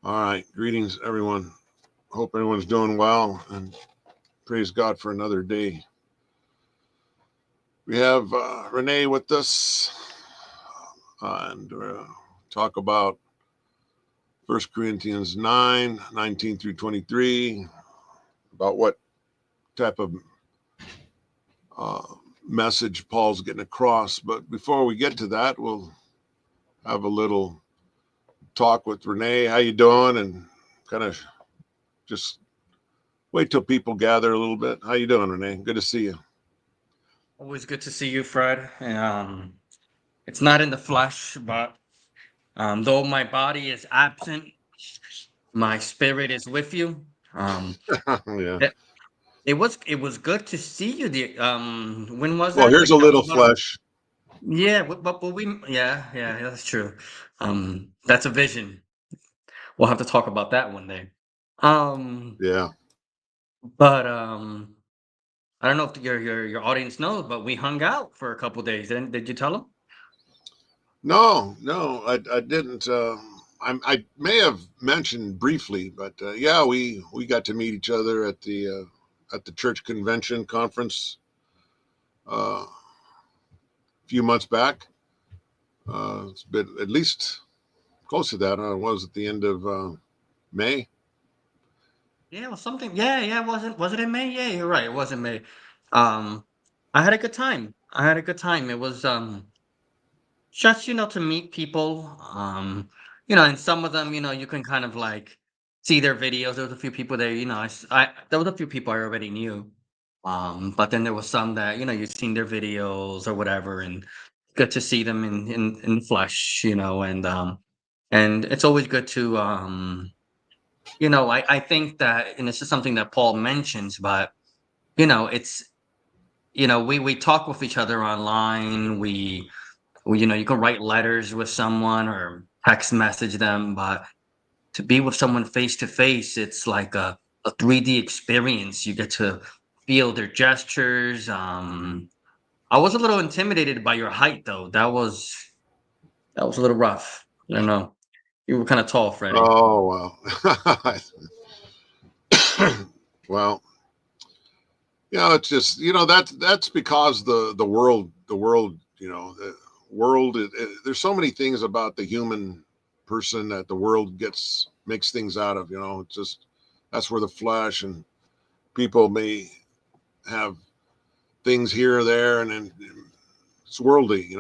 All right. Greetings, everyone. Hope everyone's doing well and praise God for another day. We have Renee with us and talk about 1 Corinthians 9:19 through 23, about what type of uh, message Paul's getting across. But before we get to that, we'll have a little talk with Renee. How you doing? And kind of just wait till people gather a little bit. How you doing, Renee? Good to see you. Always good to see you, Fred. It's not in the flesh, but though my body is absent, my spirit is with you. Um, Yeah. it, it was good to see you. When was Well, that? here's Like a that was little about flesh. yeah, but we yeah, that's true. That's a vision. We'll have to talk about that one day. Um, Yeah. but I don't know if your audience knows, but we hung out for a couple days. Did you tell them? No, I didn't. I may have mentioned briefly, but yeah, we got to meet each other at the church convention conference a few months back. It's been at least close to that. It was at the end of May. Yeah, it was something. Yeah, was it in May? Yeah, you're right. It was in May. Um, I had a good time. I had a good time. It was just to meet people. And some of them, you can kind of like see their videos. There was a few people there. There was a few people I already knew. But then there was some that you've seen their videos or whatever, and good to see them in flesh. And it's always good to I think that, and this is something that Paul mentions, but it's we talk with each other online. You can write letters with someone or text message them, but to be with someone face to face, it's like a 3D experience. You get to feel their gestures. I was a little intimidated by your height, though. That was a little rough. You were kind of tall, Freddie. Oh wow. Well, it's just that's because the world there's so many things about the human person that the world gets makes things out of. It's just that's where the flesh and people may have things here or there, and then it's worldly.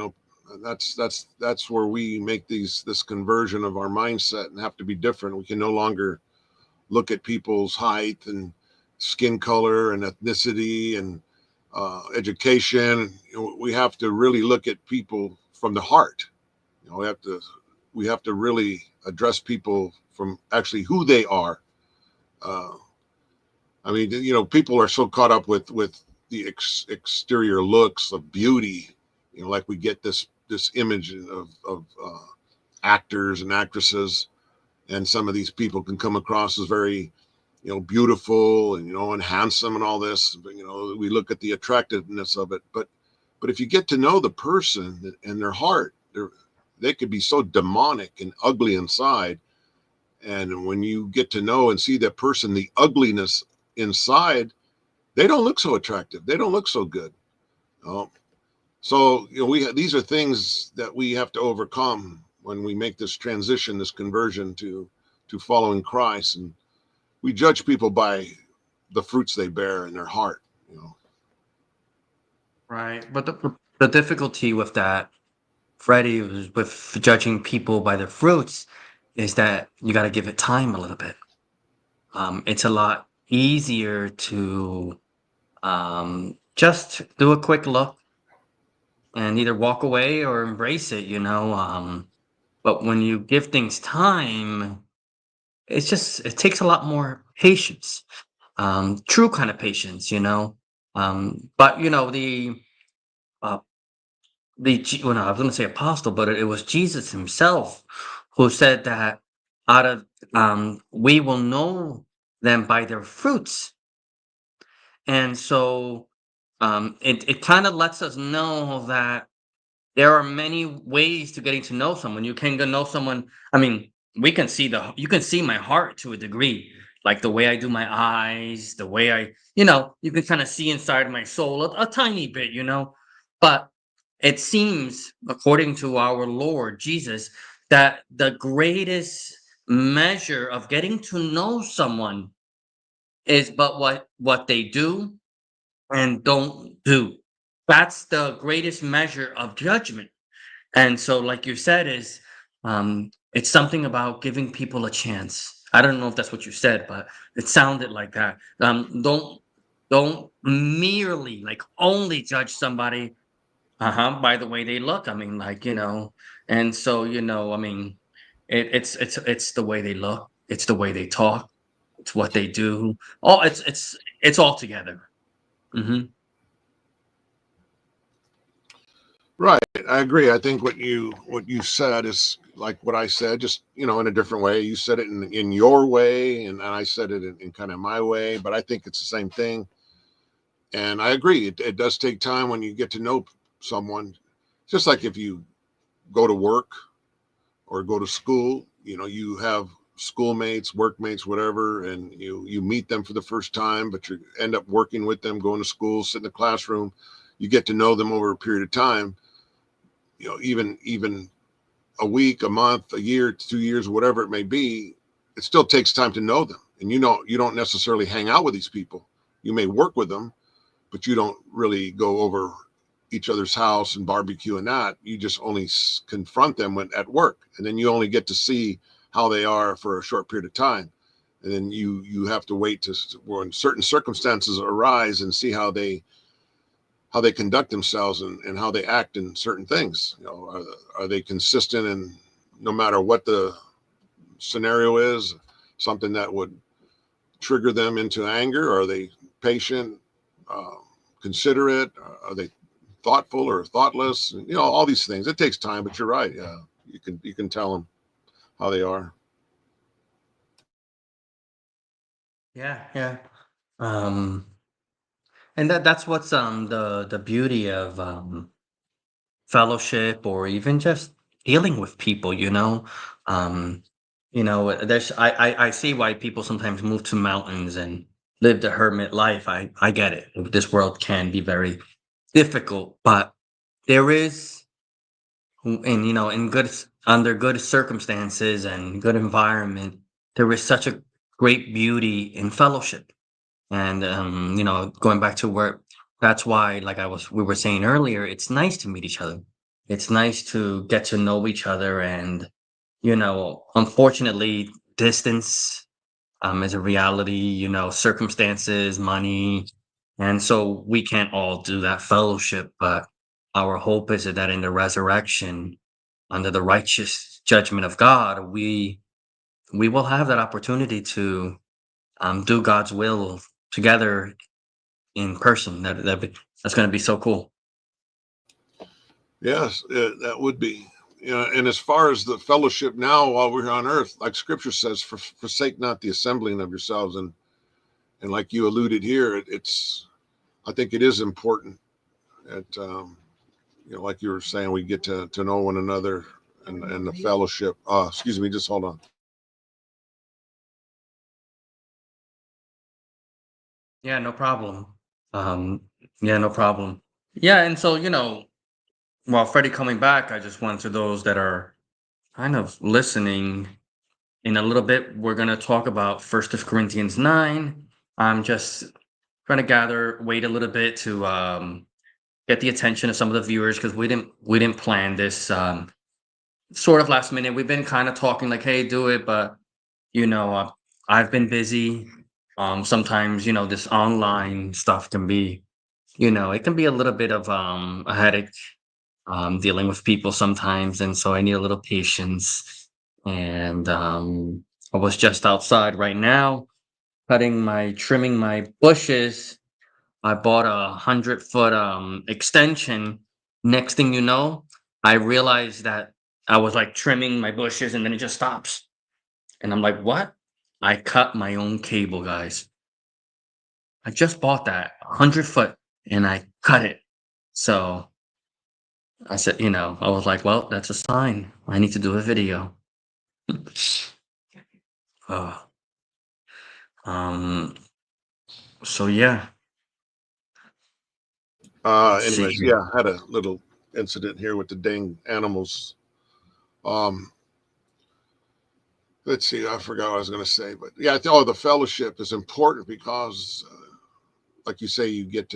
That's where we make this conversion of our mindset and have to be different. We can no longer look at people's height and skin color and ethnicity and education. We have to really look at people from the heart. We have to really address people from actually who they are. Uh, I mean, people are so caught up with the exterior looks of beauty. Like we get this image of actors and actresses, and some of these people can come across as very beautiful and handsome and all this. But we look at the attractiveness of it, but if you get to know the person and their heart, they could be so demonic and ugly inside. And when you get to know and see that person, the ugliness inside, they don't look so attractive. They don't look so good. Oh, so we these are things that we have to overcome when we make this transition, this conversion to following Christ. And we judge people by the fruits they bear in their heart. Right. But the difficulty with that, Freddie, was with judging people by their fruits, is that you got to give it time a little bit. It's a lot easier to just do a quick look and either walk away or embrace it. But when you give things time, it takes a lot more patience, true kind of patience. But uh, well, no, I was going to say apostle, but it was Jesus himself who said that out of we will know them by their fruits. And so it kind of lets us know that there are many ways to getting to know someone. You can go know someone. I mean, we can see you can see my heart to a degree, like the way I do my eyes, the way you can kind of see inside my soul a tiny bit, but it seems, according to our Lord Jesus, that the greatest measure of getting to know someone is but what they do and don't do. That's the greatest measure of judgment. And so, like you said, it's something about giving people a chance. I don't know if that's what you said, but it sounded like that. Don't merely like only judge somebody by the way they look. I mean, like, and so, I mean, it's the way they look, it's the way they talk, it's what they do. Oh, it's all together. Hmm. Right. I agree. I think what you said is like what I said, just in a different way. You said it in your way, and I said it in kind of my way, but I think it's the same thing. And I agree. It does take time when you get to know someone. Just like if you go to work or go to school, you have schoolmates, workmates, whatever, and you meet them for the first time, but you end up working with them, going to school, sit in the classroom. You get to know them over a period of time. Even a week, a month, a year, 2 years, whatever it may be, it still takes time to know them. And you don't necessarily hang out with these people. You may work with them, but you don't really go over each other's house and barbecue and that. You just only confront them at work, and then you only get to see how they are for a short period of time. And then you have to wait to when certain circumstances arise and see how they conduct themselves and how they act in certain things. Are they consistent, and no matter what the scenario is, something that would trigger them into anger? Are they patient, uh, considerate? Are they thoughtful or thoughtless? All these things. It takes time, but you're right. Yeah, you can tell them how they are. Yeah, yeah. Um, and that's what's the beauty of fellowship, or even just dealing with people. Um, there's I see why people sometimes move to mountains and live the hermit life. I get it. This world can be very difficult, but there is, and in under good circumstances and good environment, there is such a great beauty in fellowship. And going back to where, that's why, like we were saying earlier, it's nice to meet each other. It's nice to get to know each other. And unfortunately, distance is a reality. Circumstances, money, and so we can't all do that fellowship. But our hope is that in the resurrection, under the righteous judgment of God, we will have that opportunity to do God's will together in person. That's going to be so cool. Yes, that would be. And as far as the fellowship now, while we're on earth, like Scripture says, forsake not the assembling of yourselves, and like you alluded here, it's. I think it is important that like you were saying, we get to know one another and the fellowship. Excuse me, just hold on. Yeah, no problem. Um, yeah, no problem. Yeah, and so while Freddie coming back, I just want to those that are kind of listening. In a little bit, we're going to talk about First of Corinthians 9. I'm just trying to wait a little bit to get the attention of some of the viewers, because we didn't plan this sort of last minute. We've been kind of talking like, hey, do it, but you know, uh, I've been busy. Sometimes this online stuff can be, it can be a little bit of a headache, dealing with people sometimes, and so I need a little patience. And I was just outside right now, trimming my bushes. I bought a 100-foot extension. Next thing you know, I realized that I was like trimming my bushes, and then it just stops. And I'm like, what? I cut my own cable, guys. I just bought that 100-foot, and I cut it. So I said, I was like, well, that's a sign. I need to do a video. Uh, um. So yeah. Let's see Anyways, here. yeah, I had a little incident here with the dang animals. Um, let's see, I forgot what I was going to say, but yeah, the fellowship is important because, like you say, you get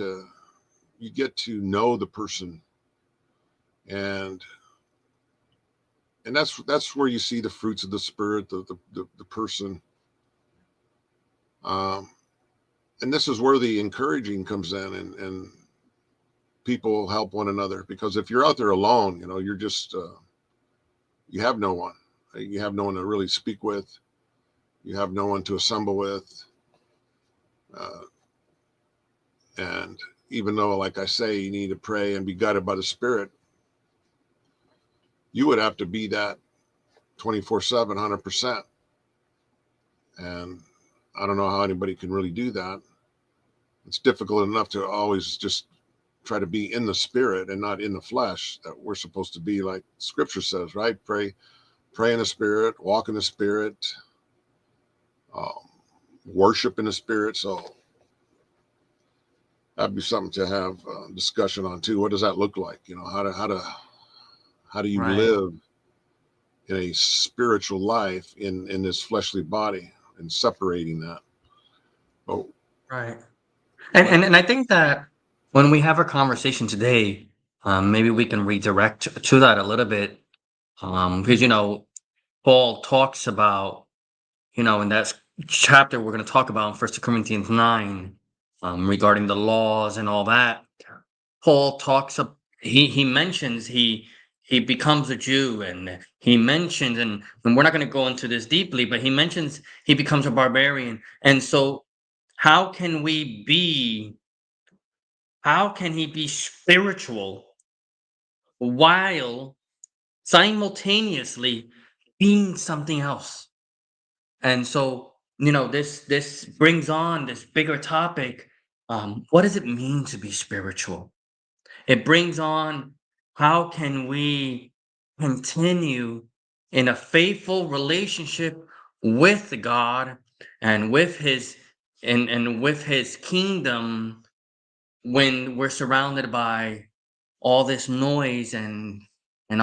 to know the person, and that's where you see the fruits of the spirit, the person, um, and this is where the encouraging comes in, and people help one another, because if you're out there alone, you're just you have no one. You have no one to really speak with. You have no one to assemble with. Uh, and even though, like I say, you need to pray and be guided by the Spirit, you would have to be that 24/7, 100%. And I don't know how anybody can really do that. It's difficult enough to always just try to be in the Spirit and not in the flesh, that we're supposed to be, like Scripture says, right? Pray in the Spirit, walk in the Spirit, um, worship in the Spirit. So that'd be something to have discussion on too. What does that look like? How do you Right. live in a spiritual life in this fleshly body, and separating that? Oh, Right. And, but and I think that when we have our conversation today, maybe we can redirect to that a little bit, because Paul talks about, in that chapter we're going to talk about in First Corinthians 9, regarding the laws and all that. Paul talks up. He mentions he becomes a Jew, and he mentions, and we're not going to go into this deeply, but he mentions he becomes a barbarian, and so how can we be? How can he be spiritual while simultaneously being something else? And so, this brings on this bigger topic. What does it mean to be spiritual? It brings on, how can we continue in a faithful relationship with God and with his and with his kingdom when we're surrounded by all this noise and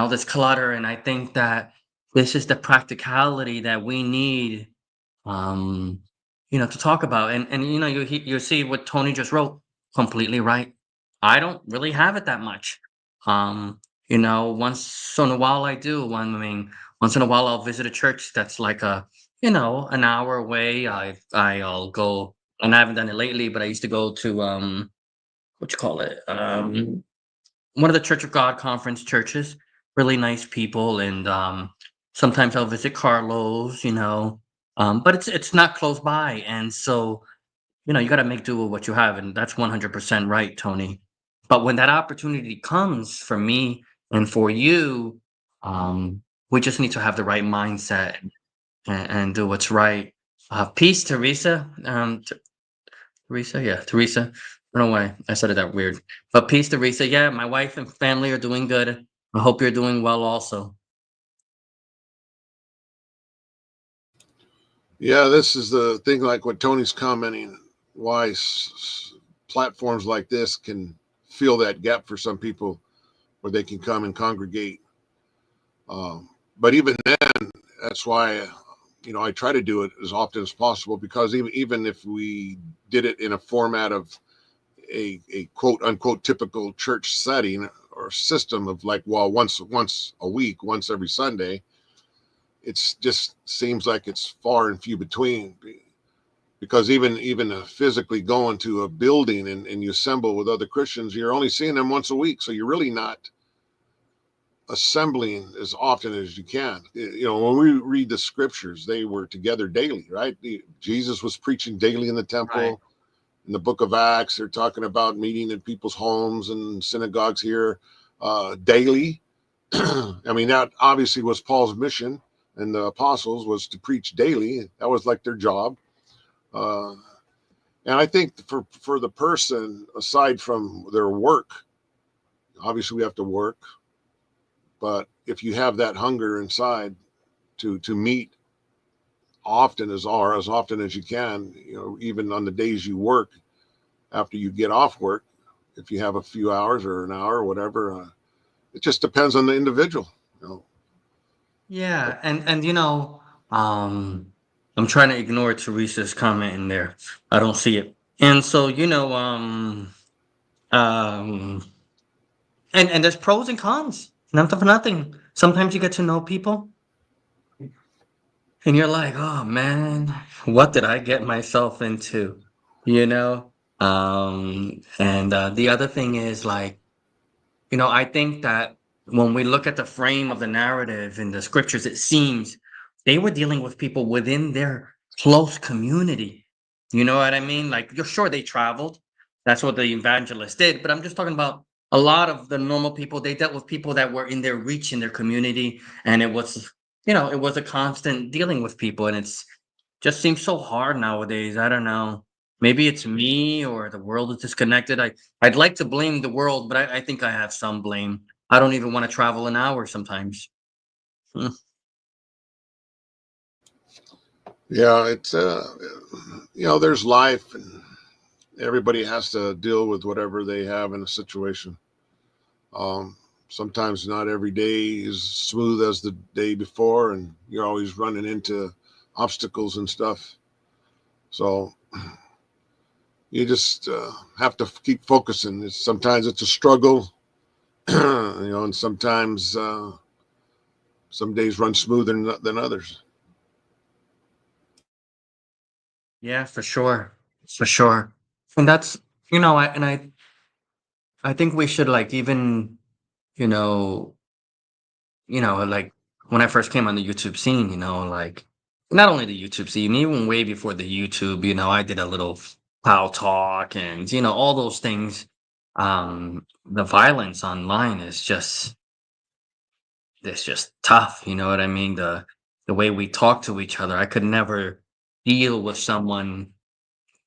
all this clutter. And I think that this is the practicality that we need, um to talk about. And you see what Tony just wrote, completely right. I don't really have it that much. um once in a while I do. Once in a while I'll visit a church that's like an hour away. I'll go, and I haven't done it lately, but I used to go to, what you call it, one of the Church of God conference churches. Really nice people, and sometimes I'll visit Carlos. But it's not close by, and so you got to make do with what you have, and that's 100% right, Tony. But when that opportunity comes for me and for you, um, we just need to have the right mindset, and do what's right. Peace, Teresa. Teresa, yeah, Teresa. I don't know why I said it that weird. But peace, Teresa. Yeah, my wife and family are doing good. I hope you're doing well also. yeah, this is the thing, like what Tony's commenting, why platforms like this can fill that gap for some people, where they can come and congregate. But even then, that's why I try to do it as often as possible, because even if we did it in a format of a quote unquote typical church setting or system of, like, well, once a week, once every Sunday, it's just seems like it's far and few between, because even physically going to a building, and you assemble with other Christians, you're only seeing them once a week, so you're really not assembling as often as you can. When we read the scriptures, they were together daily, right? Jesus was preaching daily in the Right. temple. In the book of Acts, they're talking about meeting in people's homes and synagogues here daily. I mean, that obviously was Paul's mission, and the apostles was to preach daily. That was like their job. Uh, and I think for the person, aside from their work, obviously we have to work, but if you have that hunger inside to meet often as often as you can. You know, even on the days you work after you get off work, if you have a few hours or an hour or whatever. It just depends on the individual. You know. Yeah, and I'm trying to ignore Teresa's comment in there. I don't see it. And so, um, and there's pros and cons. Nothing for nothing. Sometimes you get to know people, and you're like, oh man, what did I get myself into? You know? And the other thing is like, I think that when we look at the frame of the narrative in the scriptures, it seems they were dealing with people within their close community. You know what I mean? Like, you're sure they traveled. That's what the evangelists did. But I'm just talking about a lot of the normal people. They dealt with people that were in their reach in their community. And it was a constant dealing with people. And it's just seems so hard nowadays. I don't know. Maybe it's me or the world is disconnected. I'd like to blame the world, but I think I have some blame. I don't even want to travel an hour sometimes. Hmm. Yeah, it's there's life, and everybody has to deal with whatever they have in a situation. Um, Sometimes not every day is smooth as the day before, and you're always running into obstacles and stuff. So you just have to keep focusing. Sometimes it's a struggle, and sometimes some days run smoother than others. Yeah, for sure. For sure. And that's, I think we should like even, you know, like when I first came on the YouTube scene, like not only the YouTube scene, even way before the YouTube, I did a little plow talk and, all those things. The violence online is just it's just tough, you know what I mean? The way we talk to each other. I could never deal with someone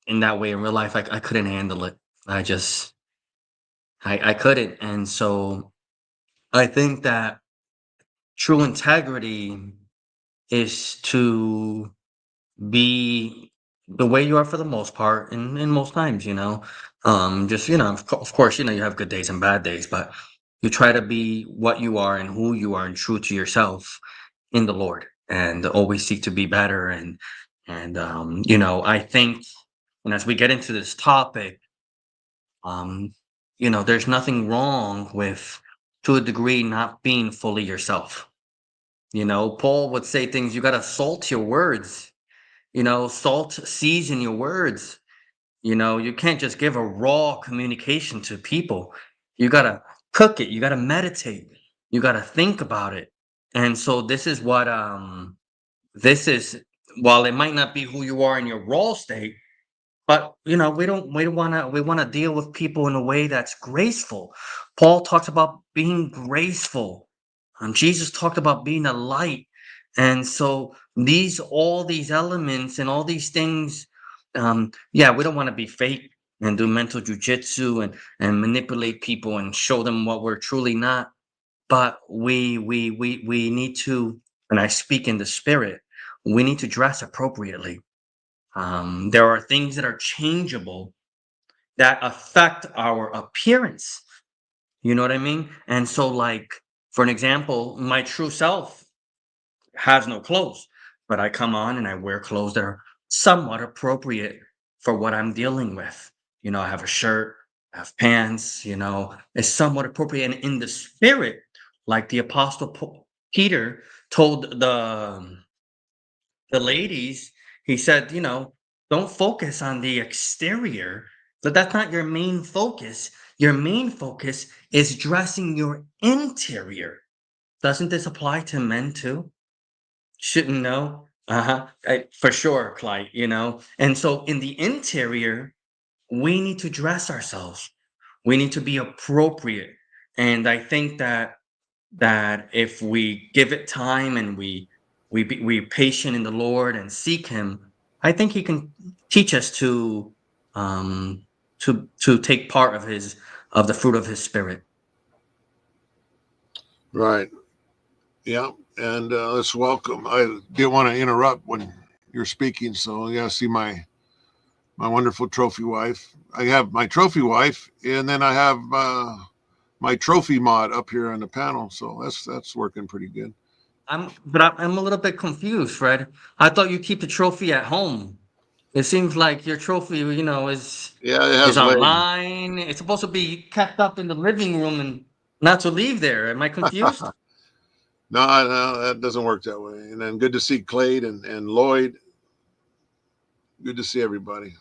in that way in real life. I couldn't handle it. I just I couldn't. And so I think that true integrity is to be the way you are for the most part and in most times, just of course, you have good days and bad days, but you try to be what you are and who you are and true to yourself in the Lord and always seek to be better. And I think, and as we get into this topic, um there's nothing wrong with, to a degree, not being fully yourself. Paul would say things, you got to salt your words. Salt season your words. You can't just give a raw communication to people. You got to cook it. You got to meditate. You got to think about it. And so this is, while it might not be who you are in your raw state, but we want to deal with people in a way that's graceful. Paul talks about being graceful. Jesus talked about being a light. And so all these elements and all these things, yeah, we don't want to be fake and do mental jujitsu and manipulate people and show them what we're truly not. But we need to, and I speak in the spirit, we need to dress appropriately. There are things that are changeable that affect our appearance. You know what I mean? And so, like, for an example, my true self has no clothes, but I come on and I wear clothes that are somewhat appropriate for what I'm dealing with. I have a shirt, I have pants, it's somewhat appropriate. And in the spirit, like the Apostle Peter told the ladies, he said, don't focus on the exterior, but that's not your main focus. Your main focus is dressing your interior. Doesn't this apply to men too? Shouldn't know. Uh-huh. For sure, Clyde, And so in the interior, we need to dress ourselves. We need to be appropriate. And I think that if we give it time and we patient in the Lord and seek Him, I think He can teach us to take part of the fruit of His Spirit. Right. Yeah. And let's welcome. I didn't want to interrupt when you're speaking. So yeah, see my wonderful trophy wife. I have my trophy wife, and then I have my trophy mod up here on the panel. So that's working pretty good. I'm a little bit confused, Fred. I thought you keep the trophy at home. It seems like your trophy, Yeah, it is has legs. online. It's supposed to be kept up in the living room and not to leave there. Am I confused? No, that doesn't work that way. And then good to see Clade and Lloyd. Good to see everybody.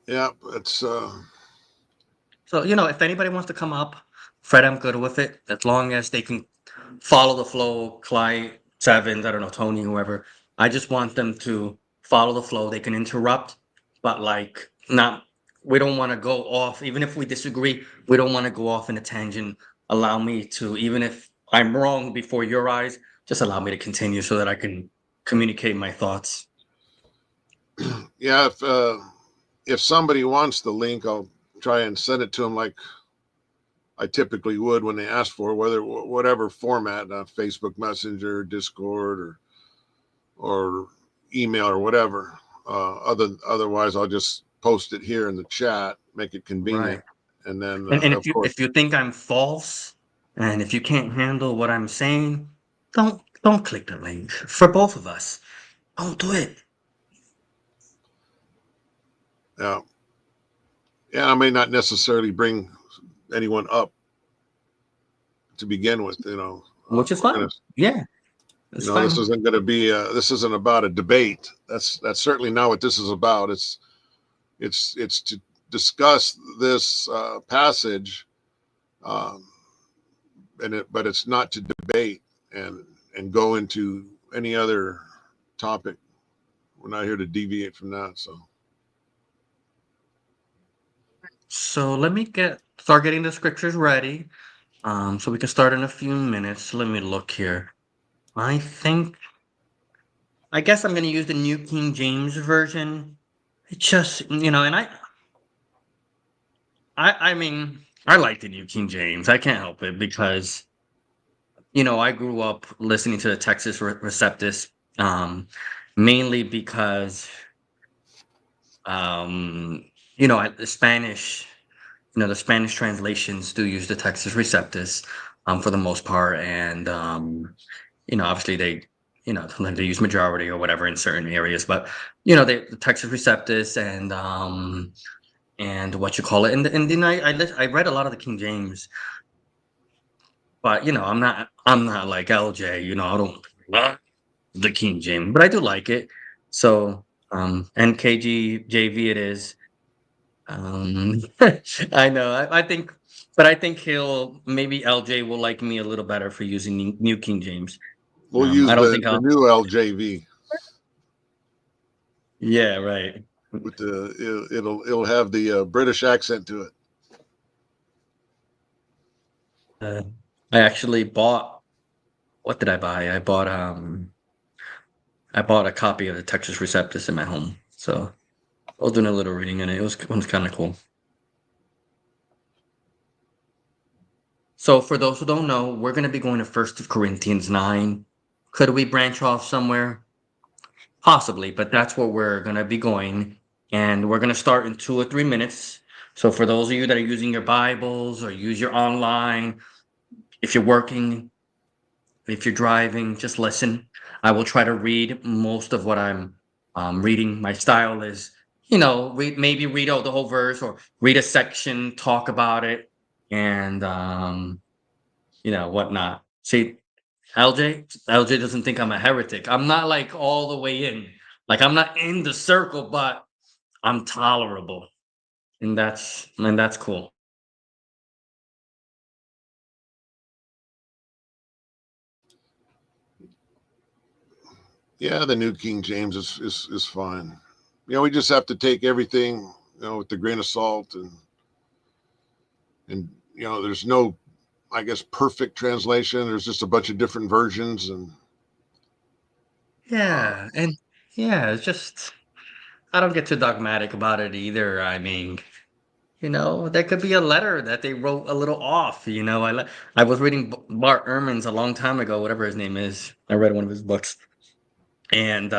Yeah, it's So, if anybody wants to come up, Fred, I'm good with it. As long as they can follow the flow, Clyde, Sevens, I don't know, Tony, whoever. I just want them to follow the flow. They can interrupt, but like not we don't want to go off, even if we disagree, we don't want to go off in a tangent. Allow me to, even if I'm wrong before your eyes, just allow me to continue so that I can communicate my thoughts. yeah. If somebody wants the link, I'll try and send it to them like I typically would when they ask for whatever format, Facebook Messenger, Discord, or email or whatever. Otherwise, I'll just post it here in the chat, make it convenient, Right. and then And of course, if you think I'm false and if you can't handle what I'm saying, don't click the link. For both of us. Don't do it. yeah, yeah. I may not necessarily bring anyone up to begin with. Which is We're gonna, fine. Yeah, it's this fine. isn't going to be. This isn't about a debate. That's certainly not what this is about. It's to discuss this passage, um, but it's not to debate and go into any other topic. We're not here to deviate from that. So let me start getting the scriptures ready. So we can start in a few minutes. Let me look here. I guess I'm gonna use the New King James Version. It just, and I mean, I like the New King James. I can't help it because I grew up listening to the Texas Receptus, mainly because, the Spanish, the Spanish translations do use the Texas Receptus, for the most part, and obviously sometimes they use majority or whatever in certain areas, but the Texas Receptus and what you call it, and then I read a lot of the King James. But I'm not like LJ, I don't love the King James, but I do like it. So NKGJV it is. Um I know. I think he'll maybe LJ will like me a little better for using New King James. We'll I use don't the think the I'll new LJV Yeah, right. with it'll have the British accent to it. Uh, I actually bought what did I buy? I bought a copy of the Texas Receptus in my home. So I was doing a little reading in it. It was kind of cool. So for those who don't know, we're going to be going to First Corinthians 9. Could we branch off somewhere? Possibly, but that's where we're going to be going. And we're going to start in 2 or 3 minutes. So for those of you that are using your Bibles or use your online, if you're working, if you're driving, just listen. I will try to read most of what I'm reading. My style is, maybe read out the whole verse or read a section, talk about it, and whatnot. See, LJ doesn't think I'm a heretic. I'm not like all the way in. Like I'm not in the circle, but I'm tolerable. And that's cool. Yeah, the new King James is fine. We just have to take everything with a grain of salt, and there's no, I guess, perfect translation. There's just a bunch of different versions, and uh, Yeah, and yeah, it's just I don't get too dogmatic about it either. I mean, There could be a letter that they wrote a little off. I was reading Bart Ehrman's a long time ago, whatever his name is. I read one of his books, and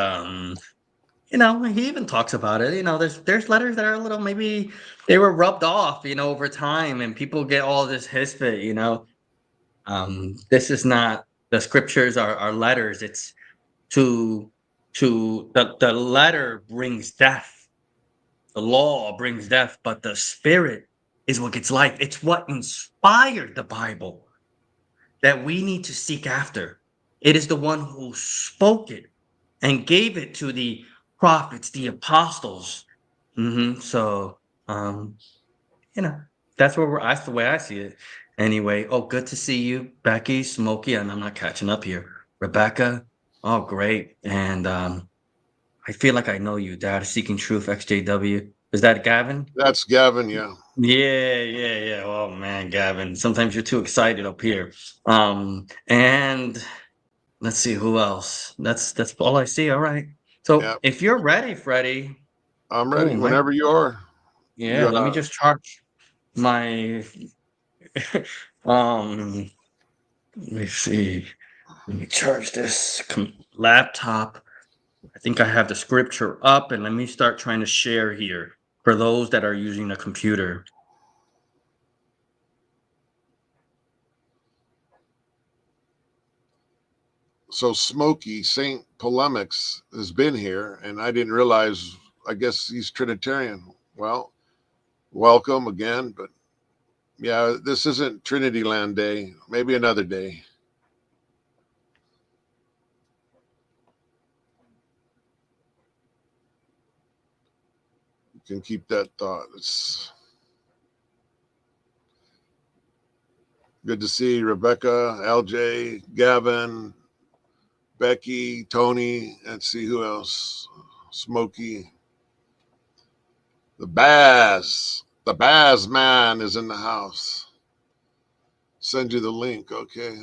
he even talks about it. There's letters that are a little, maybe they were rubbed off, over time, and people get all this history. This is not, the scriptures are letters. It's to the letter brings death. The law brings death, but the spirit is what gets life. It's what inspired the Bible that we need to seek after. It is the one who spoke it and gave it to the prophets, the apostles. So, you know, that's the way I see it. Anyway, oh, good to see you, Becky, Smokey, and I'm not catching up here. Rebecca, oh, great. And I feel like I know you, Dad. Seeking Truth, XJW. Is that Gavin? That's Gavin. Yeah. Yeah. Oh man, Gavin. Sometimes you're too excited up here. And let's see who else. That's all I see. All right. So Yeah. if you're ready, Freddie. I'm Oh ready my. whenever you are. Yeah. You, Let me just charge my. um. Let me see. Let me charge this laptop. I think I have the scripture up, and let me start trying to share here for those that are using a computer. so Smokey Saint Polemics has been here, and I didn't realize. I guess he's Trinitarian. Well, welcome again, but yeah, this isn't Trinity Land Day. Maybe another day. You can keep that thought. It's good to see Rebecca, LJ, Gavin, Becky, Tony. Let's see who else. Smokey. The Baz man is in the house. Send you the link. Okay.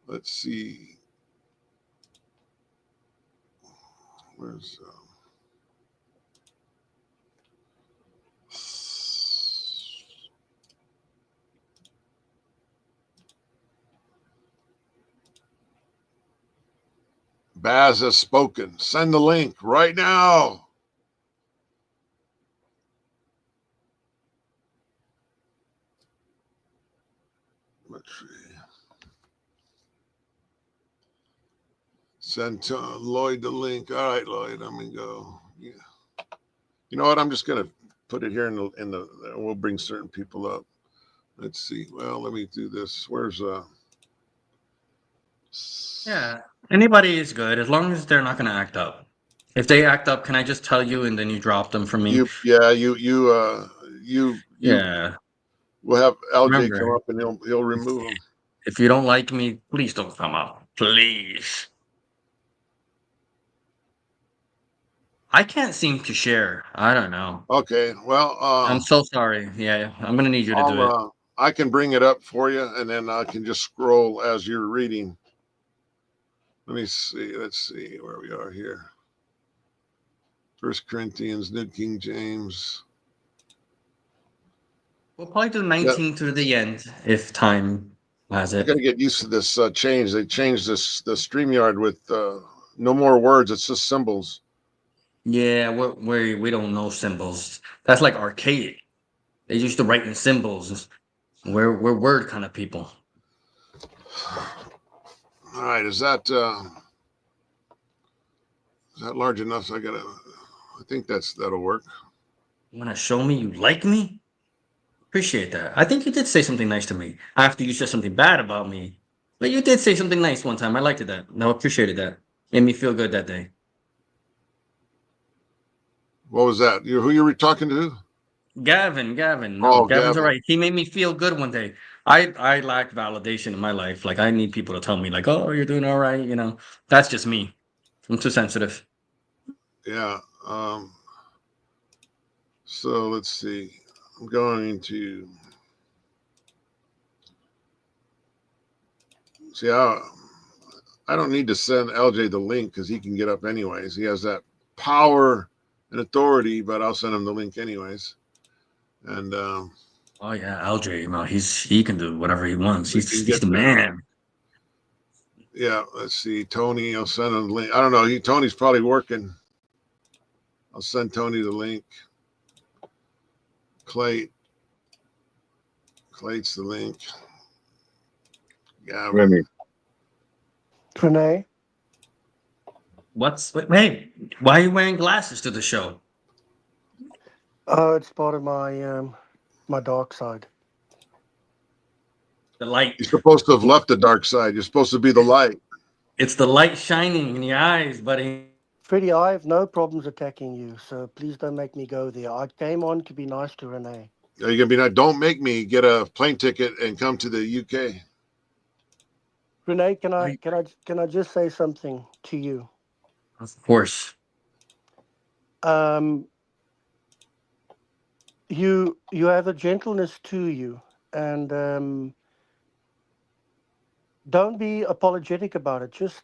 Let's see. Where's Baz has spoken. Send the link right now. Let's see. Send to Lloyd the link. All right, Lloyd, let me go. Yeah. You know what? I'm just gonna put it here in the. We'll bring certain people up. Let's see. Well, let me do this. Where's Yeah, anybody is good as long as they're not going to act up. If they act up, can I just tell you and then you drop them for me? you? Yeah, you. Yeah. We'll have LJ come Remember, up and he'll remove them. if you don't like me, please don't come up. Please. I can't seem to share. I don't know. Okay. Well, I'm so sorry. Yeah, I'm going to need you to do it. I can bring it up for you, and then I can just scroll as you're reading. Let me see. Let's see where we are here. First Corinthians, New King James. We'll probably do Yeah, 19 through the end if time has I got to it. get used to this change. They changed the StreamYard with no more words. It's just symbols. Yeah, we don't know symbols. That's like archaic. They used to write in symbols. We're word kind of people. All right, is that large enough? So I think that'll work. You want to show me you like me? Appreciate that. I think you did say something nice to me after you said something bad about me. But you did say something nice one time. I liked that. No, appreciated that. Made me feel good that day. What was that? Who you were talking to? Gavin. No, Oh, Gavin's all Gavin. right. He made me feel good one day. I lack validation in my life. Like I need people to tell me, like, oh, you're doing all right. That's just me. I'm too sensitive. Yeah. So let's see. I'm going to see. I don't need to send LJ the link because he can get up anyways. He has that power an authority, but I'll send him the link anyways. And Oh yeah, LJ, he can do whatever he wants. we can He's get the there. man. Yeah, let's see. Tony, I'll send him the link. I don't know. Tony's probably working. I'll send Tony the link. Clate's the link. Yeah. Remy. Renee, Hey, why are you wearing glasses to the show? oh, it's part of my dark side. The light. You're supposed to have left the dark side. You're supposed to be the light. It's the light shining in your eyes, buddy. Freddie, I have no problems attacking you, so please don't make me go there. I came on to be nice to Renee. Are you gonna be not? Don't make me get a plane ticket and come to the UK. Renee, can I just say something to you? Of course. You have a gentleness to you, and don't be apologetic about it. Just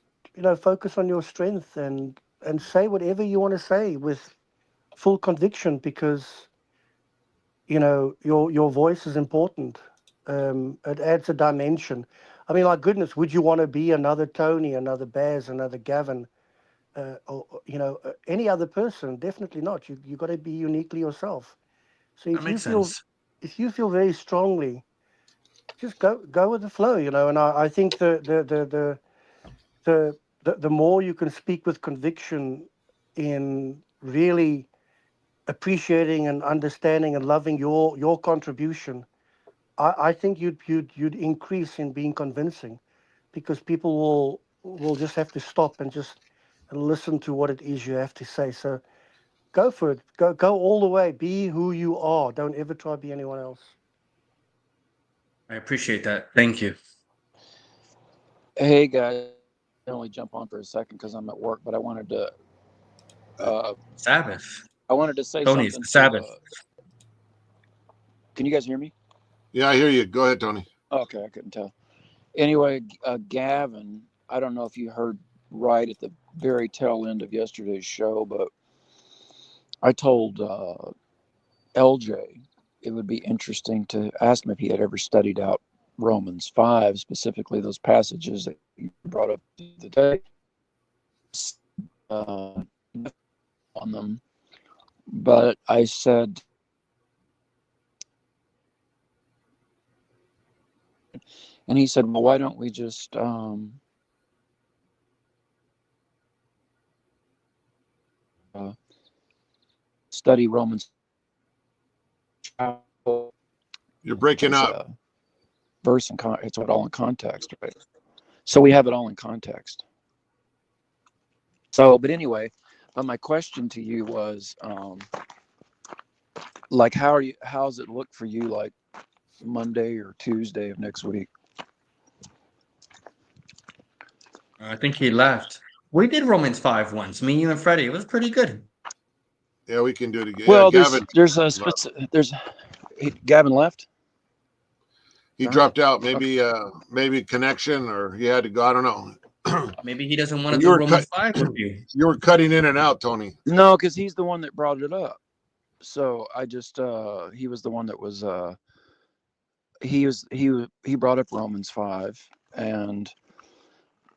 focus on your strength and say whatever you want to say with full conviction, because your voice is important. It adds a dimension. I mean, my goodness, would you want to be another Tony, another Baz, another Gavin, or any other person? Definitely not. You got to be uniquely yourself. So That makes sense. if you feel very strongly, just go with the flow, And I think the more you can speak with conviction in really appreciating and understanding and loving your contribution, I think you'd increase in being convincing, because people will just have to stop and just listen to what it is you have to say. So go for it. Go all the way. Be who you are. Don't ever try to be anyone else. I appreciate that. Thank you. Hey guys, I only jump on for a second because I'm at work, but I wanted to Sabbath. say Tony, it's something the Sabbath. Can you guys hear me? Yeah, I hear you. Go ahead, Tony. Okay, I couldn't tell. Anyway, Gavin, I don't know if you heard right at the very tail end of yesterday's show, but I told LJ it would be interesting to ask him if he had ever studied out Romans 5, specifically those passages that you brought up today, on them. But I said, and he said, well, why don't we just study Romans? You're breaking up. Verse and it's all in context, right? So we have it all in context. So, but anyway, my question to you was, like, how's it look for you, like Monday or Tuesday of next week? I think he left. We did Romans 5 once, me, you, and Freddie. It was pretty good. Yeah, we can do it again. Well, yeah, Gavin left. He dropped out. Maybe connection, or he had to go. I don't know. Maybe he doesn't want to do Romans 5 with you. You were cutting in and out, Tony. No, because he's the one that brought it up. So I just he was the one that was he brought up Romans 5 and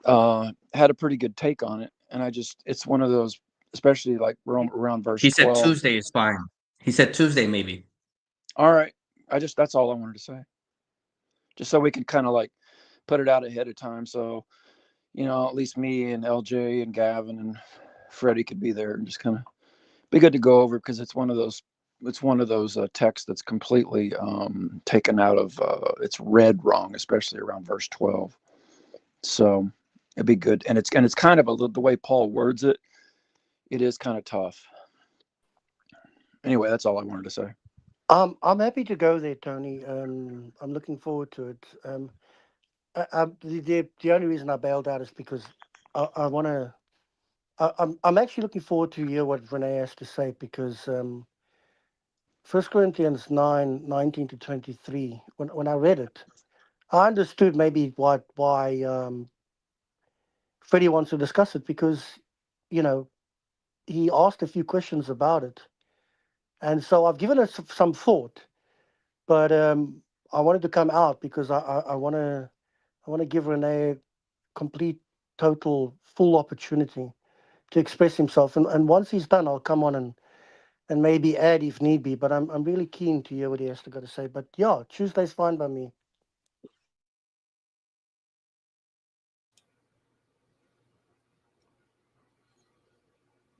had a pretty good take on it. And it's one of those, especially like around verse 12. He said Tuesday is fine. He said Tuesday maybe. All right. That's all I wanted to say. Just so we can kind of like put it out ahead of time. So, at least me and LJ and Gavin and Freddie could be there and just kind of be good to go over, because it's one of those texts that's completely taken out of it's read wrong, especially around verse 12. So it'd be good. And it's kind of the way Paul words it. It is kind of tough. Anyway, that's all I wanted to say. I'm happy to go there, Tony. I'm looking forward to it. The only reason I bailed out is because I want to. I'm actually looking forward to hear what Renee has to say, because 1 Corinthians 9:19-23. When I read it, I understood maybe why Freddie wants to discuss it, because he asked a few questions about it, and so I've given it some thought. But I wanted to come out because I want to give Renee complete, total, full opportunity to express himself. And once he's done, I'll come on and maybe add if need be. But I'm really keen to hear what he has to say. But yeah, Tuesday's fine by me.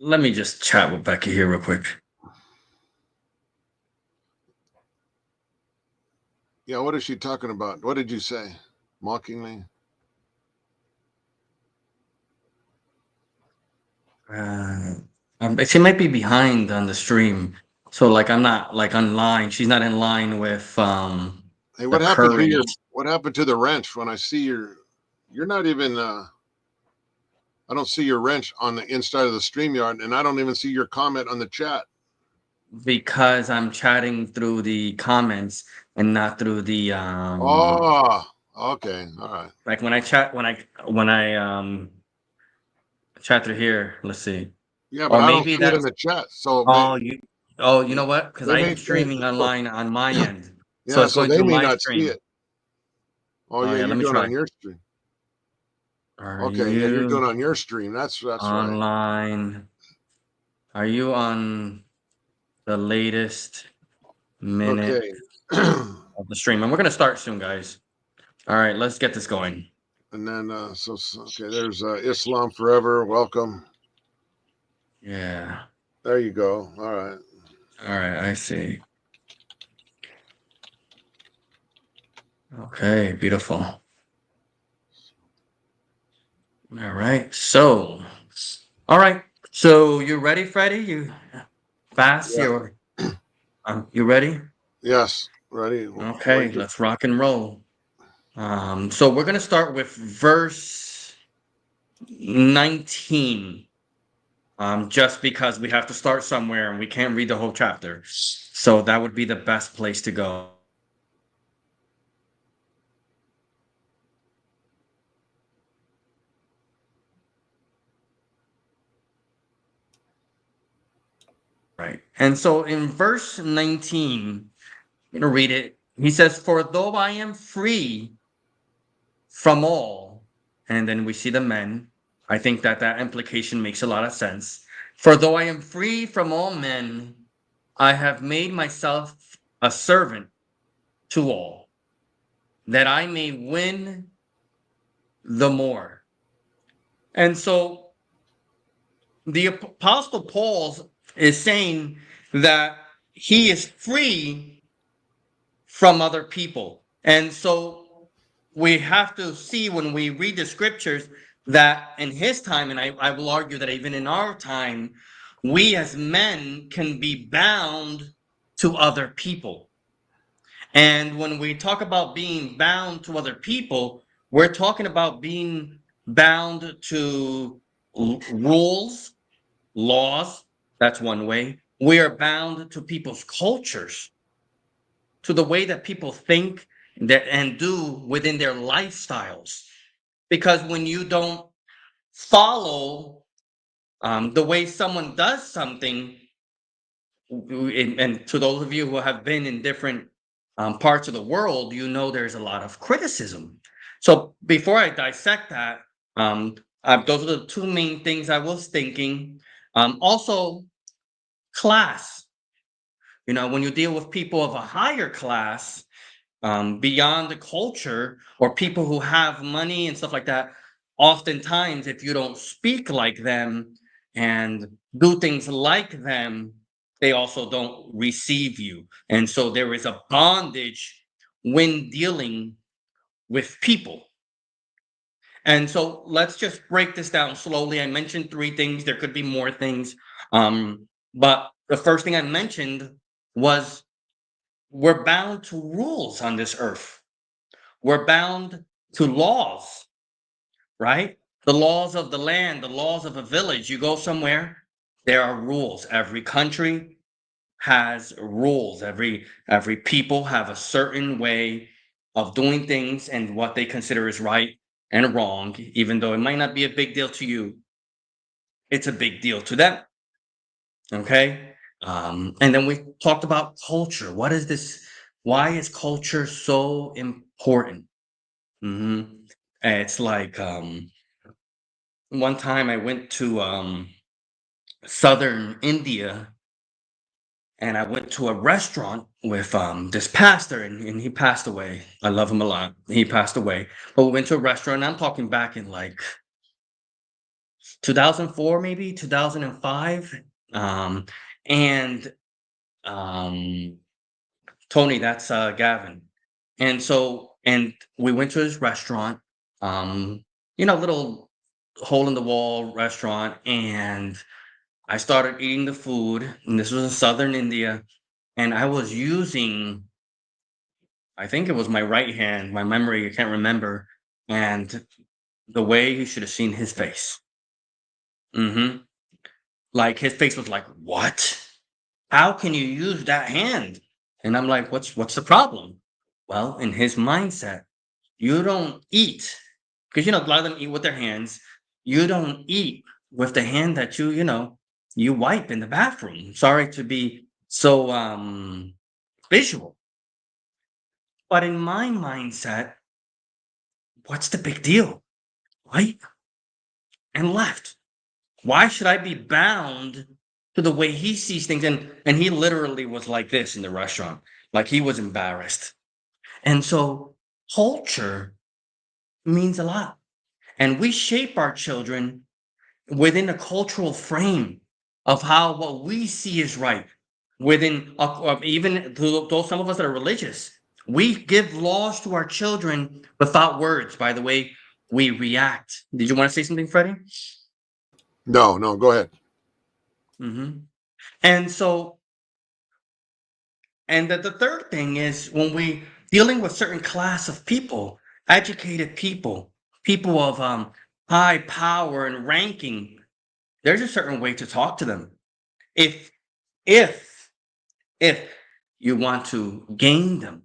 Let me just chat with Becky here real quick. Yeah, what is she talking about? What did you say? Mockingly? She might be behind on the stream, so like I'm not like online. She's not in line with Hey, the what happened to current. what happened to the wrench when I see you're not even I don't see your wrench on the inside of the StreamYard, and I don't even see your comment on the chat. Because I'm chatting through the comments and not through the Oh, okay. All right. like when I chat chat through here. Let's see. Yeah, but Or I don't maybe see it in that's the chat. So oh you know what? Because they I may am streaming so, online on my end. So yeah, it's so going they through may my not see stream. it. Oh Oh yeah, yeah, you're let me doing it try. on your stream. Are Okay, yeah, you're doing you it on your stream. That's right. online? Are you on the latest minute Okay. of the stream? And we're gonna start soon, guys. All right, let's get this going. And then okay, there's Islam Forever. Welcome. Yeah. There you go. All right. All right, I see. Okay, beautiful. All right. So, all right. So you ready, Freddie? You fast? Yeah. You ready? Yes. Ready. Okay, let's rock and roll. So we're gonna start with verse 19. Just because we have to start somewhere and we can't read the whole chapter. So that would be the best place to go. Right. And so in verse 19, I'm going to read it. He says, "For though I am free from all," and then we see the men. I think that that implication makes a lot of sense. "For though I am free from all men, I have made myself a servant to all, that I may win the more." And so the Apostle Paul is saying that he is free from other people. And so we have to see when we read the scriptures that in his time, and I will argue that even in our time, we as men can be bound to other people. And when we talk about being bound to other people, we're talking about being bound to rules, laws. That's one way. We are bound to people's cultures, to the way that people think that and do within their lifestyles. Because when you don't follow the way someone does something, and to those of you who have been in different parts of the world, you know there's a lot of criticism. So before I dissect that, those are the two main things I was thinking. Also, class. You know, when you deal with people of a higher class, beyond the culture, or people who have money and stuff like that, oftentimes if you don't speak like them and do things like them, they also don't receive you. And so there is a bondage when dealing with people. And so let's just break this down slowly. I mentioned three things. There could be more things. But the first thing I mentioned was we're bound to rules on this earth. We're bound to laws, right? The laws of the land, the laws of a village. You go somewhere, there are rules. Every country has rules. Every people have a certain way of doing things and what they consider is right and wrong, even though it might not be a big deal to you. It's a big deal to them. Okay. And then we talked about culture. What is this? Why is culture so important? hmm It's like one time I went to southern India, and I went to a restaurant with this pastor, and he passed away. I love him a lot. He passed away. But we went to a restaurant, and I'm talking back in like 2004, maybe 2005. Um, and um, Tony, that's Gavin. And we went to his restaurant, little hole in the wall restaurant, and I started eating the food. And this was in southern India, and I was using, I think it was my right hand, my memory, I can't remember. And the way you should have seen his face. hmm Like his face was like, "What? How can you use that hand?" And I'm like, "What's the problem?" Well, in his mindset, you don't eat because a lot of them eat with their hands. You don't eat with the hand that you wipe in the bathroom. Sorry to be so visual, but in my mindset, what's the big deal? Right and left. Why should I be bound to the way he sees things? And he literally was like this in the restaurant, like he was embarrassed. And so culture means a lot. And we shape our children within a cultural frame of how what we see is right. Within even though some of us that are religious, we give laws to our children without words. By the way, we react. Did you want to say something, Freddie? No, no, go ahead. hmm And so, and the third thing is when we dealing with certain class of people, educated people, people of high power and ranking, there's a certain way to talk to them. If if if you want to gain them,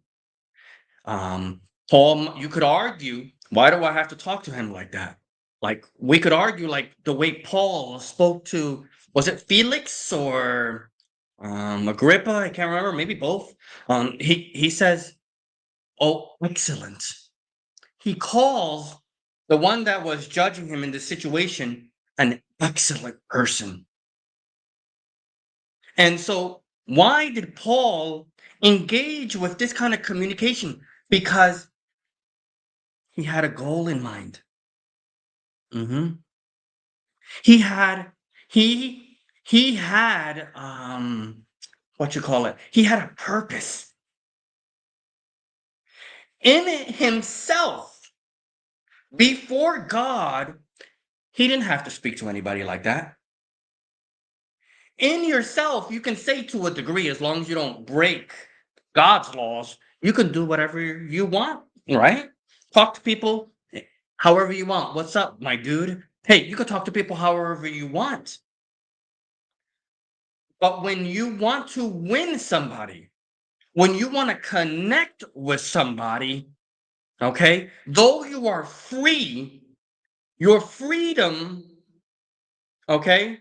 Paul, you could argue, why do I have to talk to him like that? Like we could argue, like the way Paul spoke to, was it Felix or Agrippa? I can't remember. Maybe both. He says, "Oh, excellent." He calls the one that was judging him in this situation an excellent person. And so, why did Paul engage with this kind of communication? Because he had a goal in mind. hmm He had he had what you call it? He had a purpose in it himself before God. He didn't have to speak to anybody like that. In yourself, you can say to a degree, as long as you don't break God's laws, you can do whatever you want, right? Talk to people however you want. What's up, my dude? Hey, you can talk to people however you want. But when you want to win somebody, when you want to connect with somebody, okay, though you are free, your freedom, okay,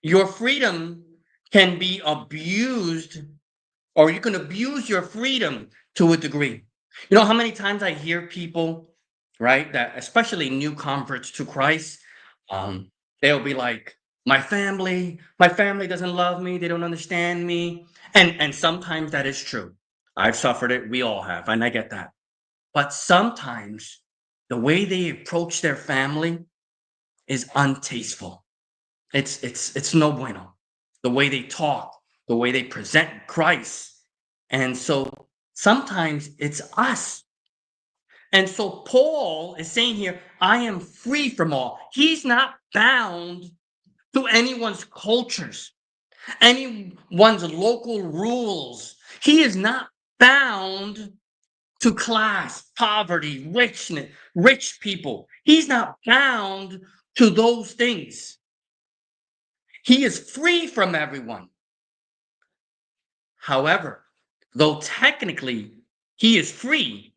your freedom can be abused, or you can abuse your freedom to a degree. You know how many times I hear people, right, that especially new converts to Christ, they'll be like, my family doesn't love me, they don't understand me. And sometimes that is true. I've suffered it, we all have, and I get that. But sometimes the way they approach their family is untasteful. It's no bueno. The way they talk, the way they present Christ. And so sometimes it's us. And so Paul is saying here, I am free from all. He's not bound to anyone's cultures, anyone's local rules. He is not bound to class, poverty, richness, rich people. He's not bound to those things. He is free from everyone. However, though technically he is free,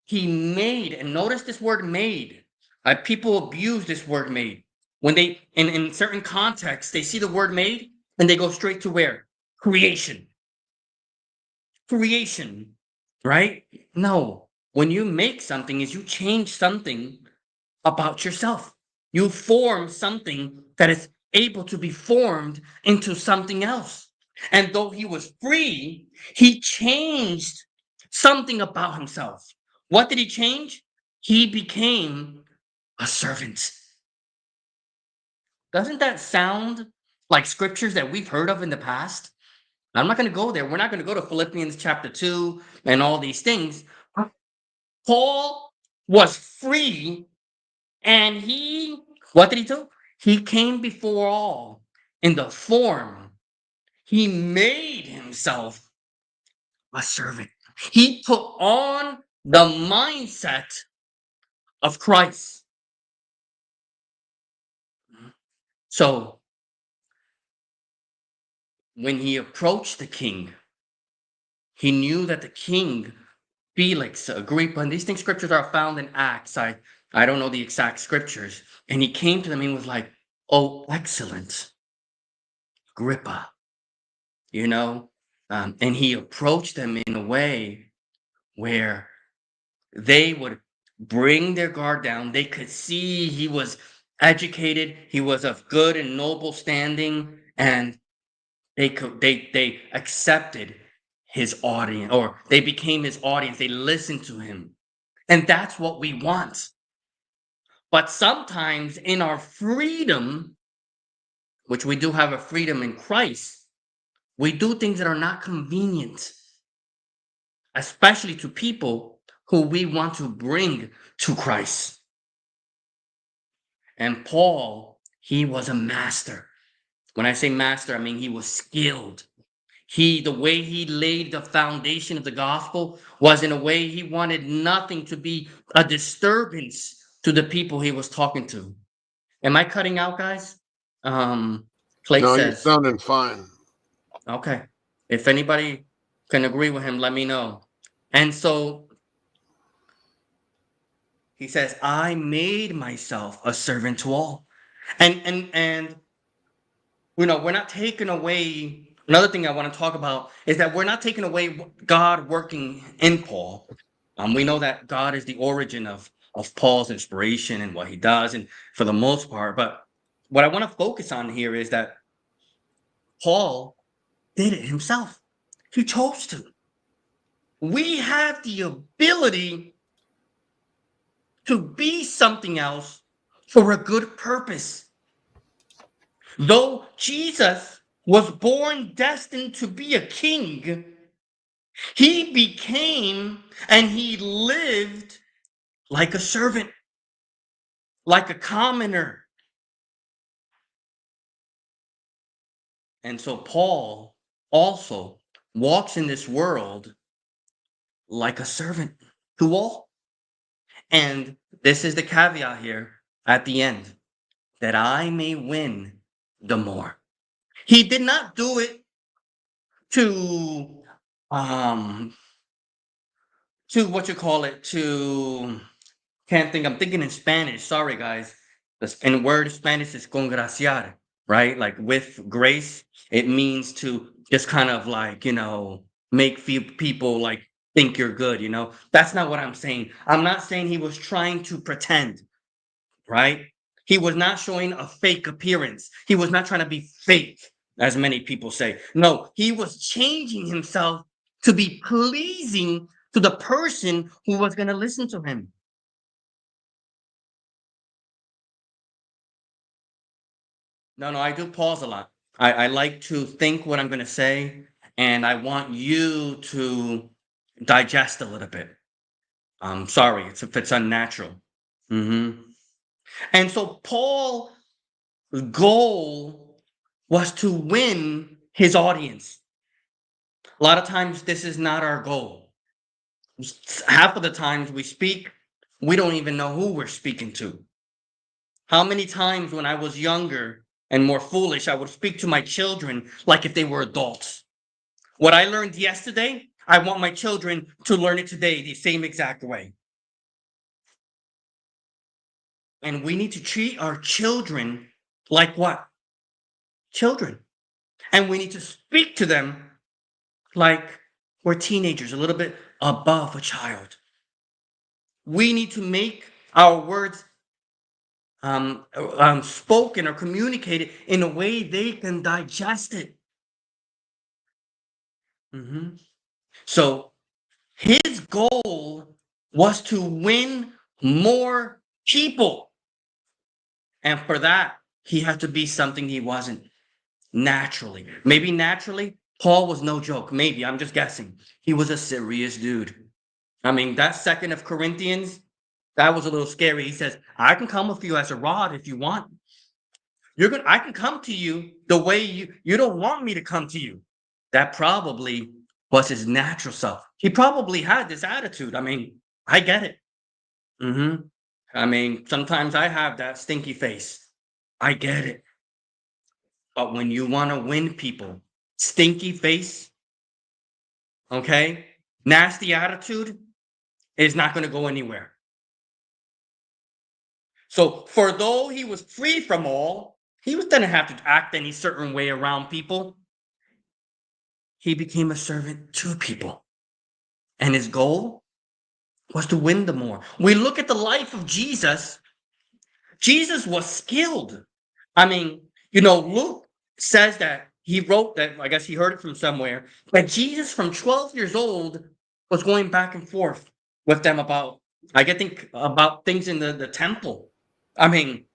he made, and notice this word made. People abuse this word made. when they in certain contexts they see the word made and they go straight to where? Creation. Creation, right? No. When you make something is you change something about yourself. You form something that is able to be formed into something else. And though he was free, he changed something about himself. What did he change? He became a servant. Doesn't that sound like scriptures that we've heard of in the past? I'm not going to go there. We're not going to go to Philippians chapter 2 and all these things. Paul was free, and what did he do? He came before all in the form. He made himself a servant. He put on the mindset of Christ. So when he approached the king, he knew that the king, Felix, Agrippa, and these things scriptures are found in Acts. I don't know the exact scriptures. And he came to them and was like, "Oh, excellent, Agrippa," you know? And he approached them in a way where they would bring their guard down. They could see he was educated, he was of good and noble standing, and they accepted his audience, or they became his audience. They listened to him. And that's what we want. But sometimes in our freedom, which we do have a freedom in Christ, we do things that are not convenient, especially to people who we want to bring to Christ. And Paul, he was a master. When I say master, I mean he was skilled. The way he laid the foundation of the gospel was in a way he wanted nothing to be a disturbance to the people he was talking to. Am I cutting out, guys? Clay No, you're says, sounding fine. okay. If anybody can agree with him, let me know. And so he says, I made myself a servant to all. And we're not taking away. Another thing I want to talk about is that we're not taking away God working in Paul. We know that God is the origin of Paul's inspiration and what he does, and for the most part. But what I want to focus on here is that Paul did it himself. He chose to. We have the ability to be something else for a good purpose. Though Jesus was born destined to be a king, he became and he lived like a servant, like a commoner. And so Paul also walks in this world like a servant to all. And this is the caveat here at the end, that I may win the more. He did not do it to what you call it, to I'm thinking in Spanish. Sorry, guys. And word Spanish is congraciar, right? Like with grace, it means to just kind of like, make people like think you're good, That's not what I'm saying. I'm not saying he was trying to pretend, right? He was not showing a fake appearance. He was not trying to be fake, as many people say. No, he was changing himself to be pleasing to the person who was going to listen to him. No, I do pause a lot. I like to think what I'm going to say, and I want you to digest a little bit. I'm sorry if it's unnatural. And so Paul's goal was to win his audience. A lot of times, this is not our goal. Half of the times we speak, we don't even know who we're speaking to. How many times when I was younger and more foolish, I would speak to my children like if they were adults. What I learned yesterday, I want my children to learn it today the same exact way. And we need to treat our children like what? Children. And we need to speak to them like we're teenagers, a little bit above a child. We need to make our words spoken or communicated in a way they can digest it. Mhm. So his goal was to win more people. And for that, he had to be something he wasn't naturally. Maybe naturally, Paul was no joke. Maybe, I'm just guessing. He was a serious dude. I mean, that second of Corinthians, that was a little scary. He says, I can come with you as a rod if you want. I can come to you the way you don't want me to come to you. That probably was his natural self. He probably had this attitude. I mean, I get it. I mean, sometimes I have that stinky face. I get it. But when you want to win people, stinky face, okay, nasty attitude is not going to go anywhere. So, for though he was free from all, he didn't have to act any certain way around people. He became a servant to people. And his goal was to win them more. We look at the life of Jesus. Jesus was skilled. I mean, Luke says that he wrote that, I guess he heard it from somewhere, that Jesus from 12 years old was going back and forth with them about, think, about things in the temple. I mean,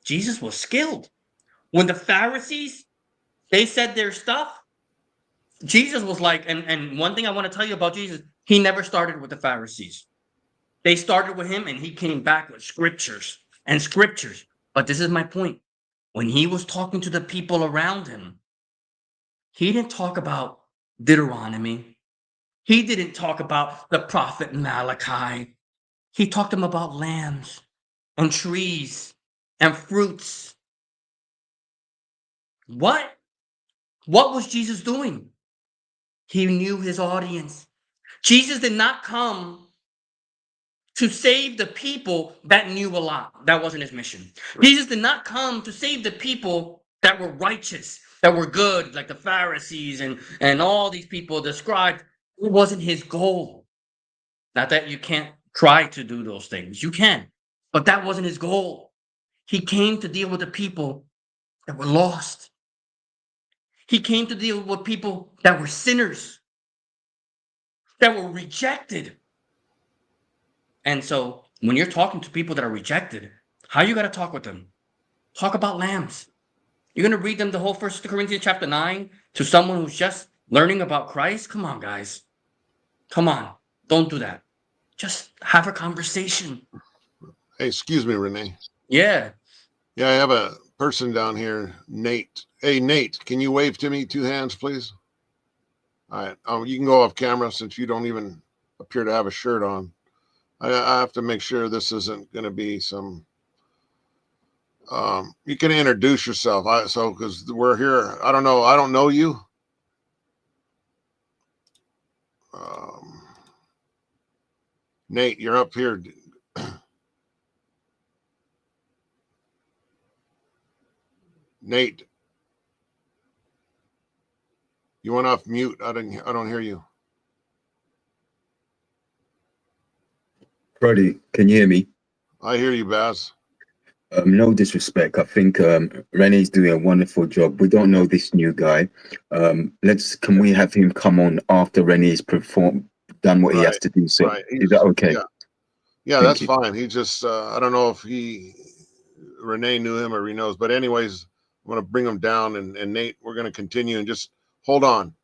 Jesus was skilled. When the Pharisees, they said their stuff, Jesus was like, and one thing I want to tell you about Jesus, he never started with the Pharisees. They started with him and he came back with scriptures and scriptures. But this is my point. When he was talking to the people around him, he didn't talk about Deuteronomy. He didn't talk about the prophet Malachi. He talked to them about lambs and trees and fruits. What? What was Jesus doing? He knew his audience. Jesus did not come to save the people that knew a lot. That wasn't his mission. Jesus did not come to save the people that were righteous, that were good, like the Pharisees and all these people, the scribes. It wasn't his goal. Not that you can't try to do those things. You can. But that wasn't his goal. He came to deal with the people that were lost. He came to deal with people that were sinners, that were rejected. And so when you're talking to people that are rejected, how you got to talk with them? Talk about lambs. You're going to read them the whole 1 Corinthians chapter 9 to someone who's just learning about Christ? Come on, guys. Come on. Don't do that. Just have a conversation. Hey, excuse me, Renee. Yeah. Yeah, I have a person down here, Nate. Hey, Nate, can you wave to me? 2 hands, please. All right. You can go off camera since you don't even appear to have a shirt on. I have to make sure this isn't going to be some. You can introduce yourself. Because we're here. I don't know you. Nate, you're up here. Nate, you went off mute. I don't hear you. Brody, can you hear me? I hear you, Baz. No disrespect. I think Rene's doing a wonderful job. We don't know this new guy. Can we have him come on after Rene's done what he has to do? So Right. is that okay? Yeah, that's fine. He just I don't know if Renee knew him or he knows. But anyways, I'm gonna bring him down and Nate, we're gonna continue and just hold on.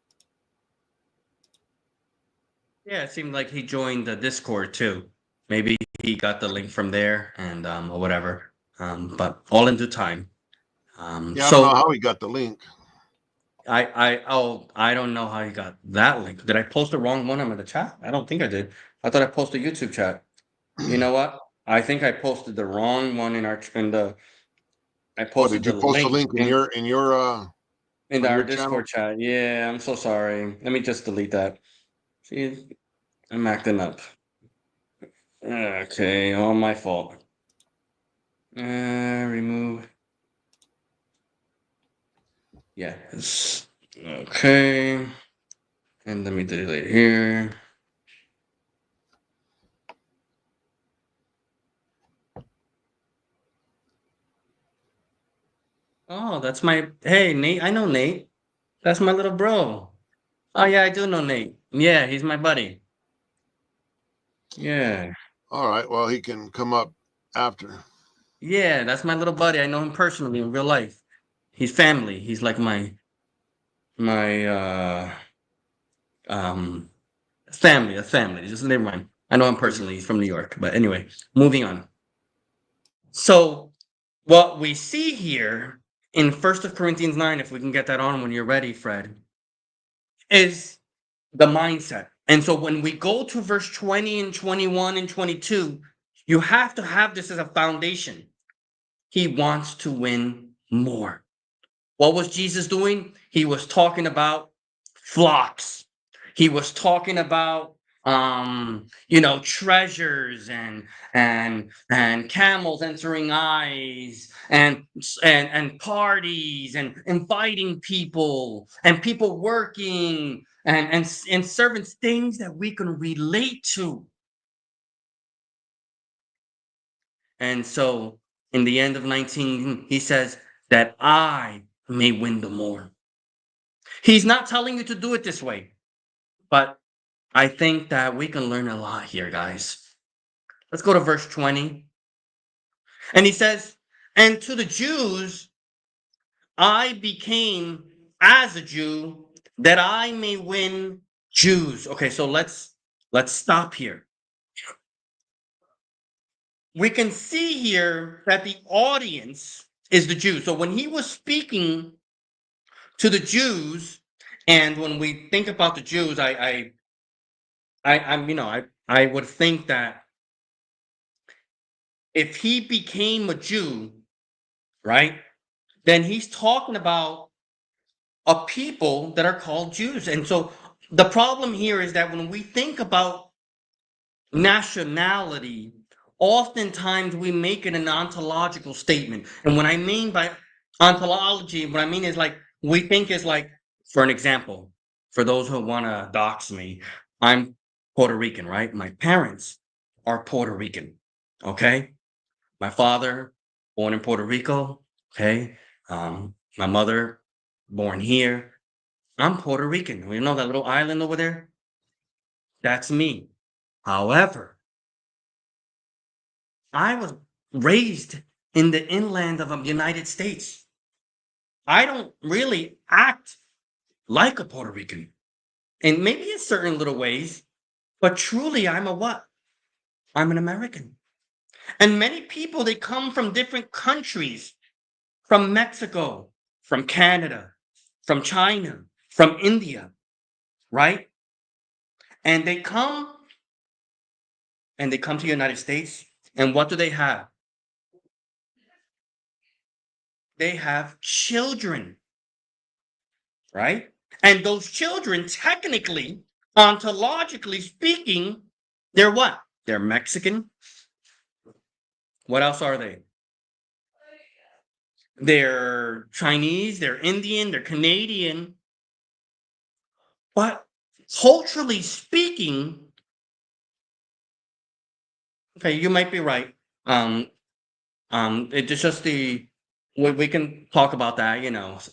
Yeah, it seemed like he joined the Discord too. Maybe he got the link from there and or whatever. But all in due time. Yeah, I don't know how he got the link. I don't know how you got that link. Did I post the wrong one in the chat? I don't think I did. I thought I posted YouTube chat. You know what? I think I posted the wrong one I What, posted did you the post a link link in your in on our your Discord chat. Yeah, I'm so sorry. Let me just delete that. See, I'm acting up. Okay, all my fault. Remove. Yeah. Okay. And let me delete it here. Oh, that's my. Hey, Nate. I know Nate. That's my little bro. Oh, yeah, I do know Nate. Yeah, he's my buddy. Yeah. All right. Well, he can come up after. Yeah, that's my little buddy. I know him personally in real life. He's family. He's like my um family, a family. Just never mind. I know him personally. He's from New York. But anyway, moving on. So what we see here in 1 Corinthians 9, if we can get that on when you're ready, Fred, is the mindset. And so when we go to verse 20 and 21 and 22, you have to have this as a foundation. He wants to win more. What was Jesus doing? He was talking about flocks. He was talking about treasures and camels entering eyes and parties and inviting people and people working and servants, things that we can relate to. And so in the end of 19, he says that I may win the more. He's not telling you to do it this way, but I think that we can learn a lot here, guys. Let's go to verse 20. And he says, and to the Jews, I became as a Jew that I may win Jews. Okay, so let's stop here. We can see here that the audience is the Jews. So when he was speaking to the Jews, and when we think about the Jews, I would think that if he became a Jew, right, then he's talking about a people that are called Jews. And so the problem here is that when we think about nationality, oftentimes we make it an ontological statement. And what I mean by ontology, what I mean is like, we think is like, for an example, for those who want to dox me, I'm Puerto Rican, right? My parents are Puerto Rican, okay? My father, born in Puerto Rico, okay? My mother, born here. I'm Puerto Rican. You know that little island over there? That's me. However, I was raised in the inland of the United States. I don't really act like a Puerto Rican, and maybe in certain little ways, but truly I'm a what? I'm an American. And many people, they come from different countries, from Mexico, from Canada, from China, from India, right? And they come to the United States, and what do they have? They have children, right? And those children, technically, ontologically speaking, they're what? They're Mexican. What else are they? They're Chinese, they're Indian, they're Canadian. But culturally speaking, okay, you might be right. It's just we can talk about that,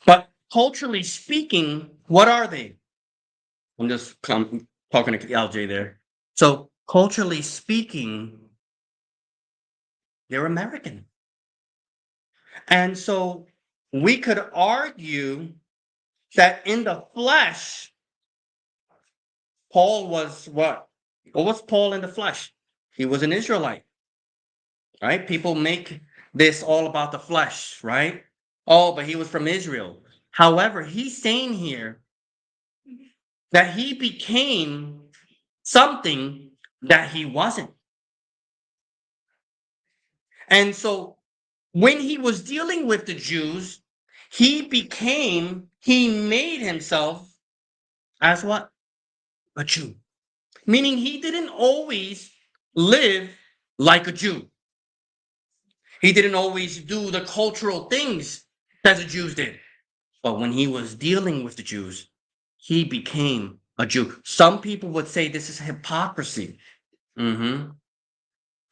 but culturally speaking, what are they? I'm just talking to LJ there. So culturally speaking, they're American. And so we could argue that in the flesh, Paul was what? What was Paul in the flesh? He was an Israelite, right? People make this all about the flesh, right? Oh, but he was from Israel. However, he's saying here that he became something that he wasn't. And so when he was dealing with the Jews, he made himself as what? A Jew. Meaning he didn't always live like a Jew. He didn't always do the cultural things that the Jews did. But when he was dealing with the Jews, he became a Jew. Some people would say this is hypocrisy.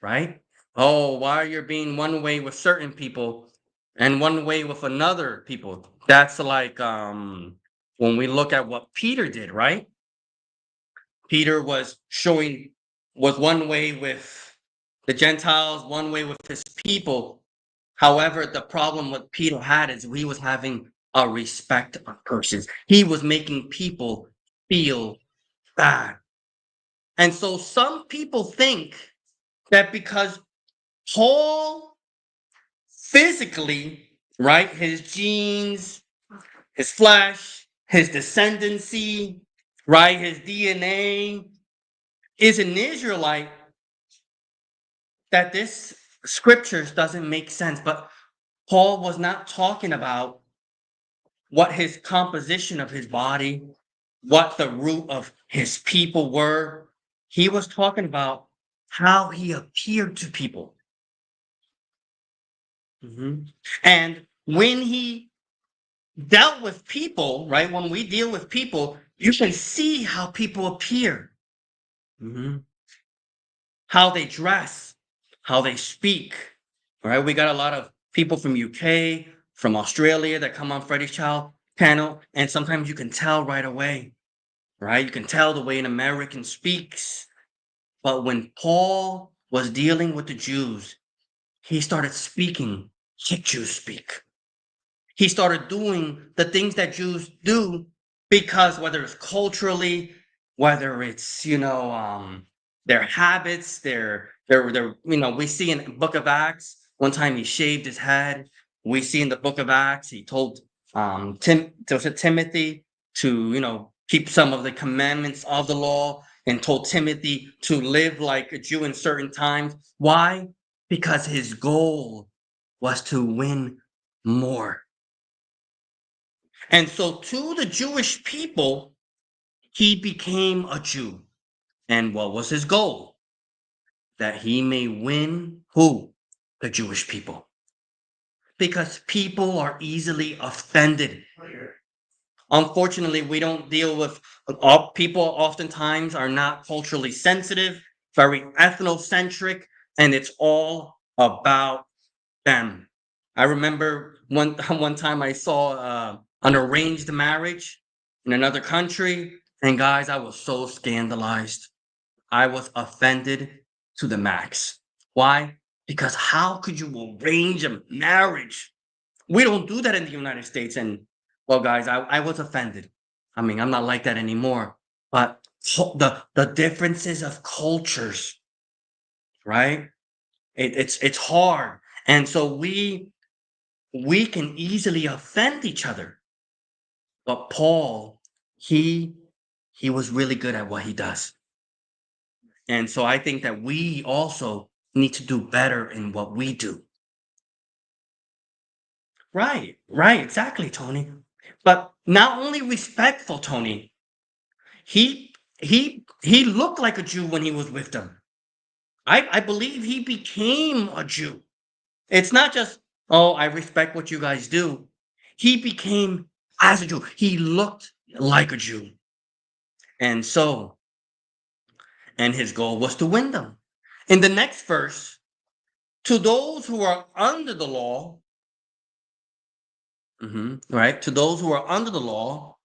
Right? Oh, why you're being one way with certain people and one way with another people? That's like when we look at what Peter did, right? Peter was one way with the Gentiles, one way with his people. However, the problem what Peter had is he was having a respect of persons. He was making people feel bad. And so some people think that because Paul physically, right, his genes, his flesh, his descendancy, right, his DNA is an Israelite, that this scriptures doesn't make sense. But Paul was not talking about what his composition of his body, what the root of his people were. He was talking about how he appeared to people. And when he dealt with people, right, when we deal with people, you can see how people appear, how they dress, how they speak, right? We got a lot of people from UK, from Australia that come on Freddie's Child panel, and sometimes you can tell right away, right? You can tell the way an American speaks. But when Paul was dealing with the Jews, he started speaking like Jews speak. He started doing the things that Jews do because whether it's culturally, whether it's, their habits, their, we see in the book of Acts, one time he shaved his head. We see in the book of Acts, he told Timothy to, keep some of the commandments of the law and told Timothy to live like a Jew in certain times. Why? Because his goal was to win more. And so to the Jewish people, he became a Jew. And what was his goal? That he may win who? The Jewish people. Because people are easily offended. Unfortunately, we don't deal with people oftentimes are not culturally sensitive, very ethnocentric, and it's all about them. I remember one time I saw an arranged marriage in another country, and guys, I was so scandalized. I was offended to the max. Why? Because how could you arrange a marriage? We don't do that in the United States. And well, guys, I was offended. I mean, I'm not like that anymore. But the differences of cultures, right? It's hard. And so we can easily offend each other. But Paul, he was really good at what he does. And so I think that we also need to do better in what we do. Right, exactly, Tony. But not only respectful, Tony, he looked like a Jew when he was with them. I believe he became a Jew. It's not just, oh, I respect what you guys do. He became as a Jew. He looked like a Jew. And his goal was to win them. In the next verse, to those who are under the law, right? To those who are under the law,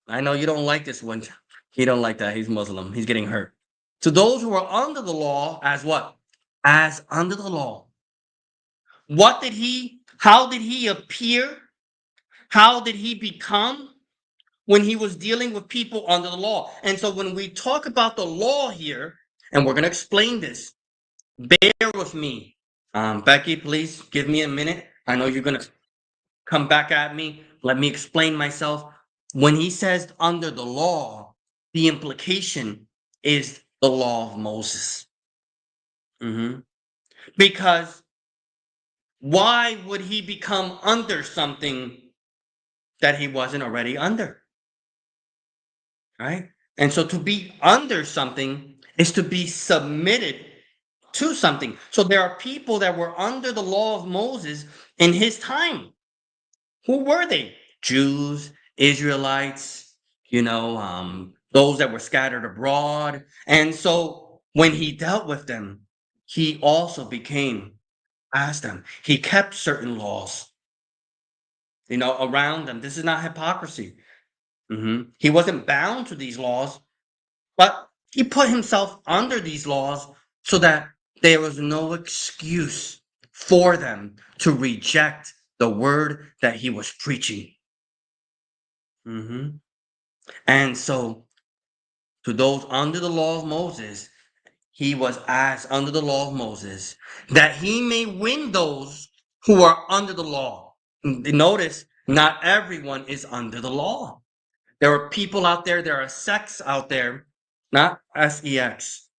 I know you don't like this one. He don't like that. He's Muslim. He's getting hurt. To those who are under the law, as what? As under the law. How did he appear? How did he become when he was dealing with people under the law? And so when we talk about the law here, and we're going to explain this, bear with me. Becky, please give me a minute. I know you're going to come back at me. Let me explain myself. When he says under the law, the implication is the law of Moses. Because why would he become under something that he wasn't already under? Right? And so to be under something is to be submitted to something. So there are people that were under the law of Moses in his time. Who were they? Jews, Israelites, those that were scattered abroad. And so when he dealt with them, he also became as them. He kept certain laws, around them. This is not hypocrisy. He wasn't bound to these laws, but he put himself under these laws so that there was no excuse for them to reject the word that he was preaching. And so, to those under the law of Moses, he was as under the law of Moses, that he may win those who are under the law. Notice, not everyone is under the law. There are people out there, there are sects out there, not S-E-X,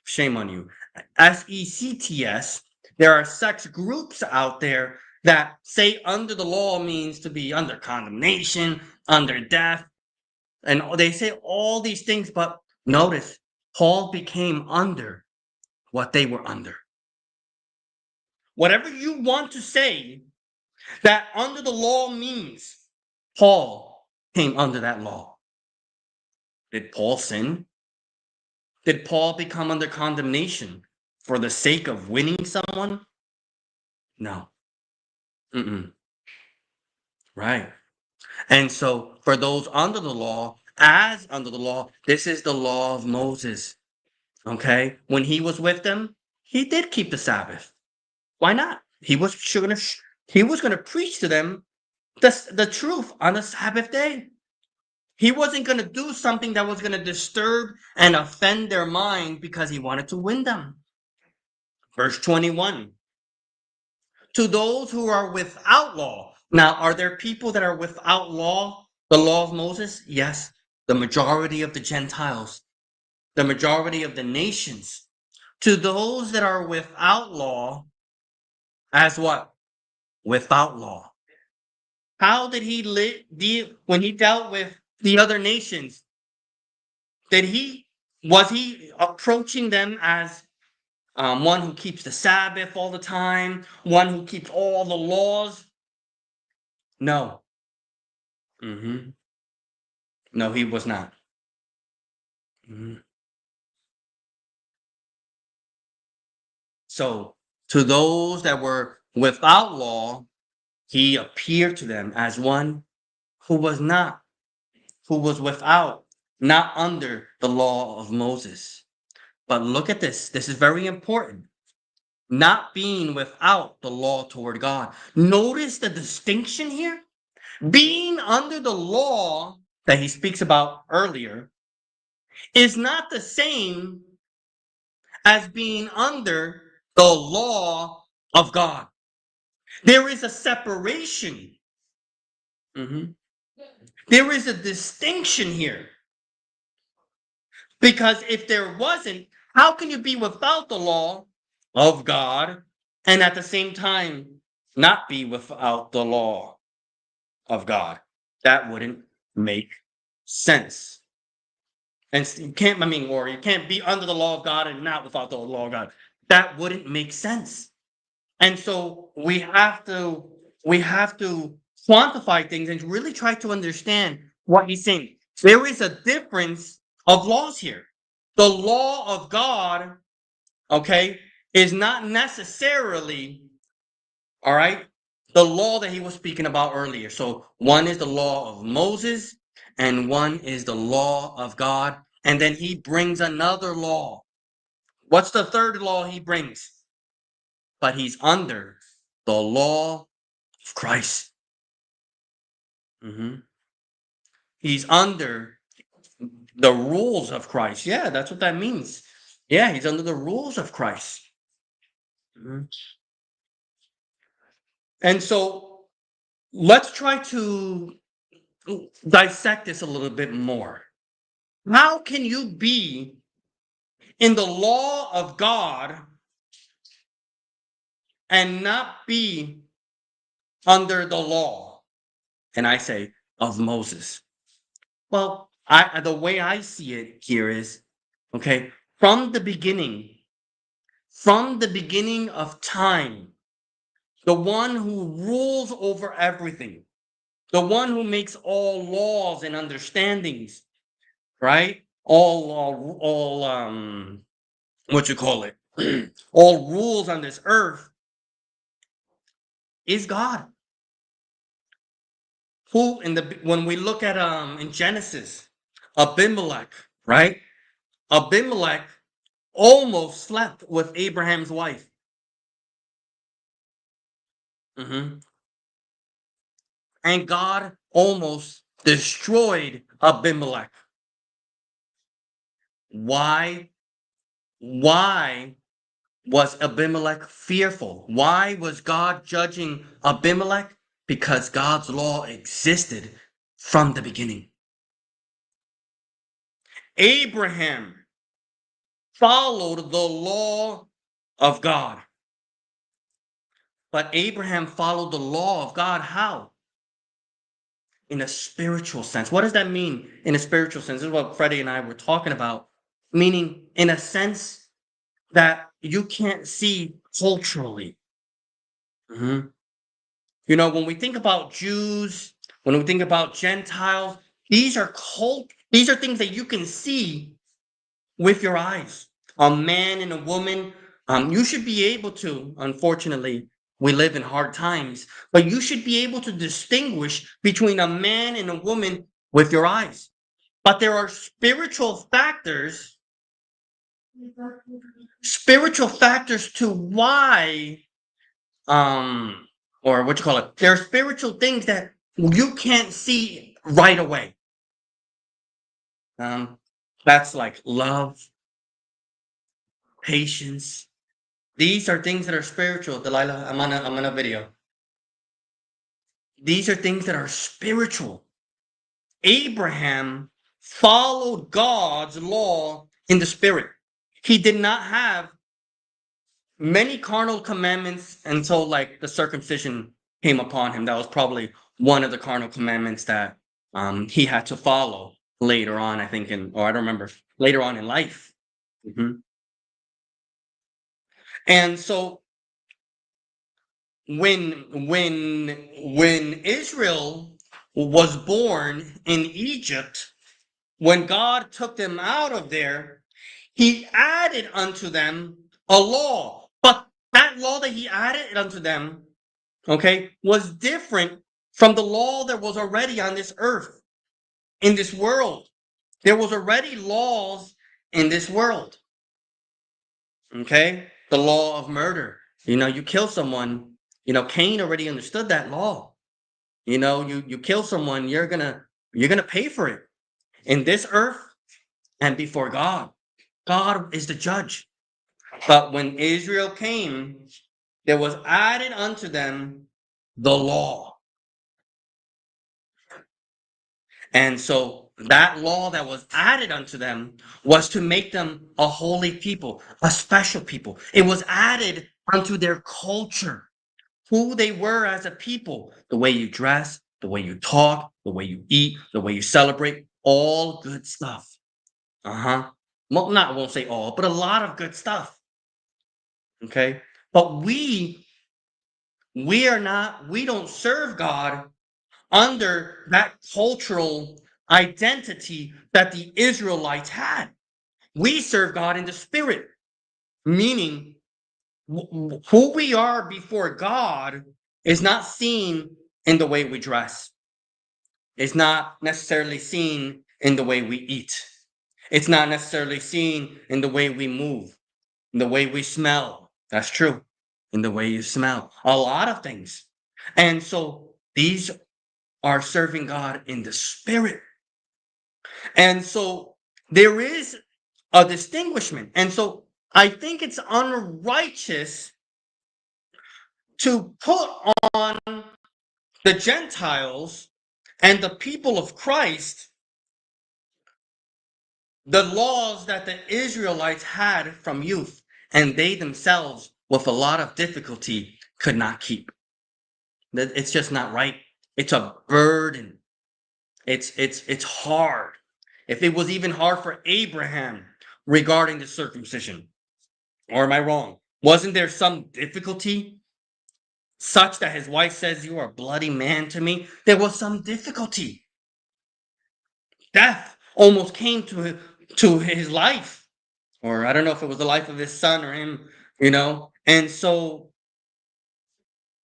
shame on you, S-E-C-T-S. There are sex groups out there that say under the law means to be under condemnation, under death, and they say all these things, but notice, Paul became under what they were under. Whatever you want to say that under the law means, Paul came under that law. Did Paul sin? Did Paul become under condemnation for the sake of winning someone? No. Right. And so for those under the law, as under the law, this is the law of Moses. Okay? When he was with them, he did keep the Sabbath. Why not? He was going to preach to them the truth on the Sabbath day. He wasn't going to do something that was going to disturb and offend their mind because he wanted to win them. Verse 21. To those who are without law. Now, are there people that are without law, the law of Moses? Yes. The majority of the Gentiles, the majority of the nations. To those that are without law, as what? Without law. How did he deal when he dealt with the other nations? Was he approaching them as one who keeps the Sabbath all the time, one who keeps all the laws? No. No, he was not. So, to those that were without law, he appeared to them as one who was without, not under the law of Moses. But look at this. This is very important. Not being without the law toward God. Notice the distinction here. Being under the law that he speaks about earlier is not the same as being under the law of God. There is a separation. There is a distinction here. Because if there wasn't, how can you be without the law of God and at the same time not be without the law of God? That wouldn't make sense. And you can't be under the law of God and not without the law of God. That wouldn't make sense. And so we have to quantify things and really try to understand what he's saying. There is a difference of laws here. The law of God, okay, is not necessarily, all right, the law that he was speaking about earlier. So one is the law of Moses and one is the law of God. And then he brings another law. What's the third law he brings? But he's under the law of Christ. He's under the rules of Christ. Yeah, that's what that means. Yeah, he's under the rules of Christ. And so let's try to dissect this a little bit more. How can you be in the law of God and not be under the law? And I say, of Moses. Well, the way I see it here is, okay, from the beginning, from the beginning of time, the one who rules over everything, the one who makes all laws and understandings, right? All what you call it, all rules on this earth is God. Who when we look at in Genesis, Abimelech, right? Abimelech almost slept with Abraham's wife. Mhm. And God almost destroyed Abimelech. Why? Why was Abimelech fearful? Why was God judging Abimelech? Because God's law existed from the beginning. Abraham followed the law of God. But Abraham followed the law of God how? In a spiritual sense. What does that mean in a spiritual sense? This is what Freddie and I were talking about. Meaning, in a sense that you can't see culturally. Mhm. You know, when we think about Jews, when we think about Gentiles, these are these are things that you can see with your eyes. A man and a woman, you should be able to, unfortunately, we live in hard times, but you should be able to distinguish between a man and a woman with your eyes. But there are spiritual factors to why, or what you call it, there are spiritual things that you can't see right away. That's like love, patience. These are things that are spiritual. Delilah, I'm on a video. These are things that are spiritual. Abraham followed God's law in the spirit. He did not have many carnal commandments until like the circumcision came upon him. That was probably one of the carnal commandments that he had to follow later on, I think, or I don't remember, later on in life. Mhm. And so when Israel was born in Egypt, when God took them out of there, he added unto them a law. But that law that he added unto them, okay, was different from the law that was already on this earth, in this world. There was already laws in this world. Okay? The law of murder. You know, you kill someone, you know, Cain already understood that law. You know, you kill someone, you're gonna pay for it in this earth and before God. God is the judge. But when Israel came, there was added unto them the law. And so that law that was added unto them was to make them a holy people, a special people. It was added unto their culture, who they were as a people, the way you dress, the way you talk, the way you eat, the way you celebrate, all good stuff. Uh-huh. Well, I won't say all, but a lot of good stuff. Okay. But we don't serve God under that cultural identity that the Israelites had. We serve God in the spirit, meaning who we are before God is not seen in the way we dress. It's not necessarily seen in the way we eat. It's not necessarily seen in the way we move, in the way we smell. That's true. In the way you smell. A lot of things. And so these are serving God in the spirit. And so there is a distinguishment. And so I think it's unrighteous to put on the Gentiles and the people of Christ the laws that the Israelites had from youth, and they themselves, with a lot of difficulty, could not keep. It's just not right. It's a burden. It's hard. If it was even hard for Abraham regarding the circumcision, or am I wrong? Wasn't there some difficulty such that his wife says, "You are a bloody man to me"? There was some difficulty. Death almost came to his life, or I don't know if it was the life of his son or him, And so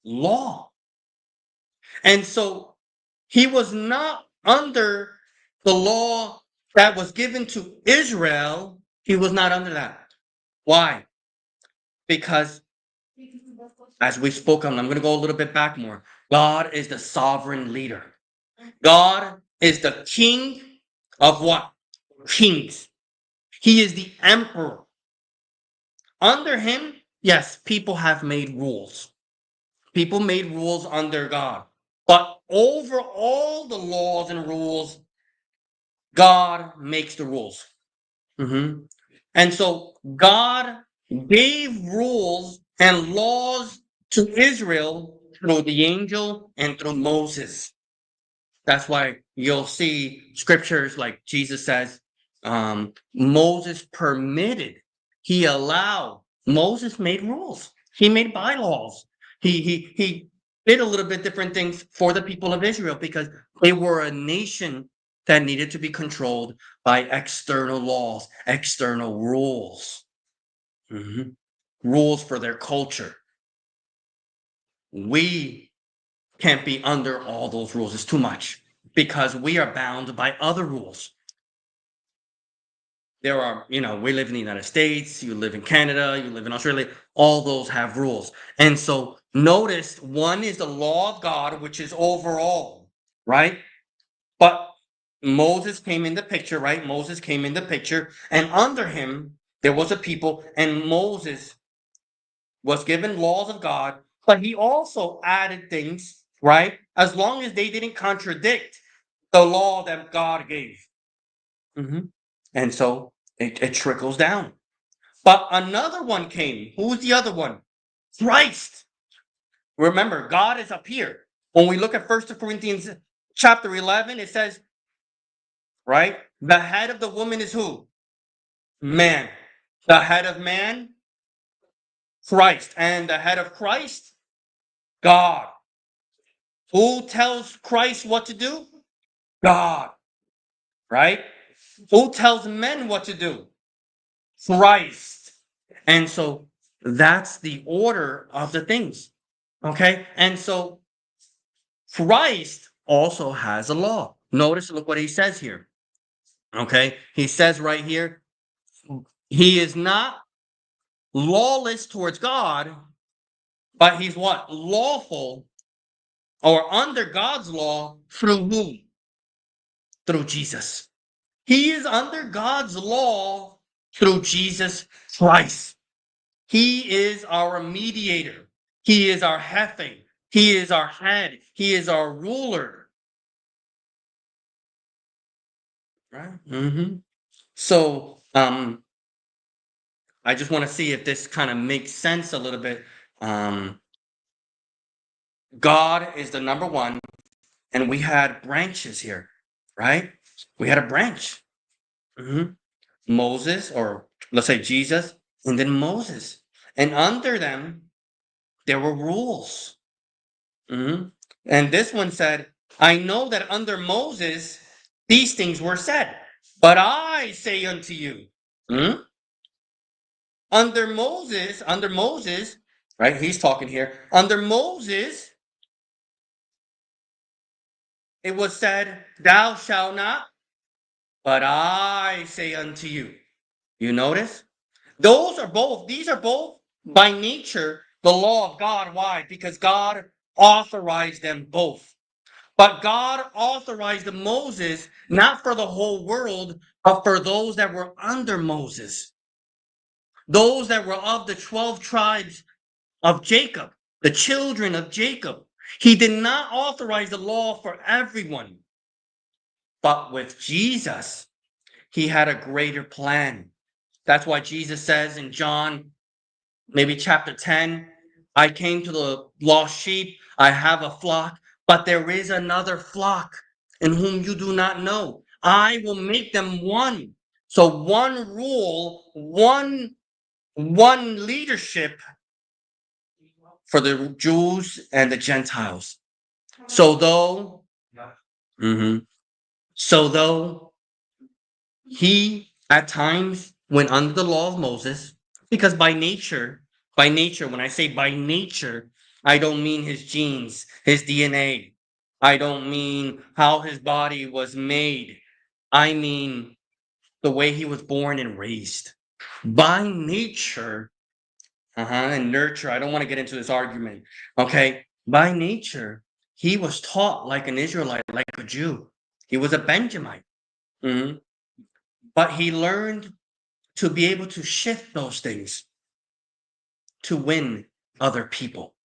law. And so he was not under the law that was given to Israel. He was not under that. Why? Because as we spoke on, I'm going to go a little bit back more. God is the sovereign leader. God is the king of what? Kings. He is the emperor. Under him, yes, people have made rules. People made rules under God. But over all the laws and rules, God makes the rules. And so God gave rules and laws to Israel through the angel and through Moses. That's why you'll see scriptures like Jesus says, Moses permitted, he allowed, Moses made rules. He made bylaws. He did a little bit different things for the people of Israel because they were a nation that needed to be controlled by external laws, external rules, rules for their culture. We can't be under all those rules. It's too much because we are bound by other rules. There are, we live in the United States, you live in Canada, you live in Australia, all those have rules. And so notice one is the law of God, which is overall, right? But Moses came in the picture, right? Moses came in the picture, and under him, there was a people, and Moses was given laws of God, but he also added things, right? As long as they didn't contradict the law that God gave. And so it trickles down. But another one came. Who's the other one? Christ. Remember, God is up here. When we look at 1 Corinthians chapter 11, it says, right? The head of the woman is who? Man. The head of man? Christ. And the head of Christ? God. Who tells Christ what to do? God. Right? Who tells men what to do? Christ. And so that's the order of the things. Okay? And so Christ also has a law. Notice, look what he says here. Okay? He says right here, he is not lawless towards God, but he's what? Lawful or under God's law through whom? Through Jesus. He is under God's law through Jesus Christ. He is our mediator. He is our jefe. He is our head. He is our ruler. Right? So I just want to see if this kind of makes sense a little bit. God is the number one, and we had branches here, right? We had a branch. Moses, or let's say Jesus, and then Moses. And under them, there were rules. And this one said, I know that under Moses, these things were said, but I say unto you, under Moses, right? He's talking here. Under Moses, it was said, thou shalt not, but I say unto you. You notice? These are both by nature the law of God. Why? Because God authorized them both. But God authorized Moses not for the whole world, but for those that were under Moses. Those that were of the 12 tribes of Jacob, the children of Jacob. He did not authorize the law for everyone. But with Jesus, he had a greater plan. That's why Jesus says in John, maybe chapter 10, I came to the lost sheep. I have a flock, but there is another flock in whom you do not know. I will make them one. So one rule, one one leadership for the Jews and the Gentiles. So though, Mhm. so though he at times went under the law of Moses, because by nature, when I say by nature, I don't mean his genes, his DNA. I don't mean how his body was made. I mean the way he was born and raised. By nature, and nurture. I don't want to get into this argument. Okay. By nature, he was taught like an Israelite, like a Jew. He was a Benjamite. Mhm. But he learned to be able to shift those things to win other people.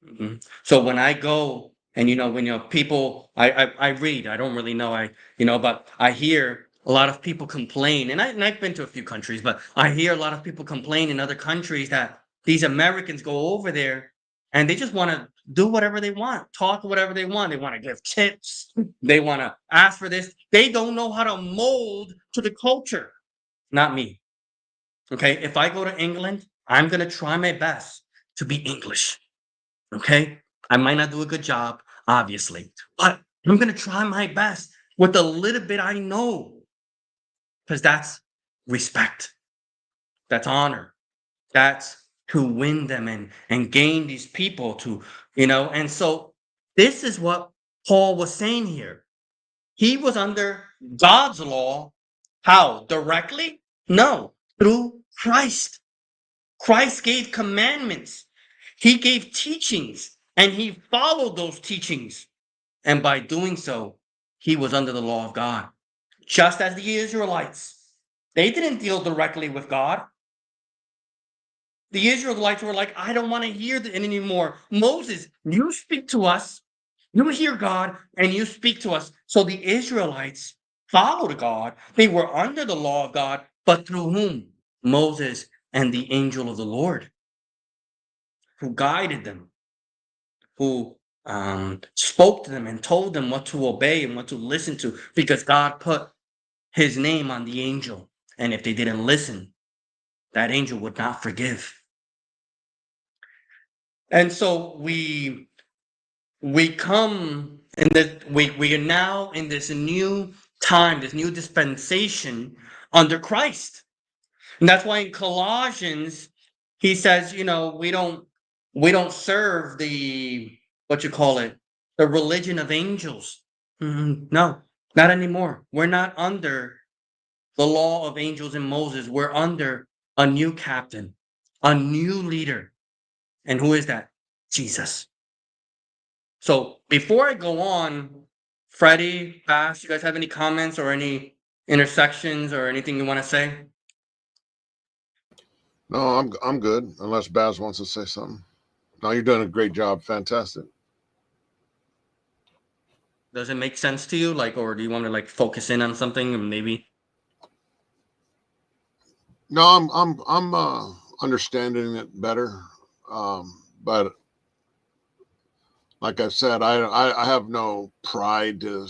Mhm. So when I go and when people, I read, I don't really know, but I hear a lot of people complain, and I've been to a few countries, but I hear a lot of people complain in other countries that these Americans go over there and they just want to do whatever they want, talk whatever they want. They want to give tips, they want to ask for this. They don't know how to mold to the culture. Not me. Okay, if I go to England, I'm gonna try my best to be English. Okay, I might not do a good job, obviously, but I'm gonna try my best with the little bit I know, because that's respect, that's honor, that's to win them and gain these people to, And so this is what Paul was saying here. He was under God's law. How? Directly? No, through Christ. Christ gave commandments. He gave teachings and he followed those teachings. And by doing so, he was under the law of God. Just as the Israelites, they didn't deal directly with God. The Israelites were like, I don't want to hear it anymore. Moses, you speak to us. You hear God and you speak to us. So the Israelites followed God. They were under the law of God, but through whom? Moses and the angel of the Lord, who guided them, who spoke to them and told them what to obey and what to listen to, because God put his name on the angel. And if they didn't listen, that angel would not forgive. And so we come in this, we are now in this new time, this new dispensation under Christ. And that's why in Colossians, he says, we don't serve the, what you call it, the religion of angels. No, not anymore. We're not under the law of angels and Moses. We're under a new captain, a new leader. And who is that? Jesus. So before I go on, Freddie, Bass, you guys have any comments or any intersections or anything you want to say? No, I'm good. Unless Baz wants to say something. No, you're doing a great job. Fantastic. Does it make sense to you? Or do you want to focus in on something and maybe? No, I'm understanding it better. But like I said, I have no pride to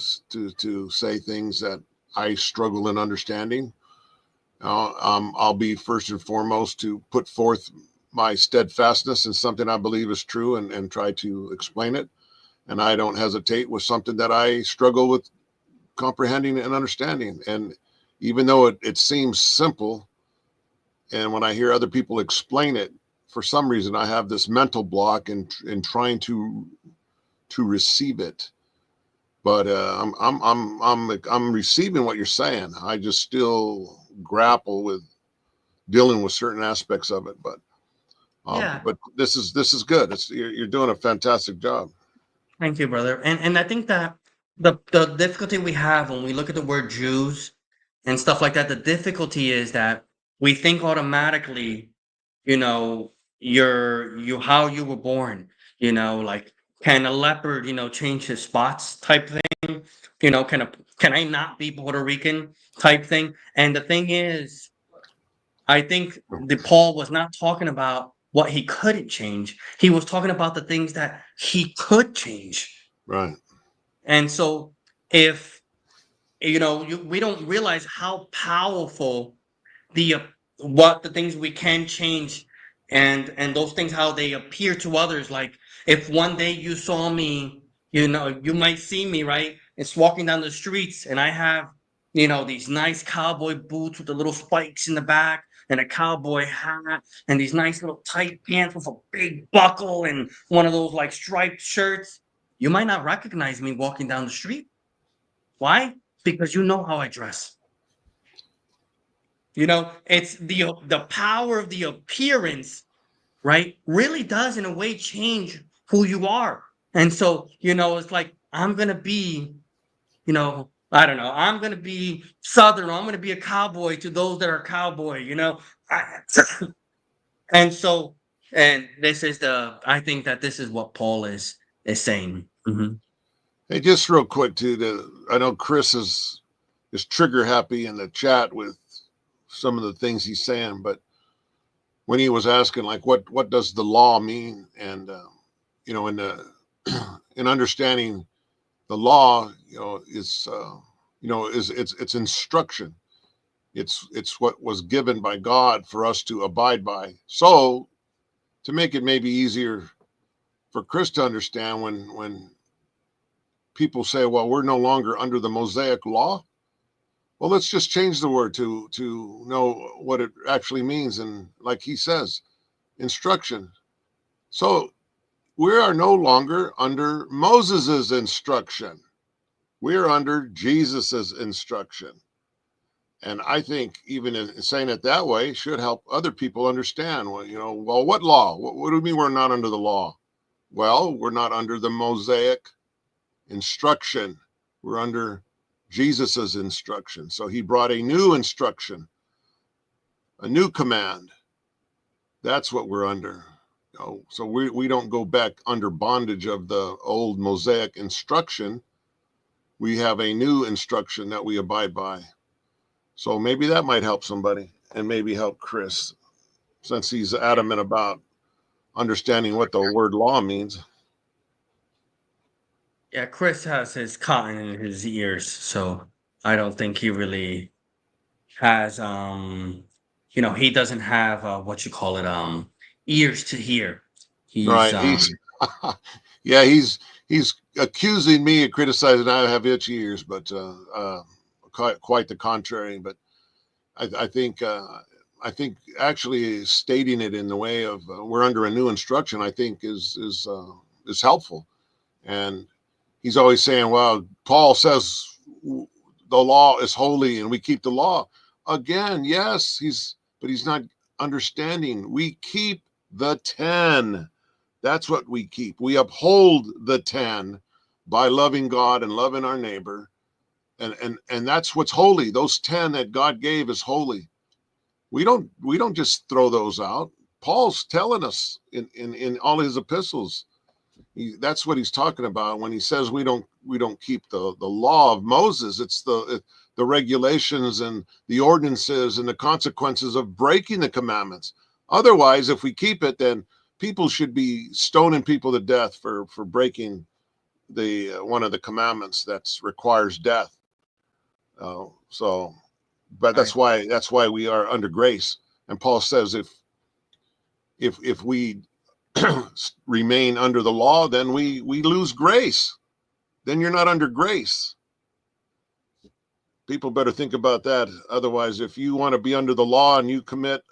say things that I struggle in understanding. I'll be first and foremost to put forth my steadfastness in something I believe is true and try to explain it. And I don't hesitate with something that I struggle with comprehending and understanding. And even though it seems simple, and when I hear other people explain it, for some reason I have this mental block in trying to receive it. But I'm receiving what you're saying. I just still grapple with dealing with certain aspects of it. Yeah. But this is good. You're doing a fantastic job. Thank you, brother. And I think that the difficulty we have when we look at the word Jews and stuff like that, the difficulty is that we think automatically, how you were born, like can a leopard, change his spots type thing, can I not be Puerto Rican type thing? And the thing is, I think the Paul was not talking about what he couldn't change. He was talking about the things that he could change. Right. And so if we don't realize how powerful the what the things we can change, and those things how they appear to others. Like if one day you saw me, you might see me, right? It's walking down the streets and I have, these nice cowboy boots with the little spikes in the back and a cowboy hat and these nice little tight pants with a big buckle and one of those like striped shirts. You might not recognize me walking down the street. Why? Because you know how I dress. It's the power of the appearance, right? Really does in a way change who you are. And so, it's like I'm gonna be, I don't know, I'm gonna be Southern, or I'm gonna be a cowboy to those that are cowboy. I, and so, and I think that this is what Paul is saying. Mhm. Hey, just real quick too. I know Chris is trigger happy in the chat with some of the things he's saying, but when he was asking like what does the law mean, and in the in understanding the law, is it's instruction. It's what was given by God for us to abide by. So to make it maybe easier for Chris to understand, when people say, well, we're no longer under the Mosaic law, well, let's just change the word to know what it actually means. And like he says, instruction. So we are no longer under Moses's instruction. We're under Jesus's instruction. And I think even in saying it that way should help other people understand. Well, what law? What do you mean we're not under the law? Well, we're not under the Mosaic instruction. We're under Jesus's instruction. So he brought a new instruction, a new command. That's what we're under. So we don't go back under bondage of the old Mosaic instruction. We have a new instruction that we abide by. So maybe that might help somebody, and maybe help Chris, since he's adamant about understanding what the word law means. Yeah, Chris has his cotton in his ears, so I don't think he really has he doesn't have what you call it, ears to hear. He's Right. Yeah, he's accusing me of criticizing I have itchy ears, but quite the contrary. But I think actually stating it in the way of we're under a new instruction, I think is helpful. And he's always saying, well, Paul says the law is holy and we keep the law. Again, yes, but he's not understanding. We keep the 10. That's what we keep. We uphold the 10 by loving God and loving our neighbor. And that's what's holy. Those 10 that God gave is holy. We don't just throw those out. Paul's telling us in all his epistles. That's what he's talking about when he says we don't keep the law of Moses. It's the regulations and the ordinances and the consequences of breaking the commandments. Otherwise, if we keep it, then people should be stoning people to death for breaking the one of the commandments that requires death. But that's why we are under grace. And Paul says if we remain under the law, then we lose grace. Then you're not under grace. People better think about that. Otherwise, if you want to be under the law and you commit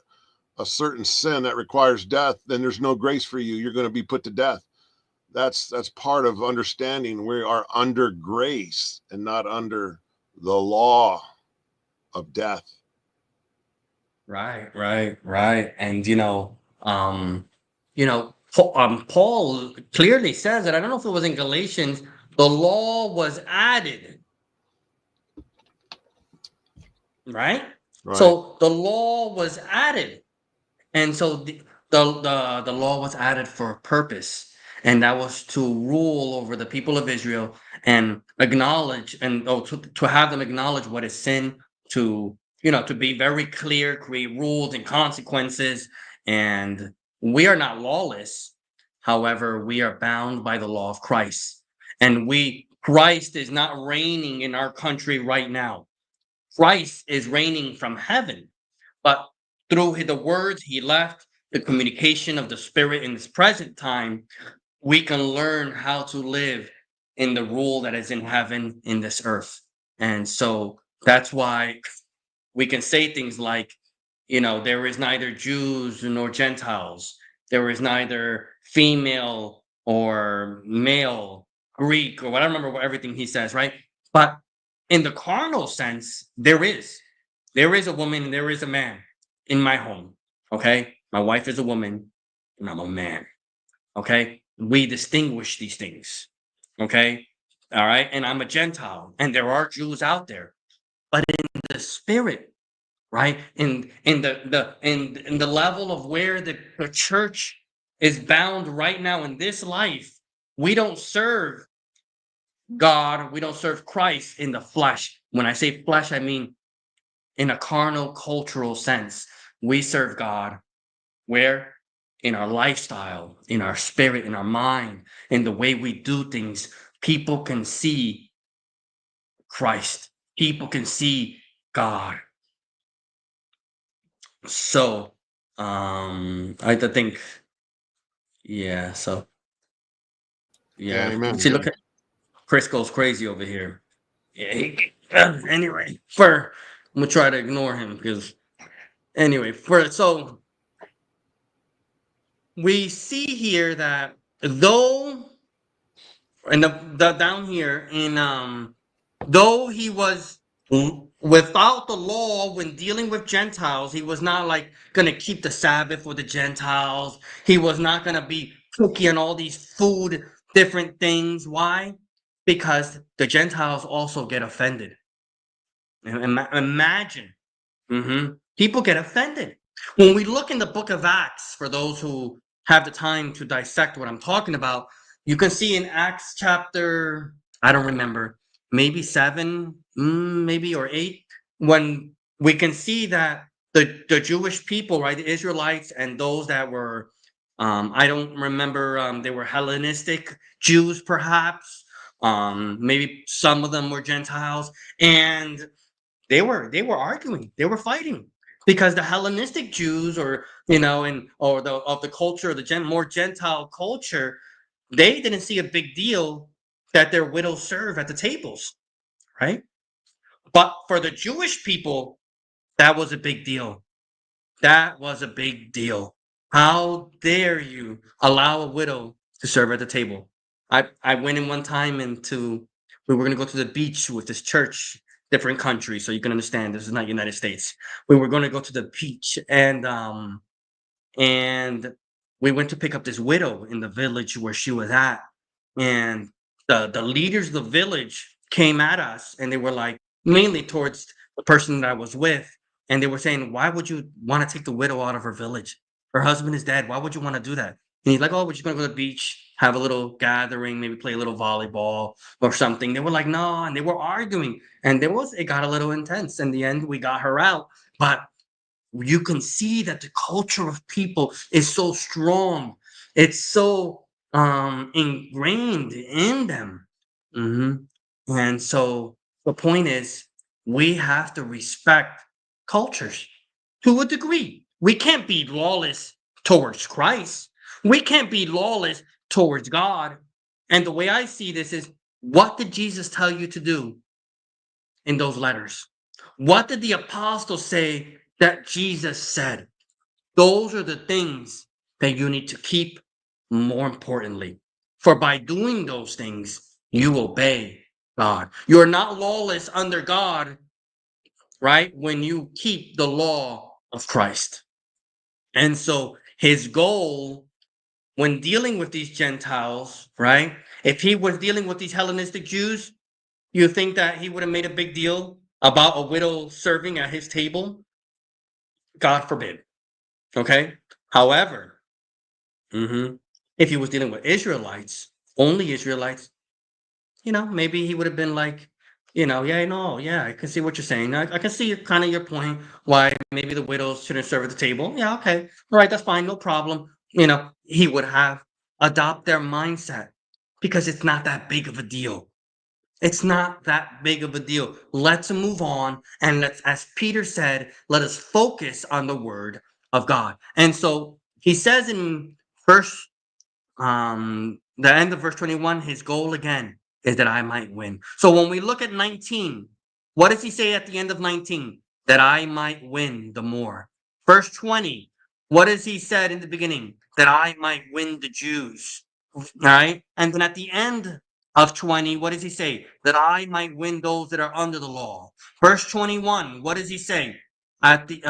a certain sin that requires death, then there's no grace for you. You're going to be put to death. That's part of understanding we are under grace and not under the law of death. Right. And Paul clearly says that, I don't know if it was in Galatians, the law was added. Right? So the law was added. And so the law was added for a purpose, and that was to rule over the people of Israel and acknowledge to have them acknowledge what is sin, to be very clear, create rules and consequences. And we are not lawless. However, we are bound by the law of Christ. And Christ is not reigning in our country right now. Christ is reigning from heaven. But through the words he left, the communication of the Spirit in this present time, we can learn how to live in the rule that is in heaven in this earth. And so that's why we can say things like, there is neither Jews nor Gentiles. There is neither female or male, Greek, or whatever. I remember everything he says, right? But in the carnal sense, there is. There is a woman and there is a man in my home. Okay. My wife is a woman and I'm a man. Okay. We distinguish these things. Okay. All right. And I'm a Gentile and there are Jews out there. But in the spirit, right? In the level of where the church is bound right now in this life, we don't serve God, we don't serve Christ in the flesh. When I say flesh, I mean in a carnal, cultural sense. We serve God where? In our lifestyle, in our spirit, in our mind, in the way we do things. People can see Christ. People can see God. So, I think, yeah. So, Yeah, yeah. amen. See, look at Chris goes crazy over here. Yeah. Anyway, I'm gonna try to ignore him because anyway, so we see here that though, and the down here in though he was without the law when dealing with Gentiles, he was not like gonna keep the Sabbath for the Gentiles. He was not gonna be cooking on all these food, different things. Why? Because the Gentiles also get offended. Imagine. People get offended. When we look in the book of Acts, for those who have the time to dissect what I'm talking about, you can see in Acts chapter, I don't remember, maybe 7, maybe or 8, when we can see that the Jewish people, right, the Israelites and those that were, I don't remember, they were Hellenistic Jews perhaps, maybe some of them were Gentiles, and they were arguing, they were fighting because the Hellenistic Jews, or or the culture, the more Gentile culture, they didn't see a big deal that their widows serve at the tables, right? But for the Jewish people, that was a big deal. That was a big deal. How dare you allow a widow to serve at the table? I went in one time we were gonna go to the beach with this church, different country, so you can understand this is not United States. We were gonna go to the beach and we went to pick up this widow in the village where she was at. And the leaders of the village came at us and they were like, mainly towards the person that I was with, and they were saying, why would you want to take the widow out of her village? Her husband is dead. Why would you want to do that? And he's like, oh, we're just gonna go to the beach, have a little gathering, maybe play a little volleyball or something. They were like, no, and they were arguing, and it got a little intense. In the end, we got her out, but you can see that the culture of people is so strong. It's so ingrained in them. And so the point is, we have to respect cultures to a degree. We can't be lawless towards Christ. We can't be lawless towards God. And the way I see this is, what did Jesus tell you to do in those letters? What did the apostles say that Jesus said? Those are the things that you need to keep more importantly. For by doing those things, you obey God. You're not lawless under God, right? When you keep the law of Christ. And so his goal when dealing with these Gentiles, right? If he was dealing with these Hellenistic Jews, you think that he would have made a big deal about a widow serving at his table? God forbid. Okay. However, if he was dealing with Israelites, only Israelites, maybe he would have been like, yeah, I can see what you're saying. I can see kind of your point why maybe the widows shouldn't serve at the table. Yeah, okay. All right, that's fine, no problem. He would have adopt their mindset because it's not that big of a deal. It's not that big of a deal. Let's move on. And let's, as Peter said, let us focus on the word of God. And so he says in verse, the end of verse 21, his goal again is that I might win. So when we look at 19, what does he say at the end of 19? That I might win the more. Verse 20, what does he said in the beginning? That I might win the Jews. All right. And then at the end of 20, what does he say? That I might win those that are under the law. Verse 21, what does he say? At the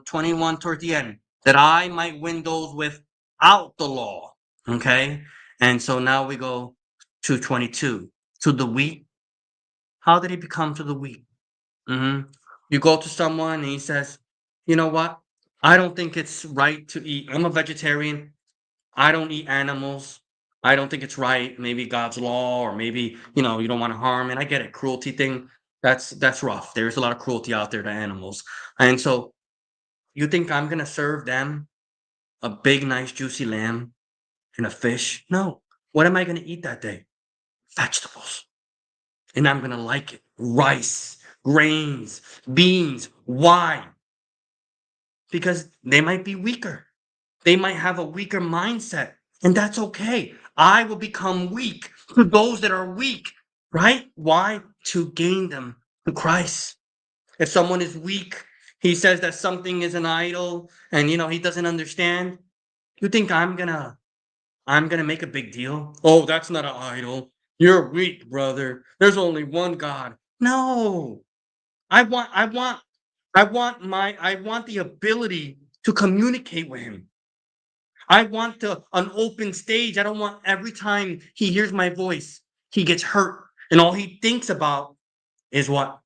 21 toward the end, that I might win those without the law. Okay. And so now we go to 22, to the weak. How did he become to the weak? You go to someone and he says, you know what? I don't think it's right to eat. I'm a vegetarian. I don't eat animals. I don't think it's right. Maybe God's law, or maybe, you know, you don't want to harm. And I get it. Cruelty thing. That's rough. There's a lot of cruelty out there to animals. And so you think I'm gonna serve them a big, nice, juicy lamb and a fish? No. What am I gonna eat that day? Vegetables. And I'm gonna like it. Rice, grains, beans. Why? Because they might be weaker. They might have a weaker mindset, and that's okay. I will become weak to those that are weak, right? Why? To gain them to Christ. If someone is weak, he says that something is an idol, and you know he doesn't understand. You think I'm gonna make a big deal? Oh, that's not an idol. You're weak, brother. There's only one God. No, I want the ability to communicate with him. I want an open stage. I don't want every time he hears my voice, he gets hurt. And all he thinks about is what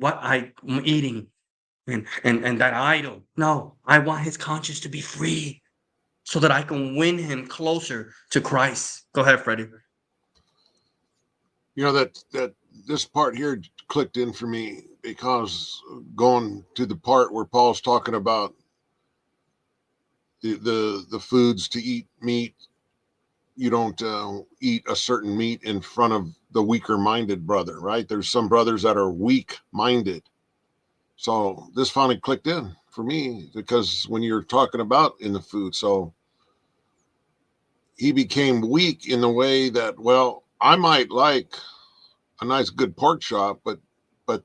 I'm eating and that idol. No, I want his conscience to be free so that I can win him closer to Christ. Go ahead, Freddie. You know, that this part here clicked in for me because going to the part where Paul's talking about the foods to eat meat, you don't eat a certain meat in front of the weaker minded brother, right? There's some brothers that are weak minded. So this finally clicked in for me because when you're talking about in the food, so he became weak in the way that, well, I might like a nice good pork chop, but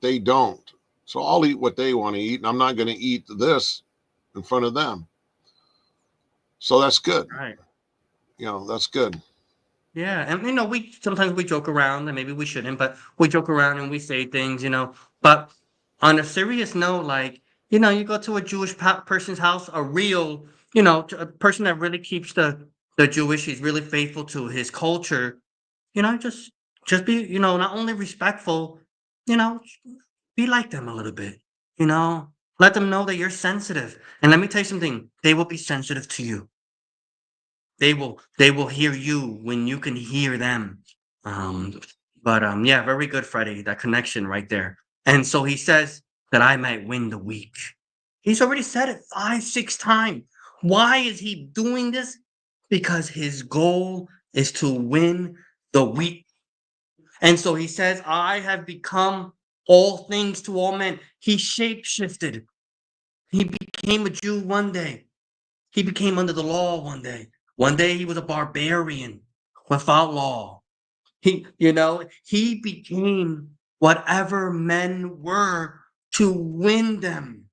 they don't. So I'll eat what they want to eat, and I'm not going to eat this in front of them. So that's good. Right. You know, that's good. Yeah, and you know, we sometimes we joke around, and maybe we shouldn't, but we joke around and we say things, you know. But on a serious note, like you know, you go to a Jewish person's house, a real, you know, a person that really keeps the Jewish, he's really faithful to his culture. You know, just be, you know, not only respectful, you know, be like them a little bit. You know, let them know that you're sensitive, and let me tell you something, they will be sensitive to you. They will hear you when you can hear them. Um, but yeah, very good, Freddie. That connection right there. And so he says that I might win the week. He's already said it 5, 6 times. Why is he doing this? Because his goal is to win the week. And so he says, I have become all things to all men. He shape shifted. He became a Jew one day. He became under the law one day. One day he was a barbarian without law. He became whatever men were to win them.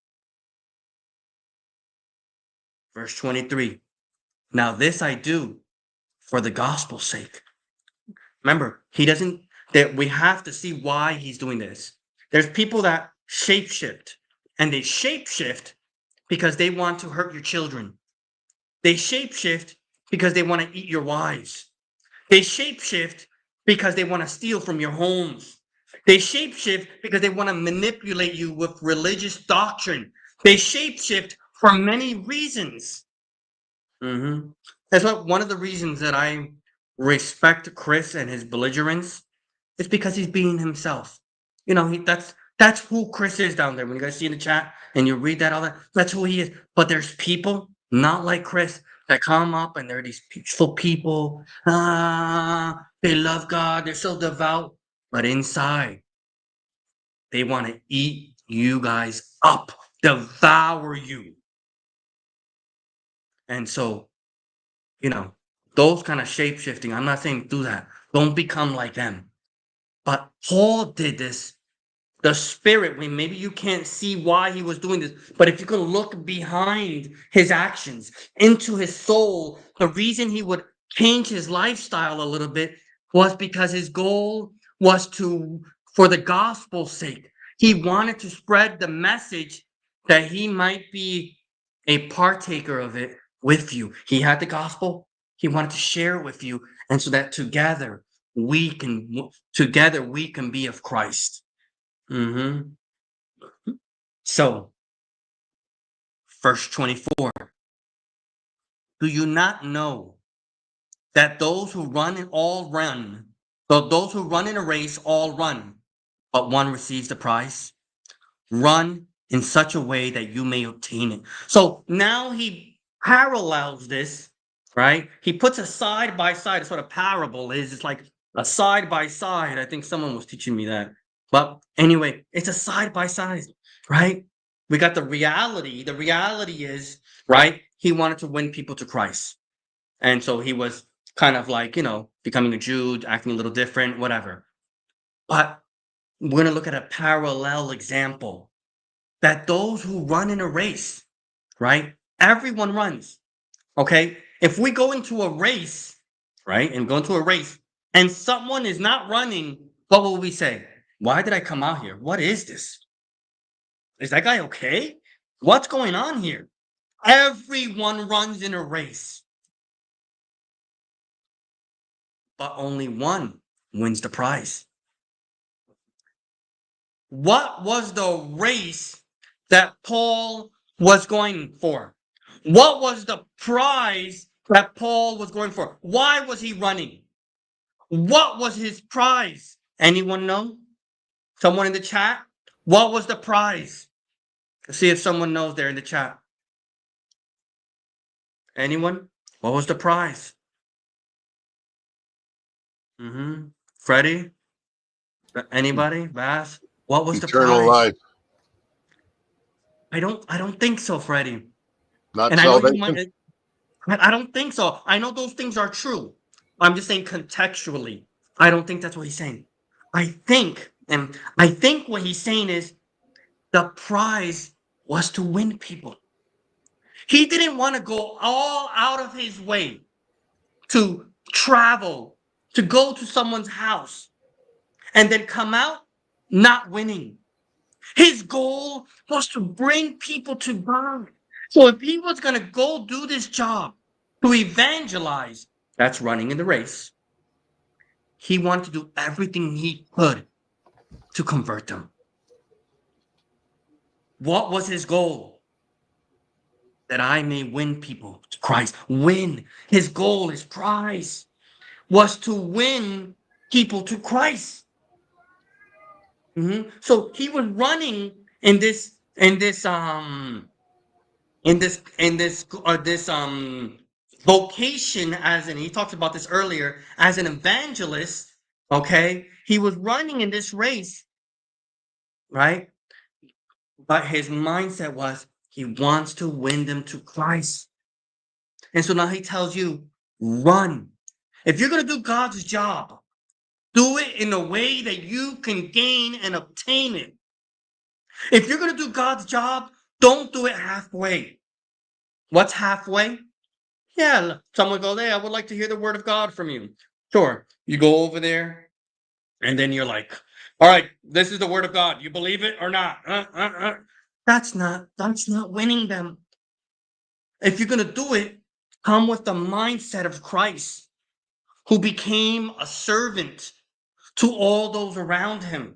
Verse 23. Now this I do for the gospel's sake. Remember, that we have to see why he's doing this. There's people that shapeshift, and they shapeshift because they want to hurt your children. They shapeshift because they want to eat your wives. They shapeshift because they want to steal from your homes. They shapeshift because they want to manipulate you with religious doctrine. They shapeshift for many reasons. That's what one of the reasons that I respect Chris and his belligerence is because he's being himself. You know, that's who Chris is down there. When you guys see in the chat and you read that, all that, that's who he is. But there's people not like Chris that come up and they're these peaceful people. They love God. They're so devout. But inside, they want to eat you guys up, devour you. And so, those kind of shape shifting, I'm not saying do that. Don't become like them. But Paul did this. The Spirit, when maybe you can't see why he was doing this, but if you can look behind his actions, into his soul, the reason he would change his lifestyle a little bit was because his goal was for the gospel's sake. He wanted to spread the message that he might be a partaker of it with you. He had the gospel. He wanted to share it with you. And so that together we can be of Christ. So, verse 24. Do you not know that those who run in a race all run, but one receives the prize? Run in such a way that you may obtain it. So now he parallels this, right? He puts a side by side. That's what a parable is. It's like a side by side. I think someone was teaching me that. But anyway, it's a side by side, right? We got the reality. The reality is, right? He wanted to win people to Christ. And so he was kind of like, becoming a Jew, acting a little different, whatever. But we're going to look at a parallel example that those who run in a race, right? Everyone runs, okay? If we go into a race, right? And someone is not running, what will we say? Why did I come out here? What is this? Is that guy okay? What's going on here? Everyone runs in a race, but only one wins the prize. What was the race that Paul was going for? What was the prize that Paul was going for? Why was he running? What was his prize? Anyone know? Someone in the chat? What was the prize? Let's see if someone knows there in the chat. Anyone? What was the prize? Freddie? Anybody? Bass? What was the Eternal prize? life, I don't think so, Freddie. not And I know you salvation. might. I don't think so. I know those things are true. I'm just saying contextually. I don't think that's what he's saying. I think what he's saying is the prize was to win people. He didn't want to go all out of his way to travel, to go to someone's house, and then come out not winning. His goal was to bring people to God. So if he was going to go do this job to evangelize, that's running in the race. He wanted to do everything he could to convert them. What was his goal? That I may win people to Christ. Win. His goal, his prize, was to win people to Christ. So he was running in this vocation, as in, he talks about this earlier, as an evangelist. Okay, he was running in this race, right? But his mindset was he wants to win them to Christ. And so now he tells you, run. If you're going to do God's job, do it in a way that you can gain and obtain it. If you're going to do God's job, don't do it halfway. What's halfway? Yeah, someone goes, hey, I would like to hear the word of God from you. Sure. You go over there, and then you're like, all right, this is the word of God. You believe it or not? That's not winning them. If you're going to do it, come with the mindset of Christ, who became a servant to all those around him.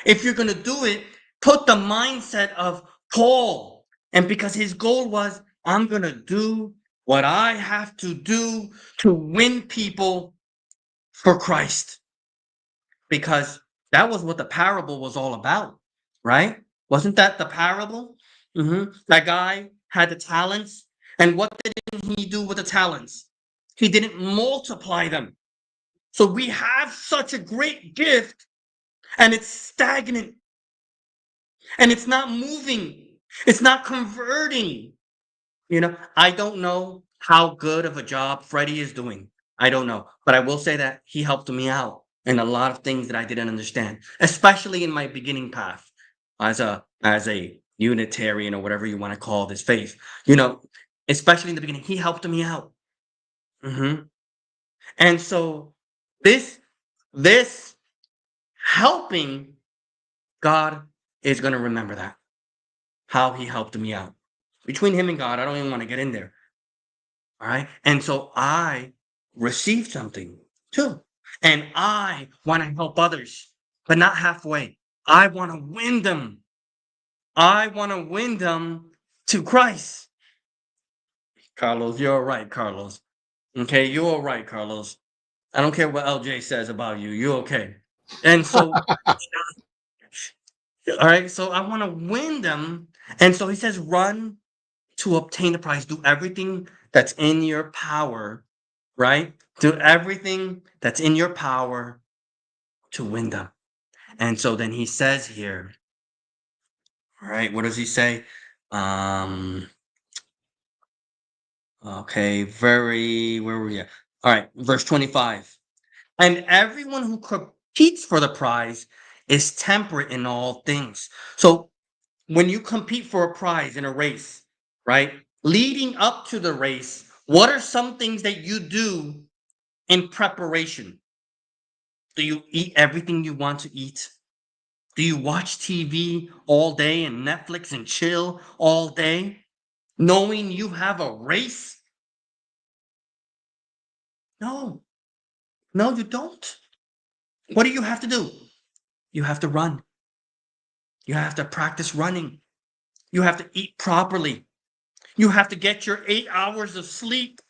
If you're going to do it, put the mindset of Paul. And because his goal was, I'm going to do what I have to do to win people for Christ. Because that was what the parable was all about, right? Wasn't that the parable? That guy had the talents. And what didn't he do with the talents? He didn't multiply them. So we have such a great gift and it's stagnant and it's not moving. It's not converting. I don't know how good of a job Freddie is doing. I don't know. But I will say that he helped me out in a lot of things that I didn't understand, especially in my beginning path as a Unitarian or whatever you want to call this faith. Especially in the beginning, he helped me out. hmm And so this helping, God is going to remember that, how he helped me out. Between him and God, I don't even want to get in there. All right. And so I received something too. And I want to help others, but not halfway. I want to win them. I want to win them to Christ. Carlos, you're all right, Carlos. Okay, you're all right, Carlos. I don't care what LJ says about you. You're okay. And so, all right, so I want to win them. And so he says, run to obtain the prize. Do everything that's in your power, right? Do everything that's in your power to win them. And so then he says here, all right, what does he say? Okay, where were we at? All right, verse 25. And everyone who competes for the prize is temperate in all things. So when you compete for a prize in a race, right? Leading up to the race, what are some things that you do in preparation? Do you eat everything you want to eat? Do you watch TV all day and Netflix and chill all day, knowing you have a race? No, no, you don't. What do you have to do? You have to run. You have to practice running. You have to eat properly. You have to get your 8 hours of sleep.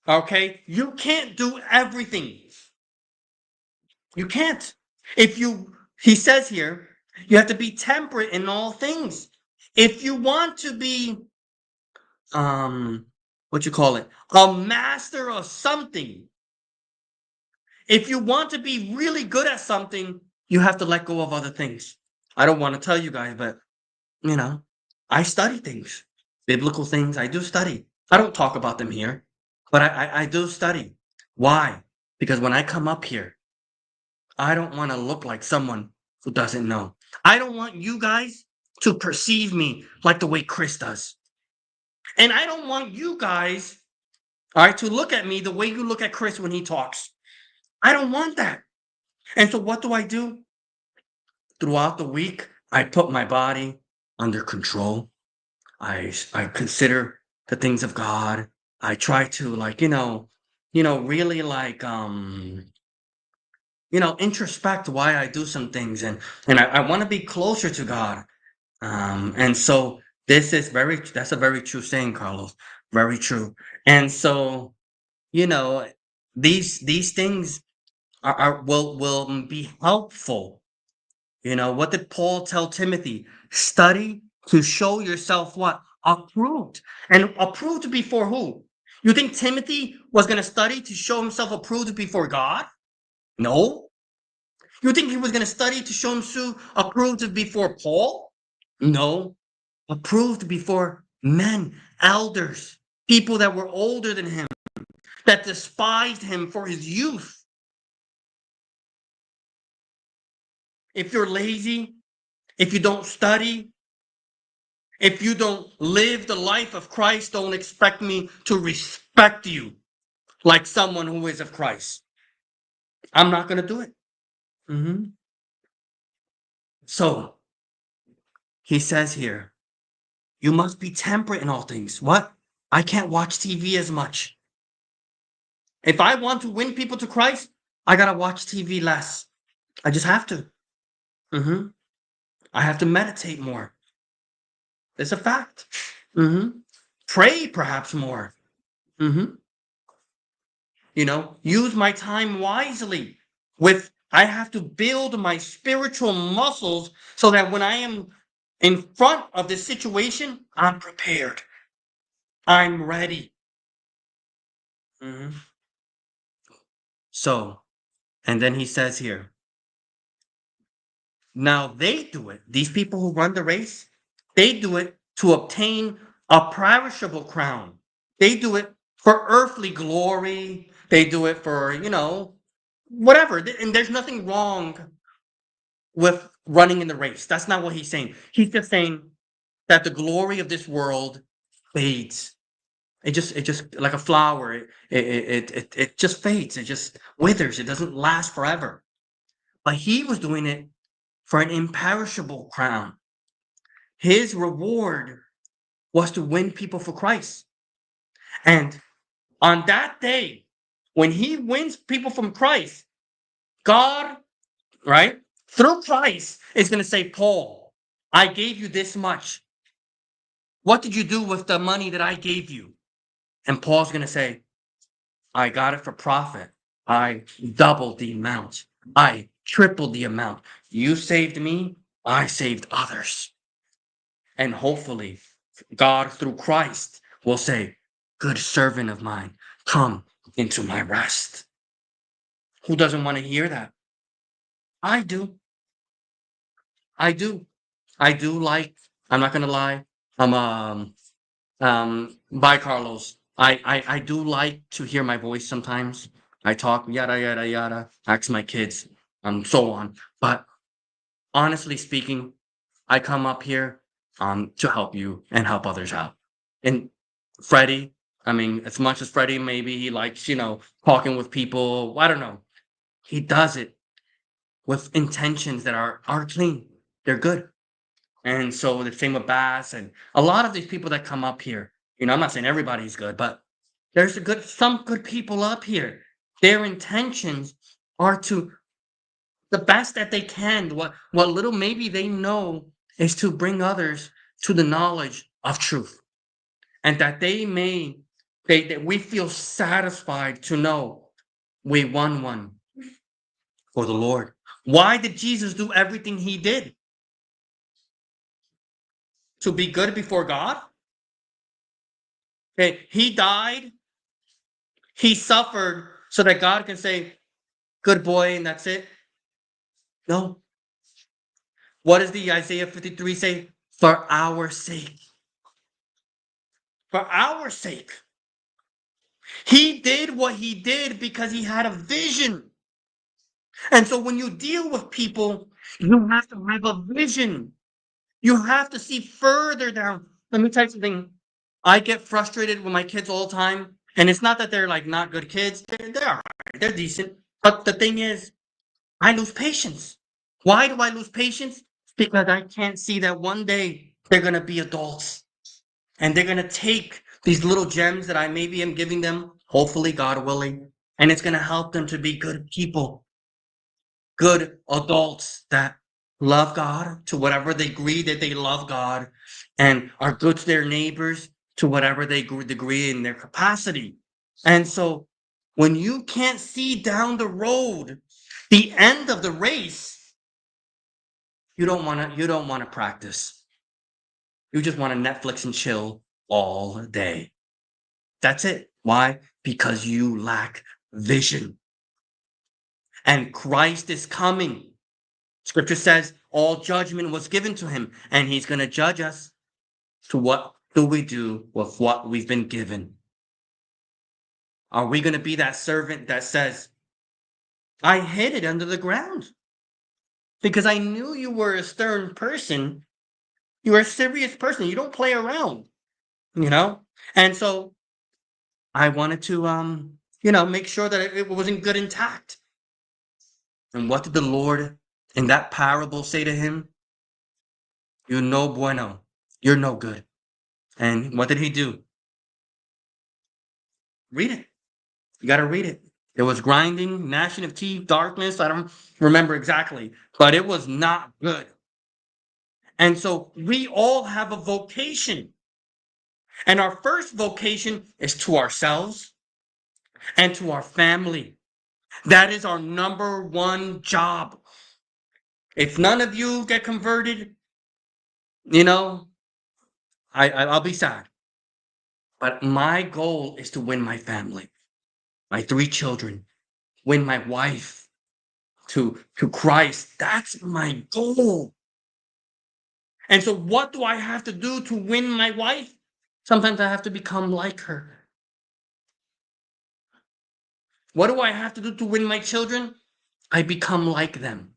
Okay? You can't do everything. You can't. He says here, you have to be temperate in all things. If you want to be, what you call it, a master of something, if you want to be really good at something, you have to let go of other things. I don't want to tell you guys, but I study things, biblical things. I do study. I don't talk about them here, but I do study. Why? Because when I come up here, I don't want to look like someone who doesn't know. I don't want you guys to perceive me like the way Chris does. And I don't want you guys, all right, to look at me the way you look at Chris when he talks. I don't want that. And so what do? Throughout the week, I put my body under control. I consider the things of God. I try to really introspect why I do some things, and I want to be closer to God. And so that's a very true saying, Carlos. Very true. And so, you know, these things will be helpful. What did Paul tell Timothy? Study to show yourself what? Approved. And approved before who? You think Timothy was going to study to show himself approved before God? No. You think he was going to study to show himself approved before Paul? No. Approved before men, elders, people that were older than him, that despised him for his youth. If you're lazy, if you don't study, if you don't live the life of Christ, don't expect me to respect you like someone who is of Christ. I'm not going to do it. So he says here, you must be temperate in all things. What? I can't watch TV as much. If I want to win people to Christ, I got to watch TV less. I just have to. I have to meditate more. It's a fact. Pray perhaps more. Use my time wisely. I have to build my spiritual muscles so that when I am in front of this situation, I'm prepared. I'm ready. So, and then he says here, now they do it. These people who run the race, they do it to obtain a perishable crown. They do it for earthly glory. They do it for, whatever. And there's nothing wrong with running in the race. That's not what he's saying. He's just saying that the glory of this world fades. It just like a flower. It just fades. It just withers. It doesn't last forever. But he was doing it for an imperishable crown. His reward was to win people for Christ. And on that day, when he wins people from Christ, God, right, through Christ, is going to say, Paul, I gave you this much. What did you do with the money that I gave you? And Paul's going to say, I got it for profit. I doubled the amount. I tripled the amount. You saved me. I saved others. And hopefully, God, through Christ, will say, good servant of mine, come into my rest. Who doesn't want to hear that? I do. I do. I do like, I'm not going to lie. Bye, Carlos. I do like to hear my voice sometimes. I talk, yada, yada, yada, ask my kids, so on. But honestly speaking, I come up here to help you and help others out. And Freddie, I mean, as much as Freddie maybe he likes, talking with people, I don't know. He does it with intentions that are clean. They're good. And so the same with Bass and a lot of these people that come up here. I'm not saying everybody's good, but there's some good people up here. Their intentions are to the best that they can. What little maybe they know is to bring others to the knowledge of truth, and that that we feel satisfied to know we won one for the Lord. Why did Jesus do everything he did? To be good before God? Okay, he died, he suffered so that God can say, good boy, and that's it? No. What does the Isaiah 53 say? For our sake. For our sake. He did what he did because he had a vision. And so when you deal with people, you have to have a vision. You have to see further down. Let me tell you something. I get frustrated with my kids all the time. And it's not that they're like not good kids. They're all right. They're decent. But the thing is, I lose patience. Why do I lose patience? Because I can't see that one day they're going to be adults. And they're going to take these little gems that I maybe am giving them, hopefully, God willing, and it's going to help them to be good people, good adults that love God to whatever degree that they love God and are good to their neighbors to whatever degree in their capacity. And so when you can't see down the road, the end of the race, you don't want to practice. You just want to Netflix and chill all day. That's it. Why? Because you lack vision. And Christ is coming. Scripture says all judgment was given to him, and he's going to judge us. So what do we do with what we've been given? Are we going to be that servant that says, I hid it under the ground because I knew you were a stern person. You're a serious person. You don't play around, And so I wanted to, make sure that it wasn't good intact. And what did the Lord in that parable say to him? You're no bueno. You're no good. And what did he do? Read it. You got to read it. It was grinding, gnashing of teeth, darkness. I don't remember exactly, but it was not good. And so we all have a vocation. And our first vocation is to ourselves and to our family. That is our number one job. If none of you get converted, I'll be sad. But my goal is to win my family, my 3 children, win my wife to Christ. That's my goal. And so what do I have to do to win my wife? Sometimes I have to become like her. What do I have to do to win my children? I become like them.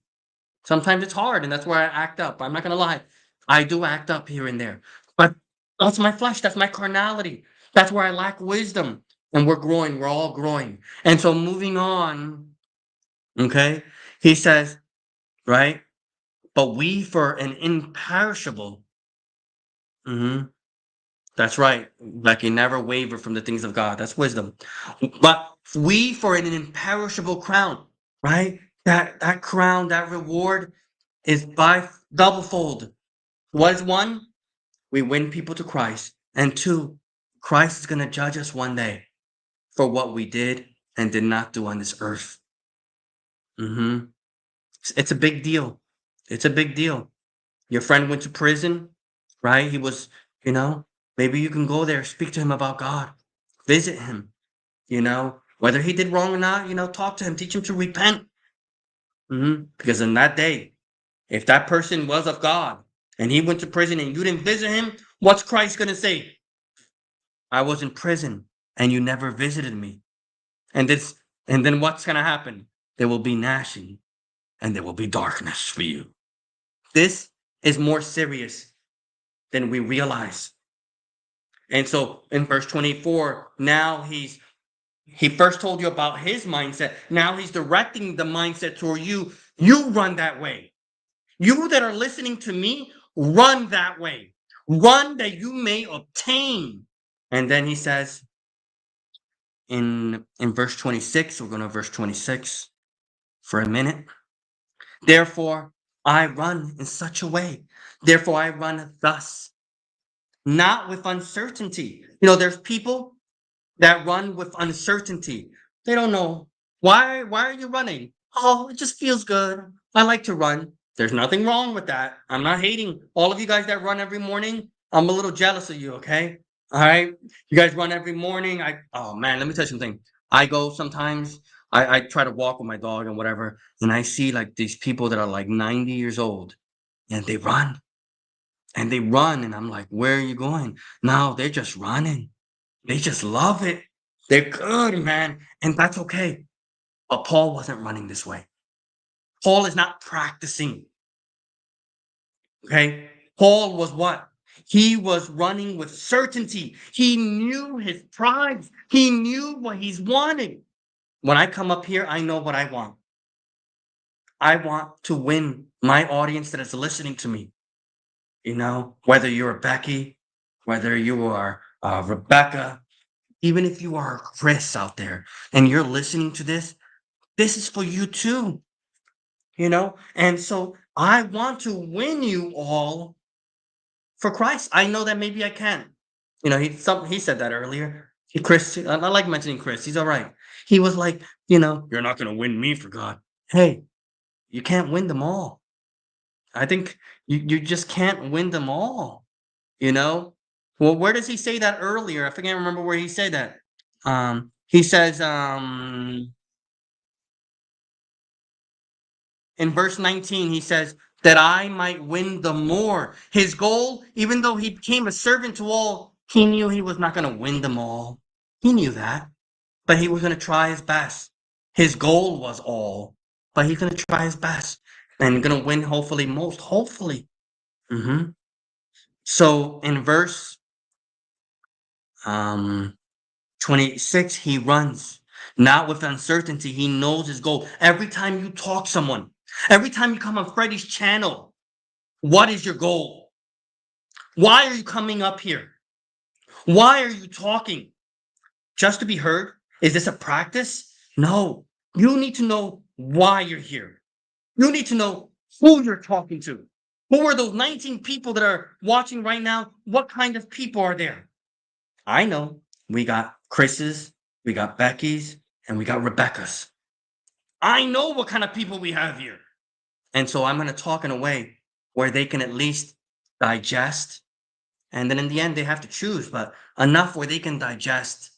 Sometimes it's hard, and that's where I act up. I'm not going to lie. I do act up here and there. But that's my flesh. That's my carnality. That's where I lack wisdom. And we're growing. We're all growing. And so moving on, okay, he says, right? But we for an imperishable. Mhm. That's right. Like you never waver from the things of God. That's wisdom. But we for an imperishable crown, right? That crown, that reward is by double fold. What is one? We win people to Christ. And two, Christ is going to judge us one day for what we did and did not do on this earth. It's a big deal. It's a big deal. Your friend went to prison, right? He was, maybe you can go there, speak to him about God, visit him, whether he did wrong or not, talk to him, teach him to repent. Because in that day, if that person was of God and he went to prison and you didn't visit him, what's Christ going to say? I was in prison and you never visited me. And then what's going to happen? There will be gnashing and there will be darkness for you. This is more serious than we realize. And so in verse 24, now he first told you about his mindset. Now he's directing the mindset toward you. You run that way. You that are listening to me, run that way. Run that you may obtain. And then he says in verse 26, we're going to verse 26 for a minute. Therefore, I run in such a way. Therefore, I run thus, not with uncertainty. There's people that run with uncertainty. They don't know. Why are you running? Oh, it just feels good. I like to run. There's nothing wrong with that. I'm not hating all of you guys that run every morning. I'm a little jealous of you, okay? All right. You guys run every morning. Oh man, let me tell you something. I go sometimes, I try to walk with my dog and whatever, and I see like these people that are like 90 years old and they run. And they run, and I'm like, where are you going? No, they're just running. They just love it. They're good, man. And that's okay. But Paul wasn't running this way. Paul is not practicing. Okay? Paul was what? He was running with certainty. He knew his prize. He knew what he's wanting. When I come up here, I know what I want. I want to win my audience that is listening to me. Whether you're a Becky, whether you are Rebecca, even if you are Chris out there and you're listening to this is for you too, And so I want to win you all for Christ. I know that maybe I can. He said that earlier. Chris, I like mentioning Chris. He's all right. He was like, you're not going to win me for God. Hey, you can't win them all. I think you just can't win them all, Well, where does he say that earlier? I can't remember where he said that. He says in verse 19, he says that I might win the more. His goal, even though he became a servant to all, he knew he was not going to win them all. He knew that, but he was going to try his best. His goal was all, but he's going to try his best and going to win hopefully most. Hopefully. So in verse 26, he runs, not with uncertainty. He knows his goal. Every time you talk to someone, every time you come on Freddie's channel, what is your goal? Why are you coming up here? Why are you talking? Just to be heard? Is this a practice? No. You need to know why you're here. You need to know who you're talking to. Who are those 19 people that are watching right now? What kind of people are there? I know. We got Chris's, we got Becky's, and we got Rebecca's. I know what kind of people we have here. And so I'm going to talk in a way where they can at least digest. And then in the end, they have to choose, but enough where they can digest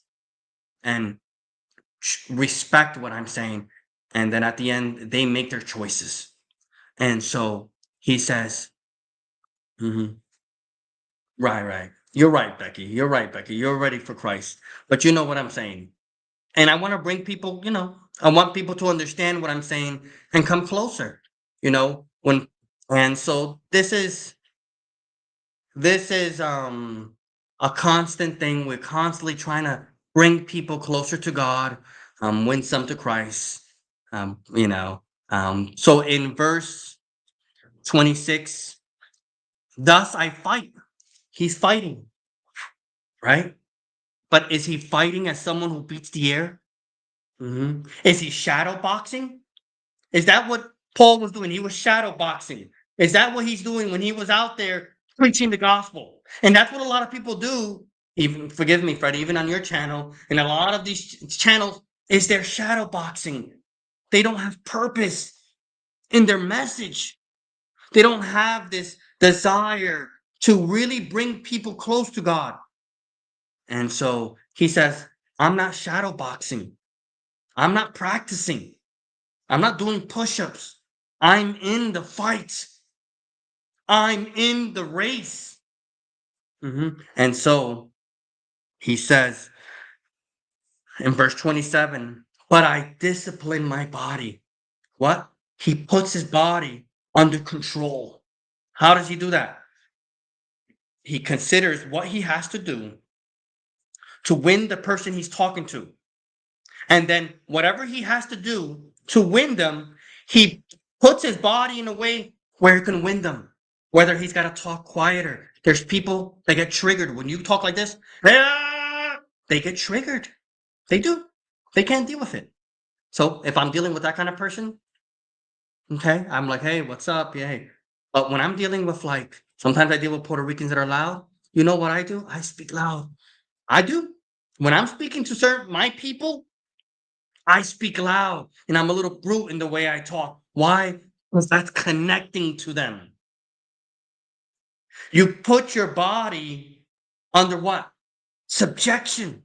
and respect what I'm saying And then at the end, they make their choices. And so he says, mhm, right, right. You're right, Becky. You're right, Becky. You're ready for Christ. But you know what I'm saying. And I want to bring people, I want people to understand what I'm saying and come closer, when, and so this is a constant thing. We're constantly trying to bring people closer to God, win some to Christ. So in verse 26, thus I fight. He's fighting, right? But is he fighting as someone who beats the air? Is he shadow boxing? Is that what Paul was doing? He was shadow boxing. Is that what he's doing when he was out there preaching the gospel? And that's what a lot of people do. Even forgive me, Fred, even on your channel and a lot of these channels is their shadow boxing. They don't have purpose in their message. They don't have this desire to really bring people close to God. And so he says, I'm not shadow boxing. I'm not practicing. I'm not doing push-ups. I'm in the fight. I'm in the race. And so he says in verse 27, but I discipline my body. What? He puts his body under control. How does he do that? He considers what he has to do to win the person he's talking to. And then whatever he has to do to win them, he puts his body in a way where he can win them. Whether he's got to talk quieter. There's people that get triggered when you talk like this. They get triggered. They do. They can't deal with it. So if I'm dealing with that kind of person, okay, I'm like, hey, what's up? Yeah. Hey. But when I'm dealing with sometimes I deal with Puerto Ricans that are loud. You know what I do? I speak loud. I do. When I'm speaking to my people, I speak loud and I'm a little brute in the way I talk. Why? Because that's connecting to them. You put your body under what? Subjection.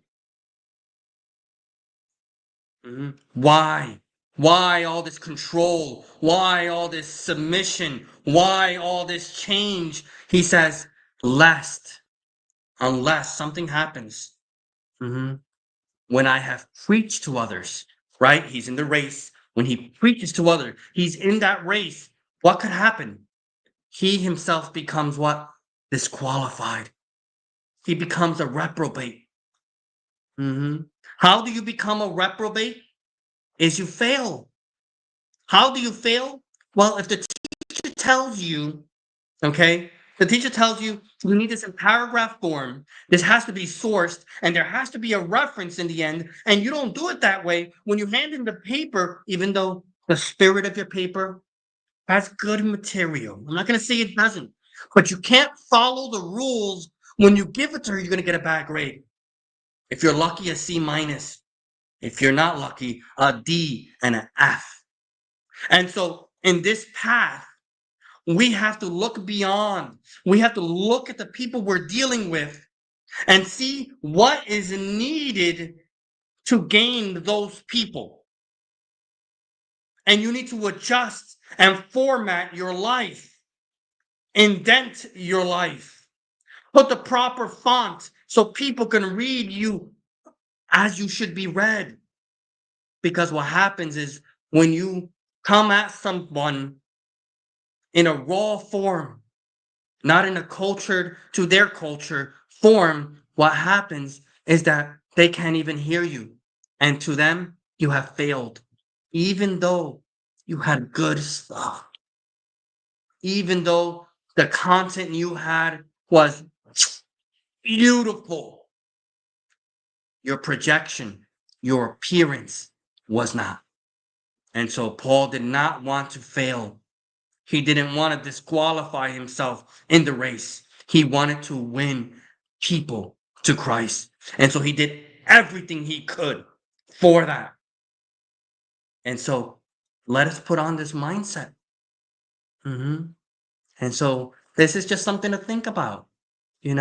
Why? Why all this control? Why all this submission? Why all this change? He says, unless something happens. When I have preached to others, right? He's in the race. When he preaches to others, he's in that race. What could happen? He himself becomes what? Disqualified. He becomes a reprobate. How do you become a reprobate? Is you fail. How do you fail? Well, if the teacher tells you, okay, the teacher tells you need this in paragraph form, this has to be sourced, and there has to be a reference in the end, and you don't do it that way, when you hand in the paper, even though the spirit of your paper has good material, I'm not going to say it doesn't, but you can't follow the rules. When you give it to her, you're going to get a bad grade. If you're lucky, a C minus. If you're not lucky, a D and an F. And so in this path, we have to look beyond. We have to look at the people we're dealing with and see what is needed to gain those people. And you need to adjust and format your life, indent your life, put the proper font so people can read you as you should be read. Because what happens is when you come at someone in a raw form, not in a cultured to their culture form, what happens is that they can't even hear you. And to them, you have failed. Even though you had good stuff. Even though the content you had was beautiful. Your projection, your appearance was not. And so Paul did not want to fail. He didn't want to disqualify himself in the race. He wanted to win people to Christ. And so he did everything he could for that. And so let us put on this mindset. And so this is just something to think about, and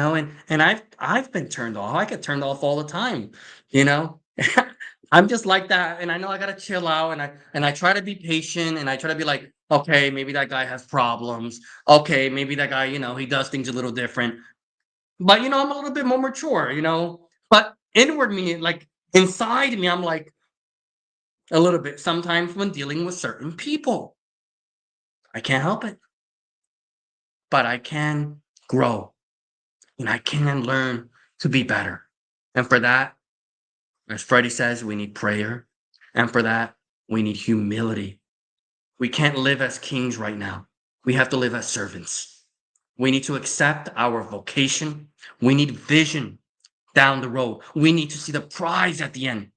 I've been turned off. I get turned off all the time, I'm just like that, and I know I gotta chill out, and I try to be patient, and I try to be like, okay, maybe that guy has problems. Okay, maybe that guy, he does things a little different. But I'm a little bit more mature, But inward me, like inside me, I'm like a little bit sometimes when dealing with certain people. I can't help it, but I can grow and I can learn to be better. And for that, as Freddie says, we need prayer. And for that, we need humility. We can't live as kings right now. We have to live as servants. We need to accept our vocation. We need vision down the road. We need to see the prize at the end.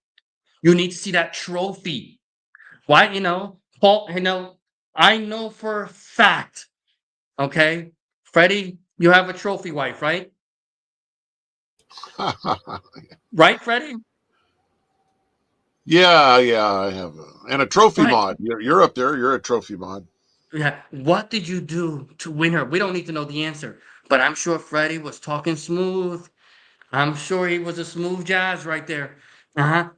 You need to see that trophy. Why? Paul, I know for a fact, okay? Freddie, you have a trophy wife, right? Right, Freddie? Yeah, I have and a trophy Right. mod. You're up there. You're a trophy mod. Yeah. What did you do to win her? We don't need to know the answer, but I'm sure Freddie was talking smooth. I'm sure he was a smooth jazz right there.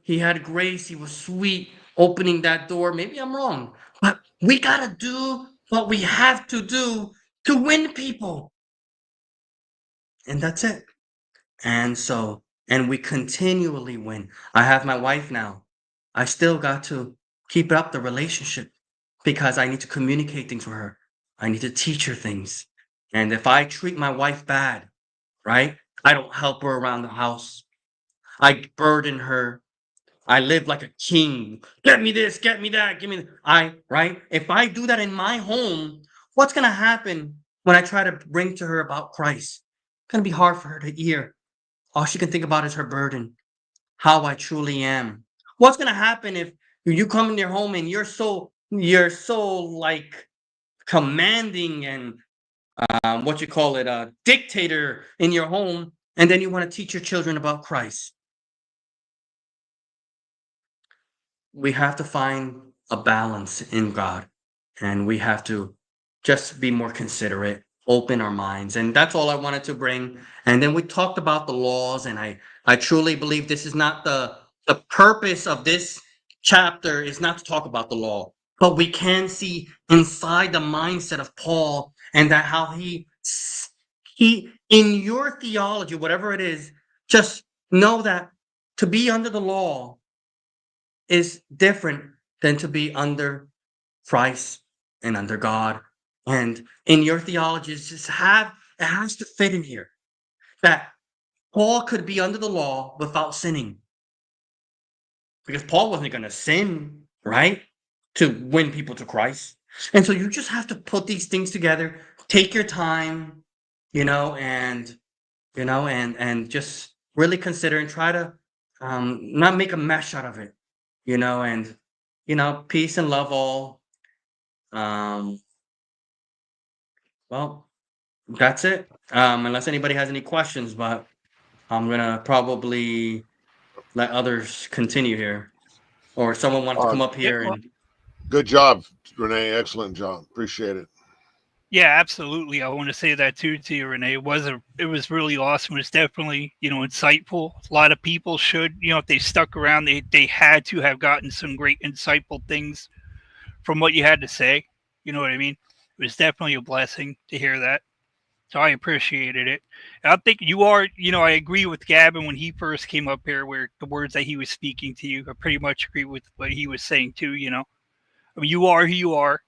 He had grace. He was sweet, opening that door. Maybe I'm wrong, but we gotta do what we have to do to win people, and that's it. And we continually win. I have my wife now. I still got to keep up the relationship because I need to communicate things with her. I need to teach her things. And if I treat my wife bad, right? I don't help her around the house. I burden her. I live like a king. Get me this, get me that, give me right? If I do that in my home, what's gonna happen when I try to bring to her about Christ? It's gonna be hard for her to hear. All she can think about is her burden, how I truly am. What's gonna happen if you come in your home and you're so like commanding and what you call it, a dictator in your home, and then you want to teach your children about Christ? We have to find a balance in God, and we have to just be more considerate, open our minds, and that's all I wanted to bring. And then we talked about the laws, and I truly believe this is not the purpose of this chapter is not to talk about the law, but we can see inside the mindset of Paul and that how he in your theology, whatever it is, just know that to be under the law is different than to be under Christ and under God. And in your theology, it has to fit in here that Paul could be under the law without sinning. Because Paul wasn't going to sin, right? To win people to Christ. And so you just have to put these things together, take your time, and just really consider and try to not make a mess out of it, and peace and love all. Um, well, that's it. Unless anybody has any questions, but I'm gonna probably let others continue here, or someone wants to Uh, come up Yeah, here well, and Good job, Renee. Excellent job. Appreciate it. yeah, absolutely. I want to say that too to you, Renee. It was really awesome. It's definitely, insightful. A lot of people should, if they stuck around, they had to have gotten some great insightful things from what you had to say. You know what I mean? It was definitely a blessing to hear that. So I appreciated it. And I think you are, I agree with Gavin when he first came up here, where the words that he was speaking to you, I pretty much agree with what he was saying too. I mean, you are who you are.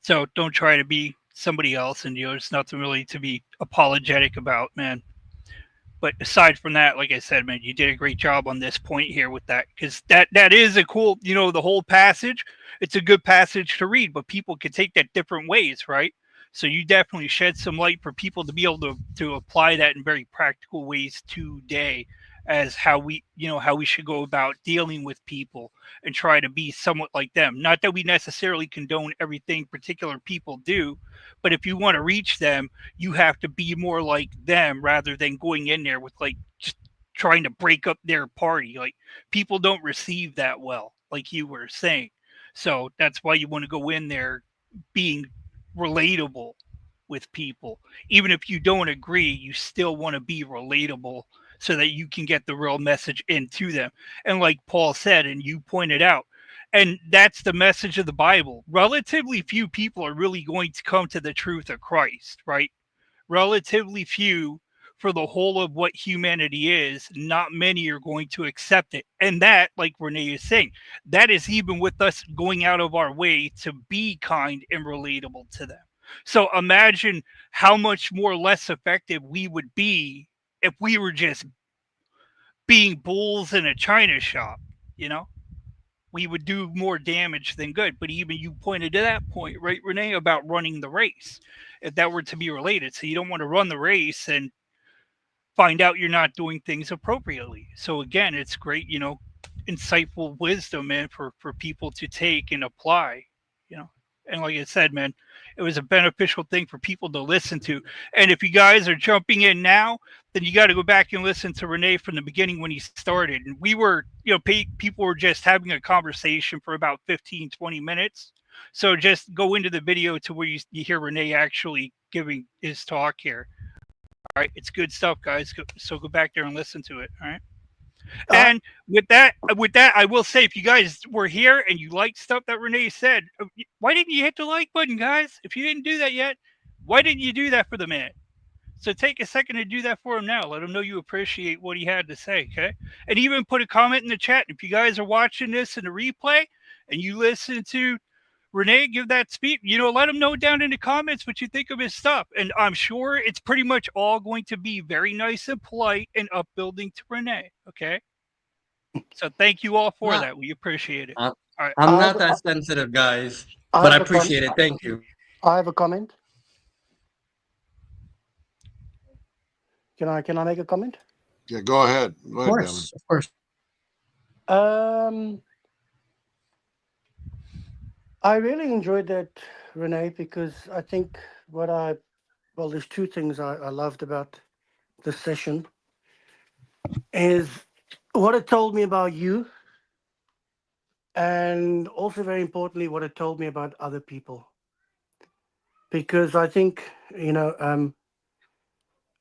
So don't try to be somebody else. And, there's nothing really to be apologetic about, man. But aside from that, like I said, man, you did a great job on this point here with that, because that is a cool, the whole passage. It's a good passage to read, but people can take that different ways, right? So you definitely shed some light for people to be able to apply that in very practical ways today, as how we should go about dealing with people and try to be somewhat like them. Not that we necessarily condone everything particular people do, but if you want to reach them, you have to be more like them rather than going in there with like just trying to break up their party. Like, people don't receive that well, like you were saying. So that's why you want to go in there being relatable with people. Even if you don't agree, you still want to be relatable so that you can get the real message into them. And like Paul said, and you pointed out, and that's the message of the Bible. Relatively few people are really going to come to the truth of Christ, right? Relatively few for the whole of what humanity is. Not many are going to accept it. And that, like Renee is saying, that is even with us going out of our way to be kind and relatable to them. So imagine how much more less effective we would be if we were just being bulls in a china shop, you know? We would do more damage than good. But even you pointed to that point, right, Renee, about running the race, if that were to be related. So you don't want to run the race and find out you're not doing things appropriately. So again, it's great, insightful wisdom, man, for people to take and apply, you know. And like I said, man, it was a beneficial thing for people to listen to. And if you guys are jumping in now, then you got to go back and listen to Renee from the beginning when he started. And we were, people were just having a conversation for about 15, 20 minutes. So just go into the video to where you hear Renee actually giving his talk here. All right, it's good stuff, guys. So go back there and listen to it. All right. And with that, I will say, if you guys were here and you liked stuff that Renee said, why didn't you hit the like button, guys? If you didn't do that yet, why didn't you do that for the man? So take a second to do that for him now. Let him know you appreciate what he had to say, okay? And even put a comment in the chat. If you guys are watching this in a replay and you listen to Renee give that speech, let him know down in the comments what you think of his stuff. And I'm sure it's pretty much all going to be very nice and polite and upbuilding to Renee, okay? So thank you all for that. We appreciate it. I'm All right. not that sensitive, guys, I but I have a appreciate it. Thank you. I have a comment. Can I make a comment? Yeah, go ahead. Go ahead, Devin. Of course. I really enjoyed that, Renee, because I think there's two things I loved about this session is what it told me about you, and also very importantly, what it told me about other people. Because I think,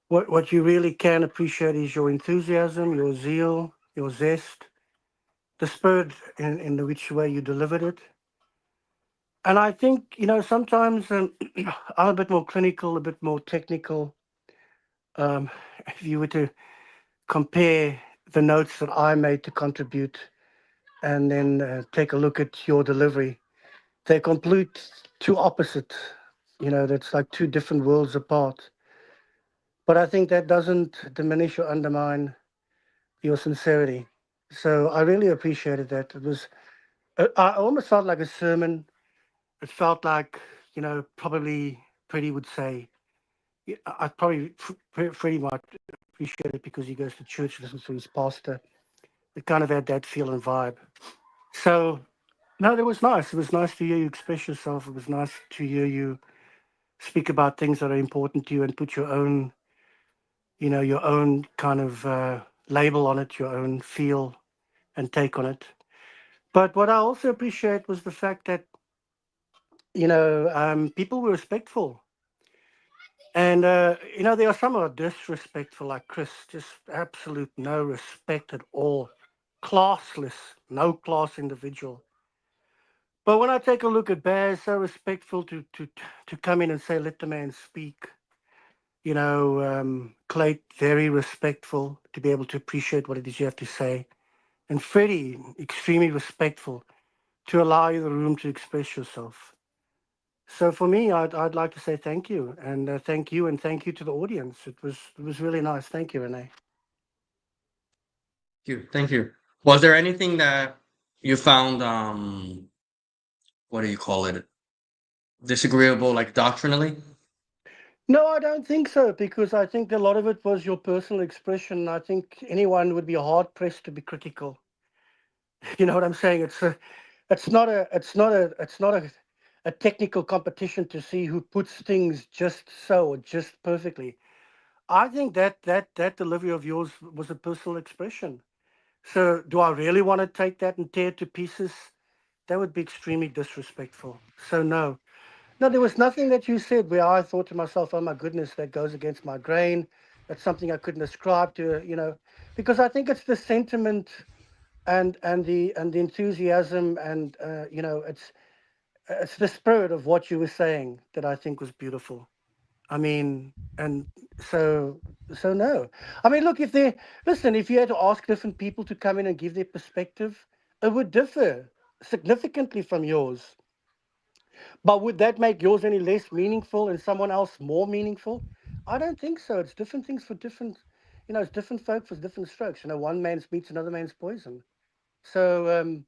what you really can appreciate is your enthusiasm, your zeal, your zest, the spirit in which way you delivered it. And I think, sometimes I'm a bit more clinical, a bit more technical. If you were to compare the notes that I made to contribute and then take a look at your delivery, they're complete two opposite. That's like two different worlds apart. But I think that doesn't diminish or undermine your sincerity. So I really appreciated that. It was, I almost felt like a sermon. It felt like, probably Freddie would say, I probably Freddie might appreciate it because he goes to church, listens to his pastor. It kind of had that feel and vibe. So, no, it was nice. It was nice to hear you express yourself. It was nice to hear you speak about things that are important to you and put your own, your own kind of label on it, your own feel and take on it. But what I also appreciate was the fact that, people were respectful. And, there are some who are disrespectful, like Chris, just absolute no respect at all. Classless, no class individual. But when I take a look at Baz, so respectful to come in and say, let the man speak. Clayt, very respectful to be able to appreciate what it is you have to say. And Freddie, extremely respectful to allow you the room to express yourself. So for me, I'd like to say thank you, and thank you to the audience. It was really nice. Thank you, Renee. Thank you. Was there anything that you found, what do you call it, disagreeable, like doctrinally? No, I don't think so, because I think a lot of it was your personal expression. I think anyone would be hard pressed to be critical. You know what I'm saying? It's not a technical competition to see who puts things just so or just perfectly. I think that delivery of yours was a personal expression. So do I really want to take that and tear it to pieces? That would be extremely disrespectful. So no, there was nothing that you said where I thought to myself, oh my goodness, that goes against my grain. That's something I couldn't ascribe to, because I think it's the sentiment and the enthusiasm and it's the spirit of what you were saying that I think was beautiful. I mean, and so no. I mean, look, if you had to ask different people to come in and give their perspective, it would differ significantly from yours. But would that make yours any less meaningful and someone else more meaningful? I don't think so. It's different things for different, it's different folk for different strokes. One man's meat's another man's poison. So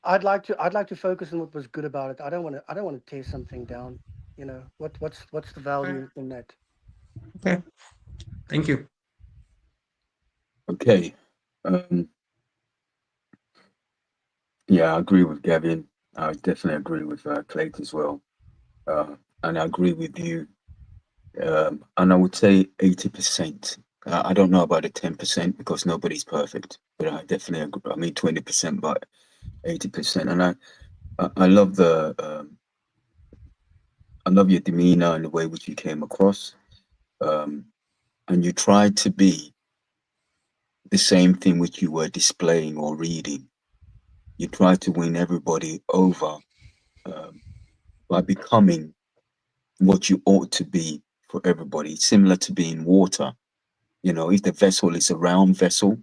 I'd like to focus on what was good about it. I don't want to tear something down. What's the value in that? Okay. Thank you. Okay. Yeah, I agree with Gavin. I definitely agree with Clayton as well. And I agree with you. And I would say 80%. I don't know about the 10% because nobody's perfect, but I definitely agree. I mean, 20%, but 80%. And I love I love your demeanor and the way which you came across. And you tried to be the same thing which you were displaying or reading. You tried to win everybody over by becoming what you ought to be for everybody, similar to being water. If the vessel is a round vessel,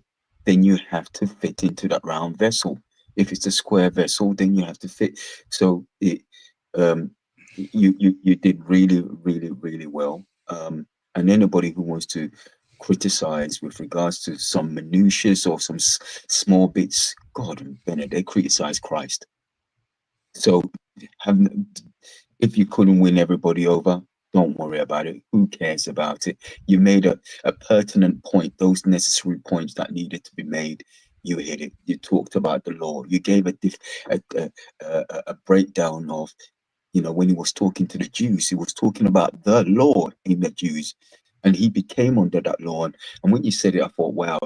then you have to fit into that round vessel. If it's a square vessel, then you have to fit. So you did really, really, really well. And anybody who wants to criticize with regards to some minutiae or some small bits, God, Bennett, they criticize Christ. So if you couldn't win everybody over, don't worry about it. Who cares about it? You made a pertinent point, those necessary points that needed to be made. You hit it. You talked about the law. You gave a breakdown of, when he was talking to the Jews, he was talking about the law in the Jews, and he became under that law. And when you said it, I thought, wow,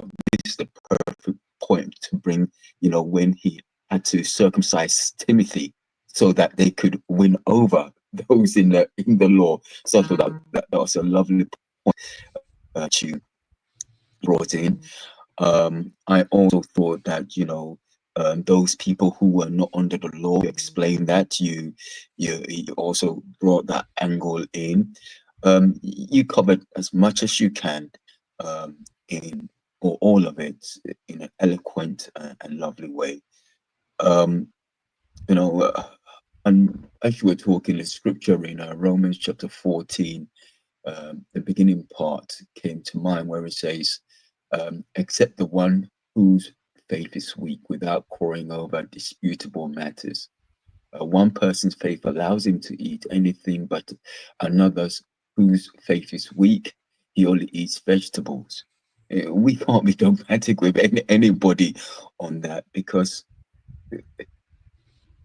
this is the perfect point to bring, when he had to circumcise Timothy so that they could win over those in the law. So I thought that was a lovely point you brought in. I also thought that those people who were not under the law, explained that you also brought that angle in. You covered as much as you can in or all of it in an eloquent and lovely way. And as you were talking, the scripture in Romans chapter 14, the beginning part came to mind where it says, except the one whose faith is weak without quarreling over disputable matters. One person's faith allows him to eat anything, but another's whose faith is weak, he only eats vegetables. We can't be dogmatic with anybody on that because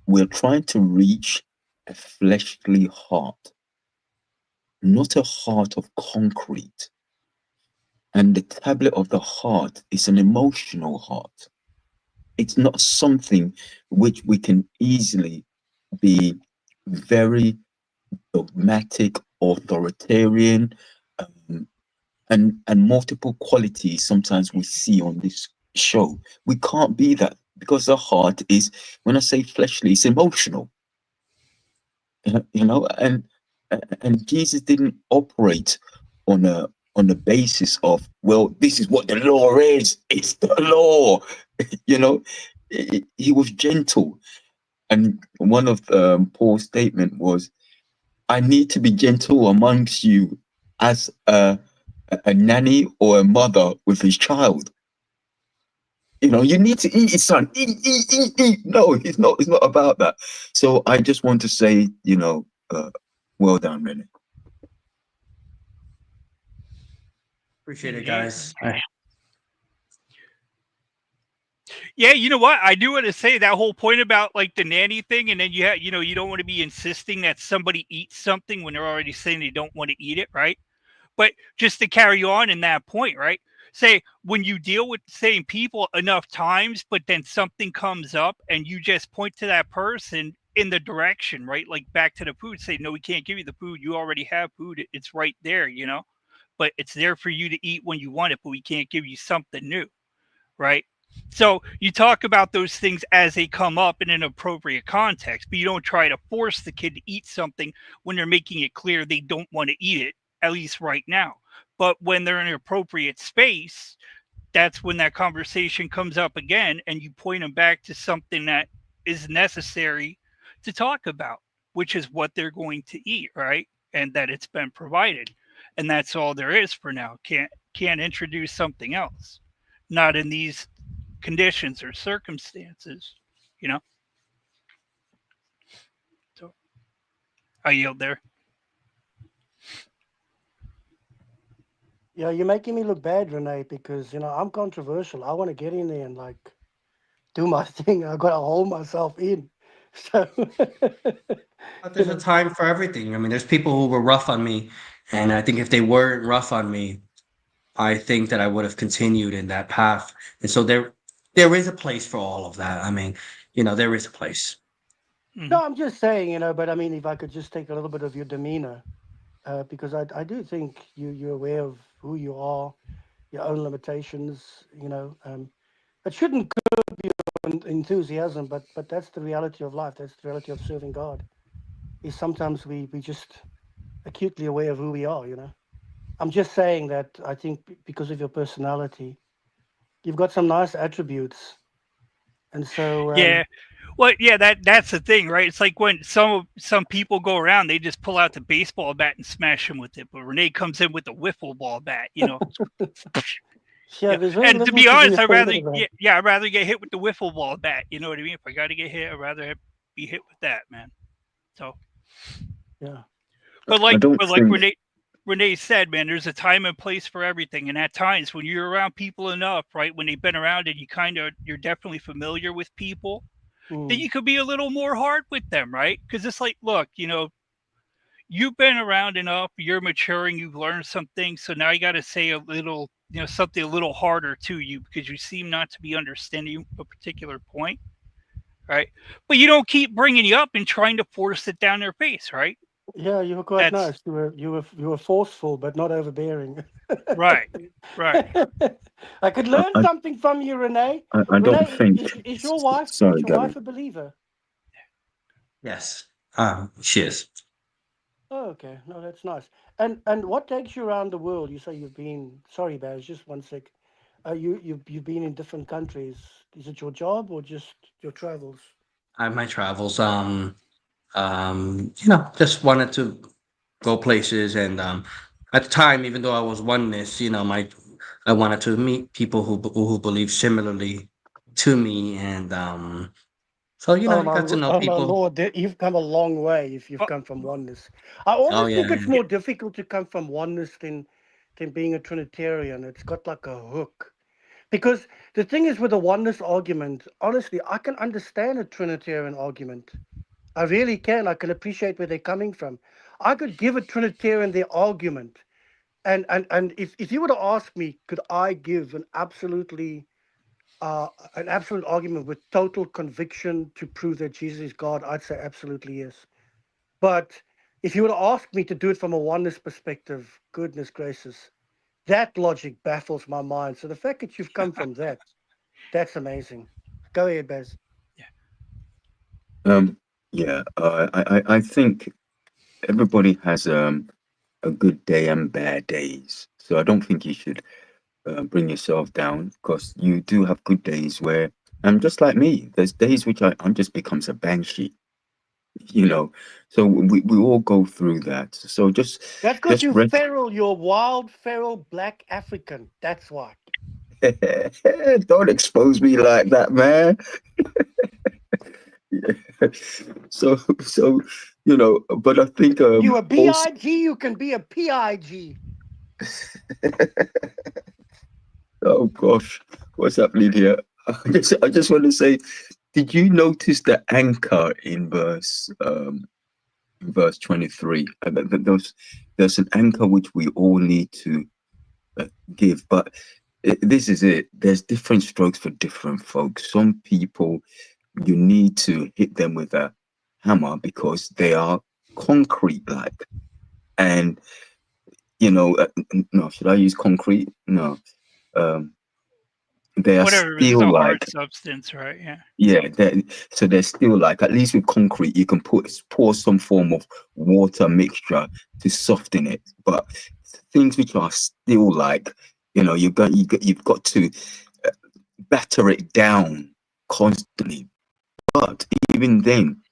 we're trying to reach a fleshly heart, not a heart of concrete. And the tablet of the heart is an emotional heart. It's not something which we can easily be very dogmatic, authoritarian, and multiple qualities sometimes we see on this show. We can't be that because the heart is, when I say fleshly, it's emotional. And Jesus didn't operate on the basis of, well, this is what the law is. It's the law. He was gentle. And one of Paul's statement was, I need to be gentle amongst you as a nanny or a mother with his child. You need to eat, son. Eat. No, it's not about that. So I just want to say, well done, Renee. Appreciate it, guys. Yeah, you know what? I do want to say that whole point about like the nanny thing, and then you don't want to be insisting that somebody eats something when they're already saying they don't want to eat it, right? But just to carry on in that point, right? Say when you deal with the same people enough times, but then something comes up and you just point to that person in the direction, right? Like back to the food, say, no, we can't give you the food. You already have food. It's right there, but it's there for you to eat when you want it, but we can't give you something new, right? So you talk about those things as they come up in an appropriate context, but you don't try to force the kid to eat something when they're making it clear they don't want to eat it, at least right now. But when they're in an appropriate space, that's when that conversation comes up again, and you point them back to something that is necessary to talk about, which is what they're going to eat, right? And that it's been provided. And that's all there is for now. Can't introduce something else. Not in these conditions or circumstances, you know. So I yield there. Yeah, you're making me look bad, Renee, because I'm controversial. I want to get in there and like do my thing. I got to hold myself in. So, But there's a time for everything. I mean, there's people who were rough on me, and I think if they weren't rough on me, I think that I would have continued in that path. And so there is a place for all of that. I mean, there is a place. no, I'm just saying, but I mean, if I could just take a little bit of your demeanor, because I do think you're aware of who you are, your own limitations, it shouldn't curb your enthusiasm, but that's the reality of life. That's the reality of serving God. Is sometimes we just acutely aware of who we are, I'm just saying that I think because of your personality, you've got some nice attributes. And so Yeah. Well, yeah, that's the thing, right? It's like when some people go around, they just pull out the baseball bat and smash him with it. But Renee comes in with the wiffle ball bat, yeah, Yeah. there's very And to little be honest, I'd rather afraid of that. I'd rather get hit with the wiffle ball bat. You know what I mean? If I got to get hit, I'd rather be hit with that, man. So, Yeah. but I don't think. Renee said, man, there's a time and place for everything. And at times when you're around people enough, right, when they've been around and you're definitely familiar with people, then you could be a little more hard with them, right? Because it's like, look, you've been around enough, you're maturing, you've learned some things. So now you got to say a little, something a little harder to you because you seem not to be understanding a particular point, right? But you don't keep bringing you up and trying to force it down their face, right? Yeah, you were quite That's nice. You were forceful, but not overbearing. right. I could I, learn I, something from you, Renee. I don't Renee, think. is your wife Sorry, Gavin. a believer? Yes. She is. Oh, okay. No, that's nice. And what takes you around the world? You say you've been. Sorry, Baz, just one sec. You've been in different countries. Is it your job or just your travels? I have my travels. Just wanted to go places, and at the time, even though I was oneness, I wanted to meet people who believe similarly to me, and so Oh I got to know my people. Lord, you've come a long way if you've Oh, come from oneness. I Oh almost think yeah, it's more difficult to come from oneness than being a Trinitarian. It's got like a hook. Because the thing is with a oneness argument, honestly, I can understand a Trinitarian argument. I really can. I can appreciate where they're coming from. I could give a Trinitarian their argument. And if you were to ask me, could I give an absolute argument with total conviction to prove that Jesus is God, I'd say absolutely yes. But if you were to ask me to do it from a oneness perspective, goodness gracious, that logic baffles my mind. So the fact that you've come from that's amazing. Go ahead, Baz. Yeah. I think everybody has a good day and bad days. So I don't think you should bring yourself down because you do have good days where, and just like me, there's days which I'm just becomes a banshee, So we all go through that. So That's because just you're rest. feral, you're wild, feral black African. That's why. Don't expose me like that, man. So but I think You a also. BIG, you can be a PIG. Oh gosh, what's happening here? I just want to say, did you notice the anchor in verse 23? There's an anchor which we all need to give, but this is it. There's different strokes for different folks. Some people you need to hit them with a hammer because they are concrete like, and you know, no, should I use concrete? No. They are Whatever is still a like, hard substance, right? Yeah. yeah, so they're still like, at least with concrete, you can pour some form of water mixture to soften it. But things which are still like, you know, you've got to batter it down constantly. But even then,